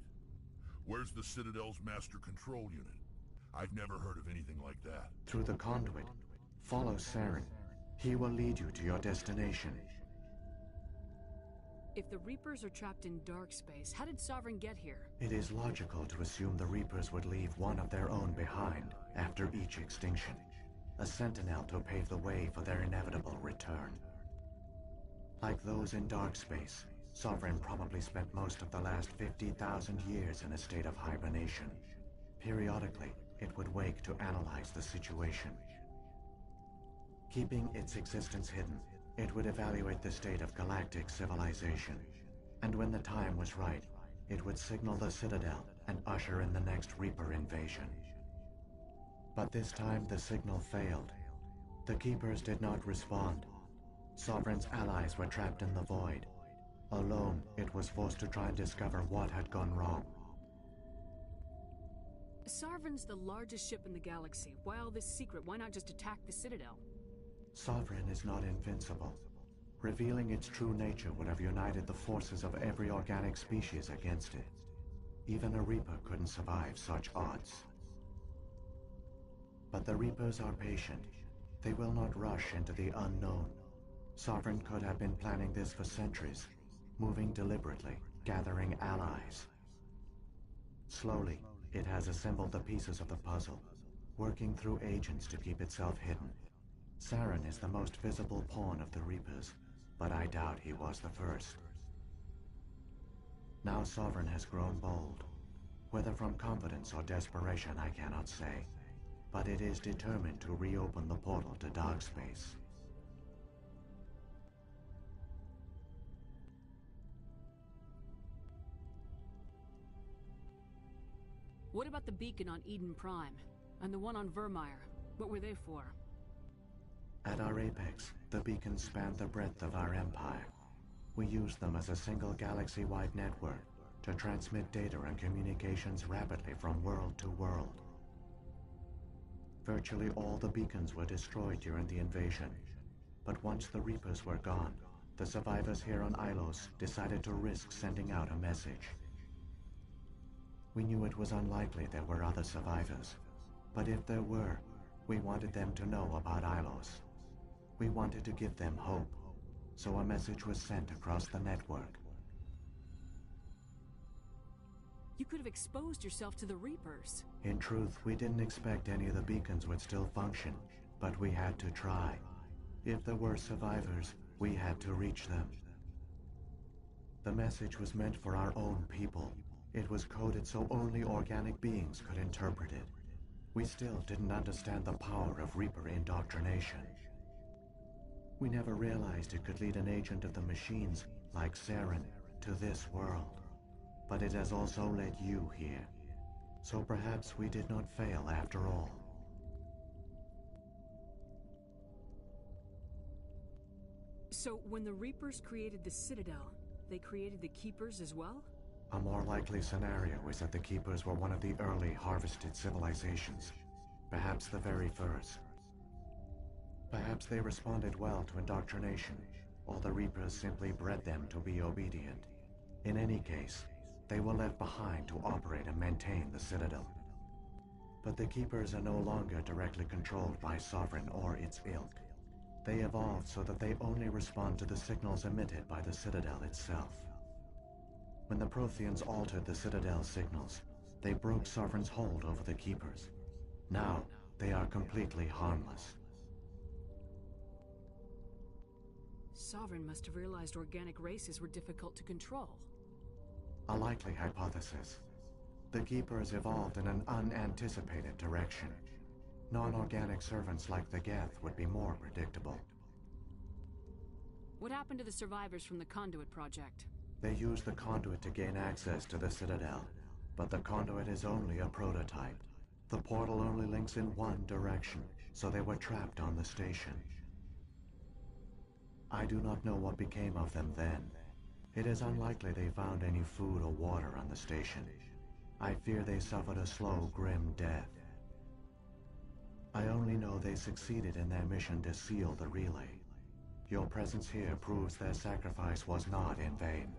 Where's the Citadel's master control unit? I've never heard of anything like that. Through the conduit. Follow Saren. He will lead you to your destination. If the Reapers are trapped in dark space, how did Sovereign get here? It is logical to assume the Reapers would leave one of their own behind after each extinction. A sentinel to pave the way for their inevitable return. Like those in dark space, Sovereign probably spent most of the last 50,000 years in a state of hibernation. Periodically, it would wake to analyze the situation. Keeping its existence hidden, it would evaluate the state of galactic civilization. And when the time was right, it would signal the Citadel and usher in the next Reaper invasion. But this time the signal failed. The Keepers did not respond. Sovereign's allies were trapped in the void. Alone, it was forced to try and discover what had gone wrong. Sovereign's the largest ship in the galaxy. Why all this secret? Why not just attack the Citadel? Sovereign is not invincible. Revealing its true nature would have united the forces of every organic species against it. Even a Reaper couldn't survive such odds. But the Reapers are patient. They will not rush into the unknown. Sovereign could have been planning this for centuries, moving deliberately, gathering allies. Slowly, it has assembled the pieces of the puzzle, working through agents to keep itself hidden. Saren is the most visible pawn of the Reapers, but I doubt he was the first. Now Sovereign has grown bold. Whether from confidence or desperation, I cannot say, but it is determined to reopen the portal to dark space. What about the beacon on Eden Prime? And the one on Vermeer? What were they for? At our apex, the beacons spanned the breadth of our empire. We used them as a single galaxy-wide network to transmit data and communications rapidly from world to world. Virtually all the beacons were destroyed during the invasion, but once the Reapers were gone, the survivors here on Ilos decided to risk sending out a message. We knew it was unlikely there were other survivors, but if there were, we wanted them to know about Ilos. We wanted to give them hope, so a message was sent across the network. You could have exposed yourself to the Reapers. In truth, we didn't expect any of the beacons would still function, but we had to try. If there were survivors, we had to reach them. The message was meant for our own people. It was coded so only organic beings could interpret it. We still didn't understand the power of Reaper indoctrination. We never realized it could lead an agent of the machines, like Saren, to this world. But it has also led you here. So perhaps we did not fail after all. So when the Reapers created the Citadel, they created the Keepers as well? A more likely scenario is that the Keepers were one of the early harvested civilizations. Perhaps the very first. Perhaps they responded well to indoctrination, or the Reapers simply bred them to be obedient. In any case, they were left behind to operate and maintain the Citadel. But the Keepers are no longer directly controlled by Sovereign or its ilk. They evolved so that they only respond to the signals emitted by the Citadel itself. When the Protheans altered the Citadel's signals, they broke Sovereign's hold over the Keepers. Now, they are completely harmless. Sovereign must have realized organic races were difficult to control. A likely hypothesis. The Keepers evolved in an unanticipated direction. Non-organic servants like the Geth would be more predictable. What happened to the survivors from the Conduit project? They used the Conduit to gain access to the Citadel, but the Conduit is only a prototype. The portal only links in one direction, so they were trapped on the station. I do not know what became of them then. It is unlikely they found any food or water on the station. I fear they suffered a slow, grim death. I only know they succeeded in their mission to seal the relay. Your presence here proves their sacrifice was not in vain.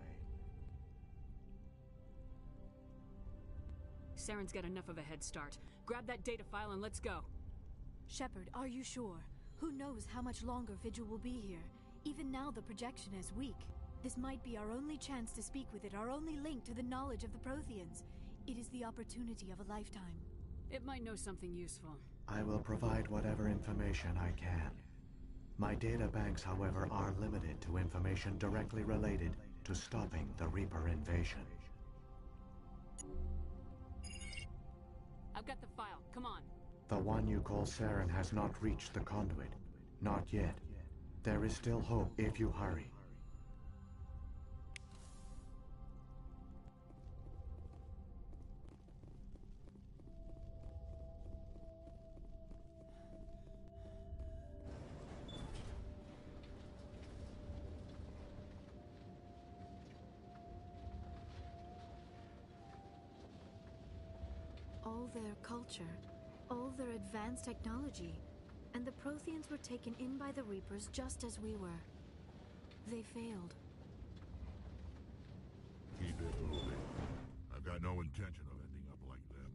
Saren's got enough of a head start. Grab that data file and let's go. Shepard, are you sure? Who knows how much longer Vigil will be here? Even now the projection is weak. This might be our only chance to speak with it, our only link to the knowledge of the Protheans. It is the opportunity of a lifetime. It might know something useful. I will provide whatever information I can. My data banks, however, are limited to information directly related to stopping the Reaper invasion. I've got the file. Come on. The one you call Saren has not reached the Conduit. Not yet. There is still hope if you hurry. All their culture, all their advanced technology, and the Protheans were taken in by the Reapers just as we were. They failed. Keep it moving. I've got no intention of ending up like them.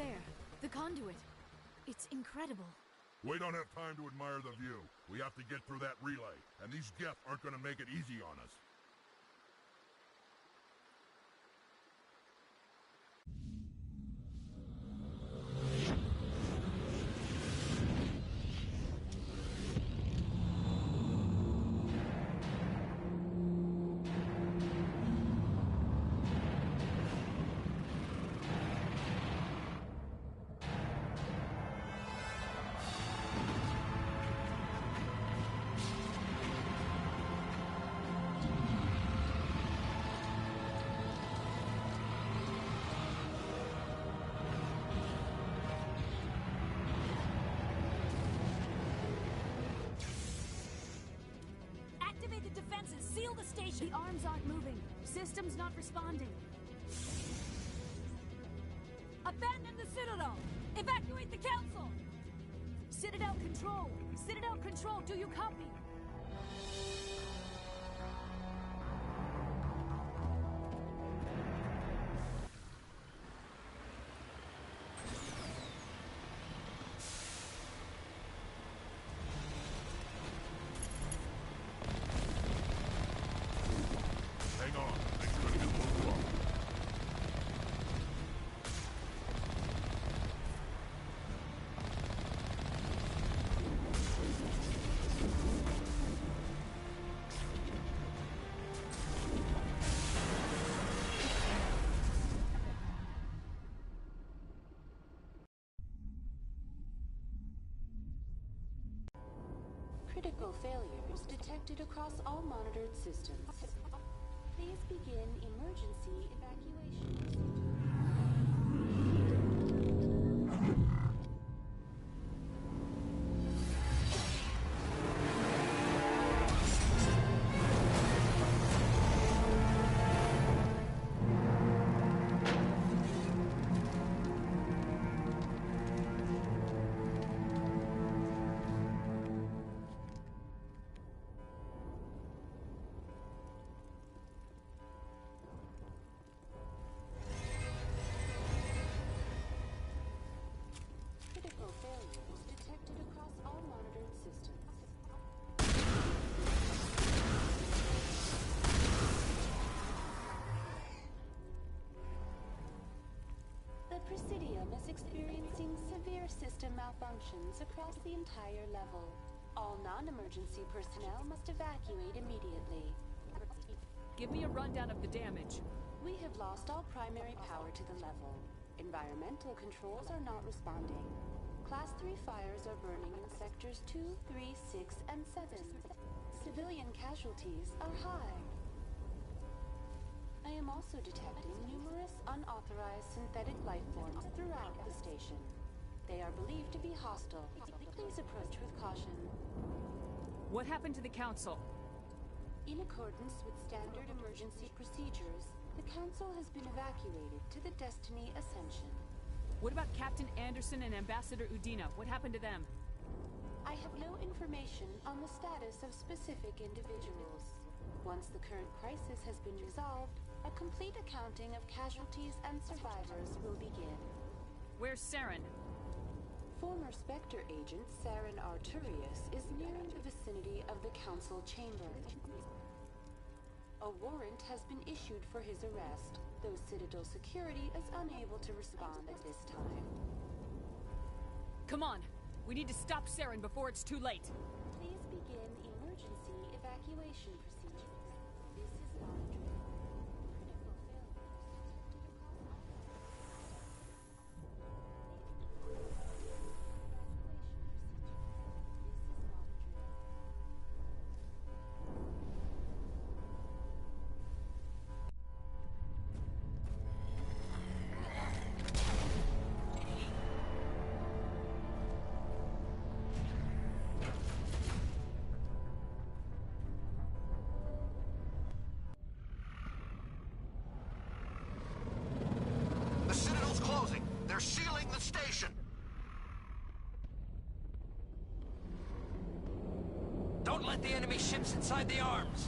there. The conduit. It's incredible. We don't have time to admire the view. We have to get through that relay, and these Geth aren't gonna make it easy on us. Seal the station! The arms aren't moving. System's not responding. Abandon the Citadel! Evacuate the Council! Citadel Control! Citadel Control, do you copy? Critical failures detected across all monitored systems. Please begin emergency evacuation. Presidium is experiencing severe system malfunctions across the entire level. All non-emergency personnel must evacuate immediately. Give me a rundown of the damage. We have lost all primary power to the level. Environmental controls are not responding. Class 3 fires are burning in sectors 2, 3, 6, and 7. Civilian casualties are high. I am also detecting numerous unauthorized synthetic life forms throughout the station. They are believed to be hostile. Please approach with caution. What happened to the Council? In accordance with standard emergency procedures, the Council has been evacuated to the Destiny Ascension. What about Captain Anderson and Ambassador Udina? What happened to them? I have no information on the status of specific individuals. Once the current crisis has been resolved, a complete accounting of casualties and survivors will begin. Where's Saren? Former Spectre agent Saren Arturius is nearing the vicinity of the Council chamber. A warrant has been issued for his arrest, though Citadel security is unable to respond at this time. Come on! We need to stop Saren before it's too late! Please begin emergency evacuation procedures. This is monitoring. The Citadel's closing. They're sealing the station. Don't let the enemy ships inside the arms!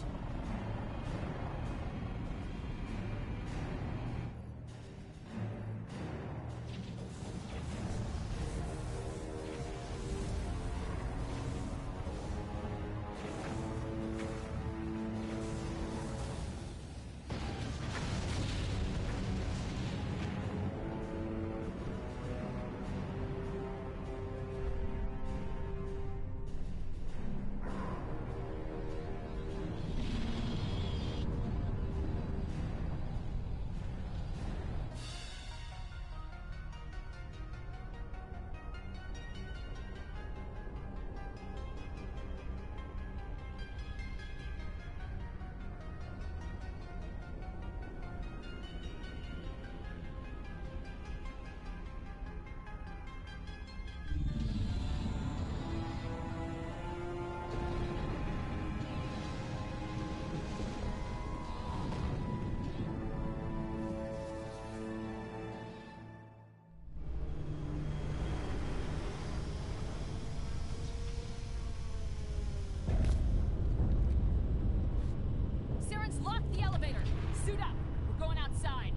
Suit up! We're going outside!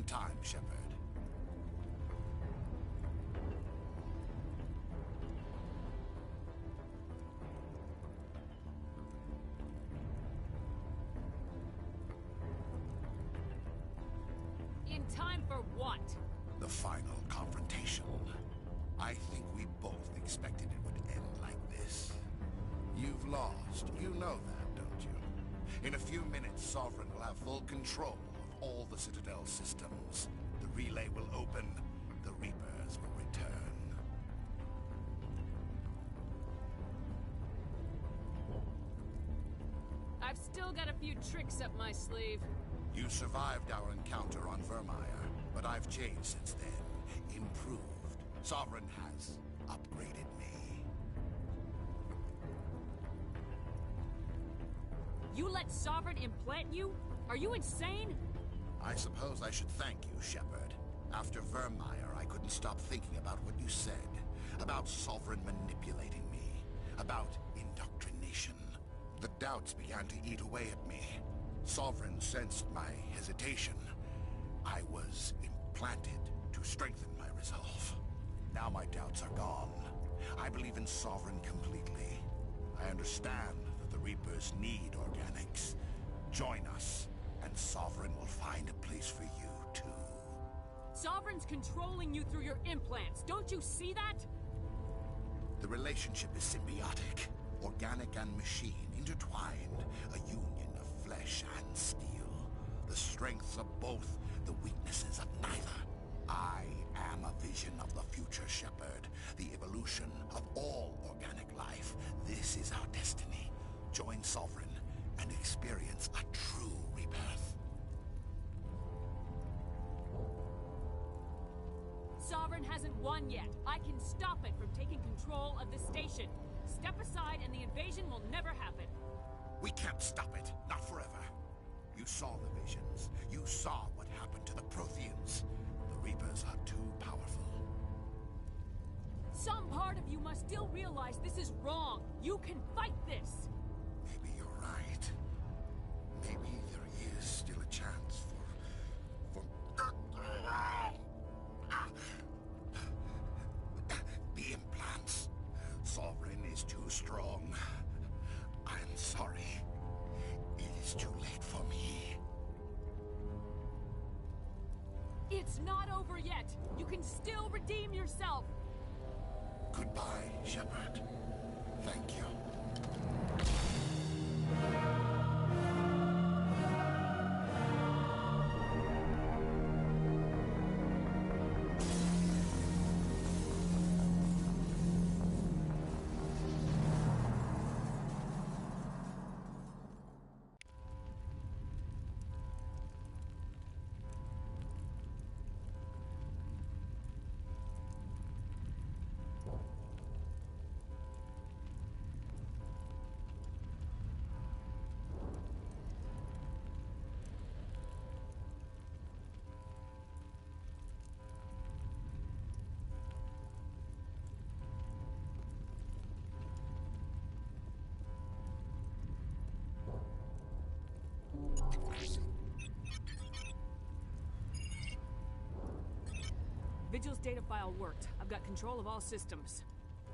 time, Shepard. In time for what? The final confrontation. I think we both expected it would end like this. You've lost. You know that, don't you? In a few minutes, Sovereign will have full control of all the Citadel systems. The relay will open. The Reapers will return. I've still got a few tricks up my sleeve. You survived our encounter on Vermeer, but I've changed since then. Improved. Sovereign has upgraded me. You let Sovereign implant you? Are you insane? I suppose I should thank you, Shepard. After Vermeer, I couldn't stop thinking about what you said. About Sovereign manipulating me. About indoctrination. The doubts began to eat away at me. Sovereign sensed my hesitation. I was implanted to strengthen my resolve. Now my doubts are gone. I believe in Sovereign completely. I understand that the Reapers need organics. Join us, and Sovereign will find a place for you, too. Sovereign's controlling you through your implants. Don't you see that? The relationship is symbiotic. Organic and machine intertwined. A union of flesh and steel. The strengths of both, the weaknesses of neither. I am a vision of the future, Shepard. The evolution of all organic life. This is our destiny. Join Sovereign and experience a true rebirth. Sovereign hasn't won yet. I can stop it from taking control of the station. Step aside and the invasion will never happen. We can't stop it. Not forever. You saw the visions. You saw what happened to the Protheans. The Reapers are too powerful. Some part of you must still realize this is wrong. You can fight this. Maybe you're right. Maybe there is still a chance for the implants. Sovereign is too strong. I'm sorry. It is too late for me. It's not over yet. You can still redeem yourself. Goodbye, Shepard. Thank you. Vigil's data file worked. I've got control of all systems.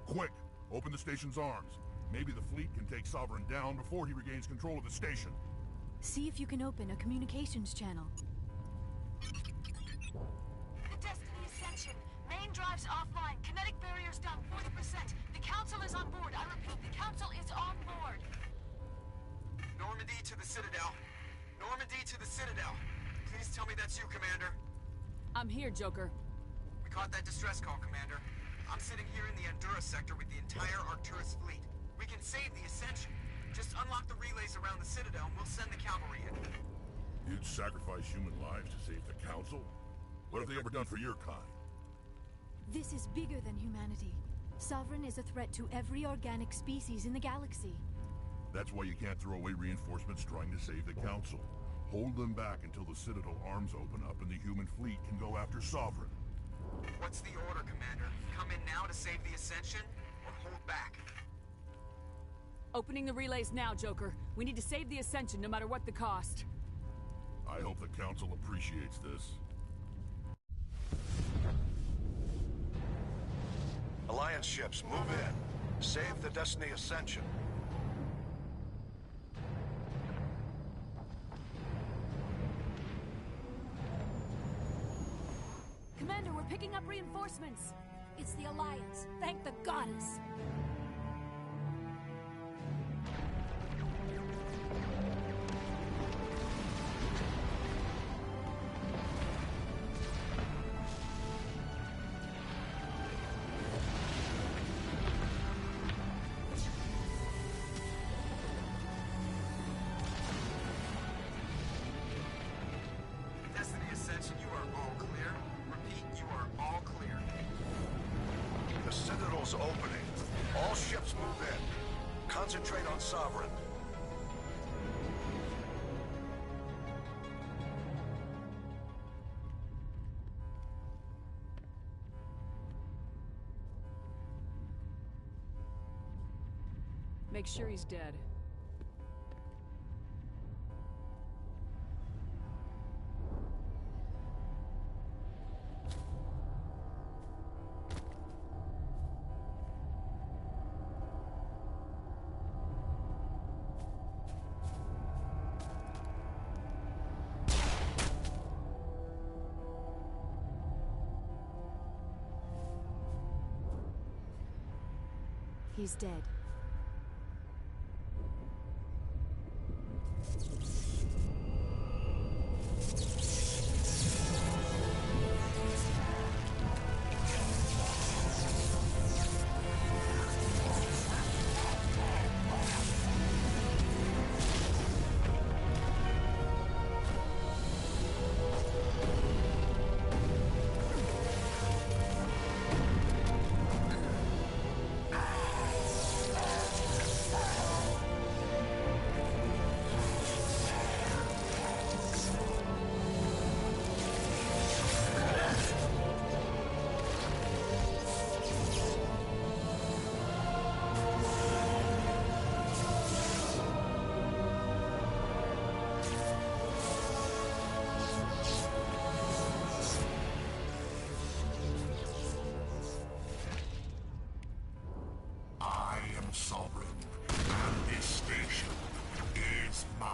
Quick! Open the station's arms. Maybe the fleet can take Sovereign down before he regains control of the station. See if you can open a communications channel. The Destiny Ascension. Main drives offline. Kinetic barriers down 40%. The Council is on board. I repeat, the Council is on board. Normandy to the Citadel. Normandy to the Citadel. Please tell me that's you, Commander. I'm here, Joker. We caught that distress call, Commander. I'm sitting here in the Andura sector with the entire Arcturus fleet. We can save the Ascension. Just unlock the relays around the Citadel and we'll send the cavalry in. You'd sacrifice human lives to save the Council? What have they ever done for your kind? This is bigger than humanity. Sovereign is a threat to every organic species in the galaxy. That's why you can't throw away reinforcements trying to save the Council. Hold them back until the Citadel arms open up and the human fleet can go after Sovereign. What's the order, Commander? Come in now to save the Ascension, or hold back? Opening the relays now, Joker. We need to save the Ascension no matter what the cost. I hope the Council appreciates this. Alliance ships, move in. Save the Destiny Ascension. Commander, we're picking up reinforcements. It's the Alliance. Thank the goddess. Destiny Ascension, you are all clear. Repeat, you are all clear. The Citadel's opening. All ships move in. Concentrate on Sovereign. Make sure he's dead. He's dead. I am Sovereign, and this station is mine.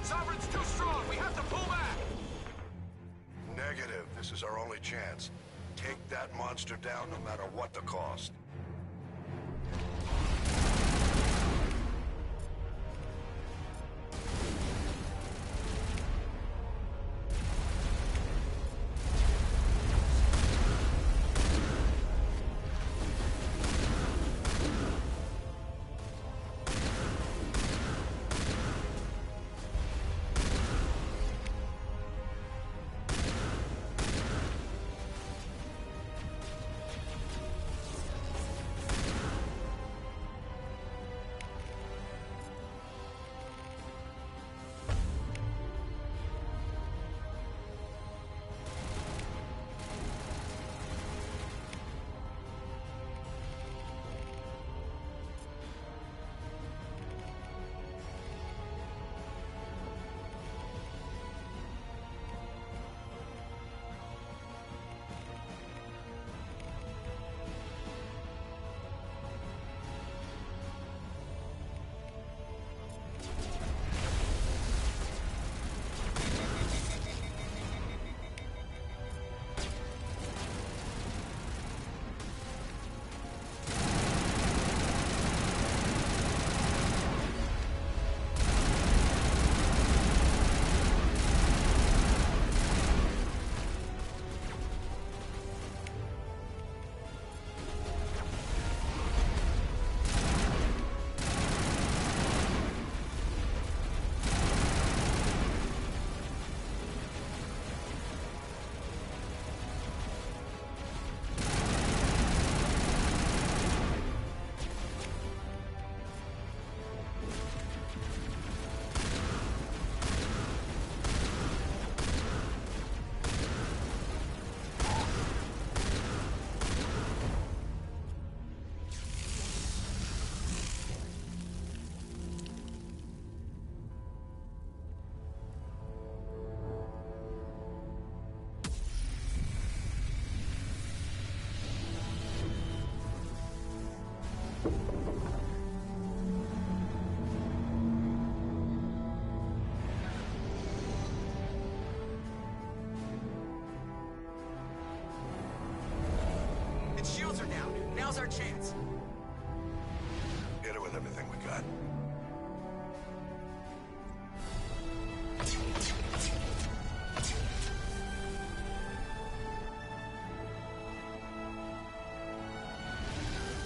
Sovereign's too strong. We have to pull back. Negative. This is our only chance. Take that monster down no matter what the cost. Now's our chance. Hit it with everything we got.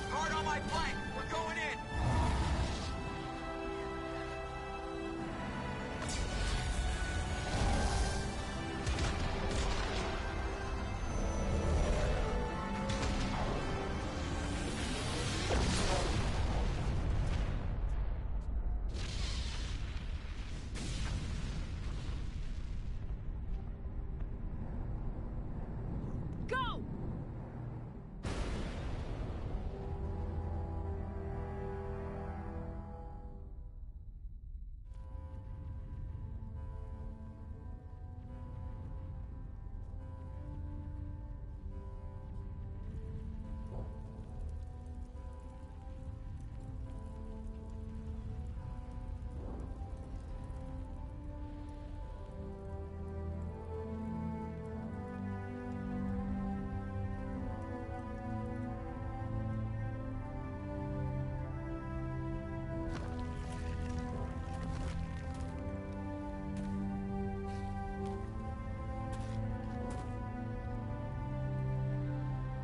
Hard on my flank. We're going in. Go!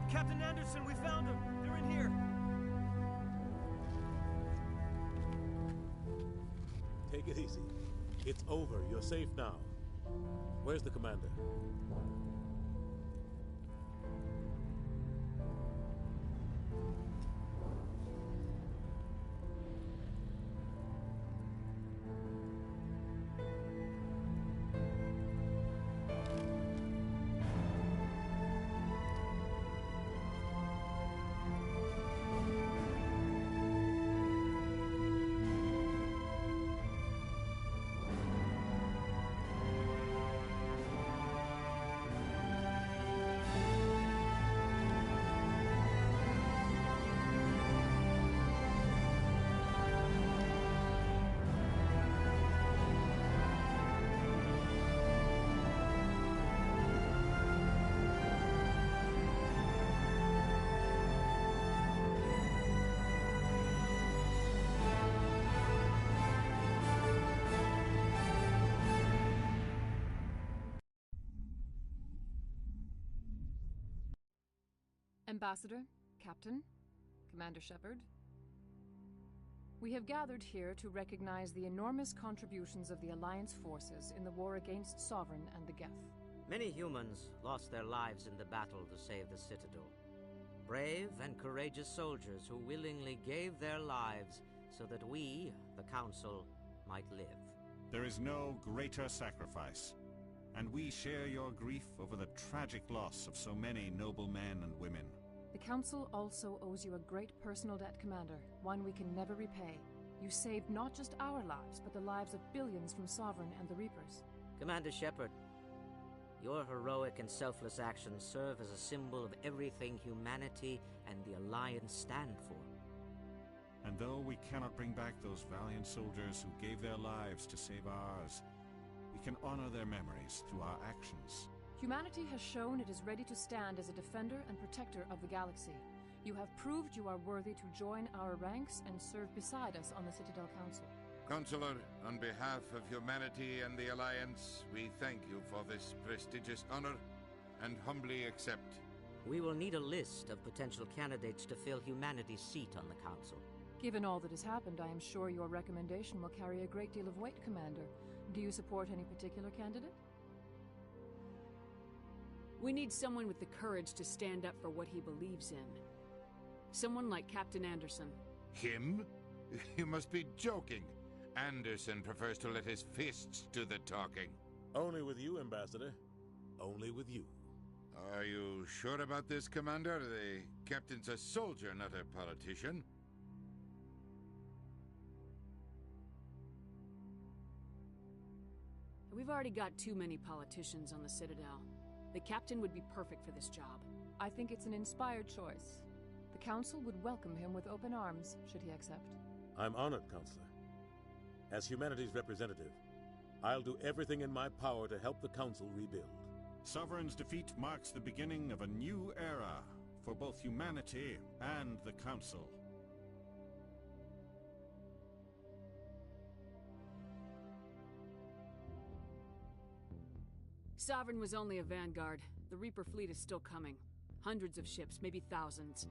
Captain Anderson, we found them. They're in here. Take it easy. It's over. You're safe now. Where's the commander? Ambassador, Captain, Commander Shepard. We have gathered here to recognize the enormous contributions of the Alliance forces in the war against Sovereign and the Geth. Many humans lost their lives in the battle to save the Citadel. Brave and courageous soldiers who willingly gave their lives so that we, the Council, might live. There is no greater sacrifice, and we share your grief over the tragic loss of so many noble men and women. The Council also owes you a great personal debt, Commander, one we can never repay. You saved not just our lives, but the lives of billions from Sovereign and the Reapers. Commander Shepard, your heroic and selfless actions serve as a symbol of everything humanity and the Alliance stand for. And though we cannot bring back those valiant soldiers who gave their lives to save ours, we can honor their memories through our actions. Humanity has shown it is ready to stand as a defender and protector of the galaxy. You have proved you are worthy to join our ranks and serve beside us on the Citadel Council. Counselor, on behalf of humanity and the Alliance, we thank you for this prestigious honor and humbly accept. We will need a list of potential candidates to fill humanity's seat on the Council. Given all that has happened, I am sure your recommendation will carry a great deal of weight, Commander. Do you support any particular candidate? We need someone with the courage to stand up for what he believes in. Someone like Captain Anderson. Him? You must be joking. Anderson prefers to let his fists do the talking. Only with you, Ambassador. Only with you. Are you sure about this, Commander? The captain's a soldier, not a politician. We've already got too many politicians on the Citadel. The captain would be perfect for this job. I think it's an inspired choice. The Council would welcome him with open arms, should he accept. I'm honored, Counselor. As humanity's representative, I'll do everything in my power to help the Council rebuild. Sovereign's defeat marks the beginning of a new era for both humanity and the Council. Sovereign was only a vanguard. The Reaper fleet is still coming. Hundreds of ships, maybe thousands.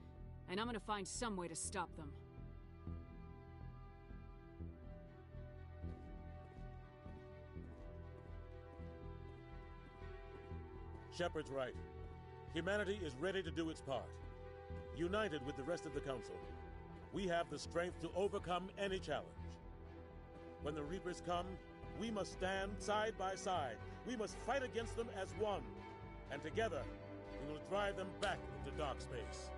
And I'm gonna find some way to stop them. Shepard's right. Humanity is ready to do its part. United with the rest of the Council, we have the strength to overcome any challenge. When the Reapers come, we must stand side by side. We must fight against them as one. And together, we will drive them back into dark space.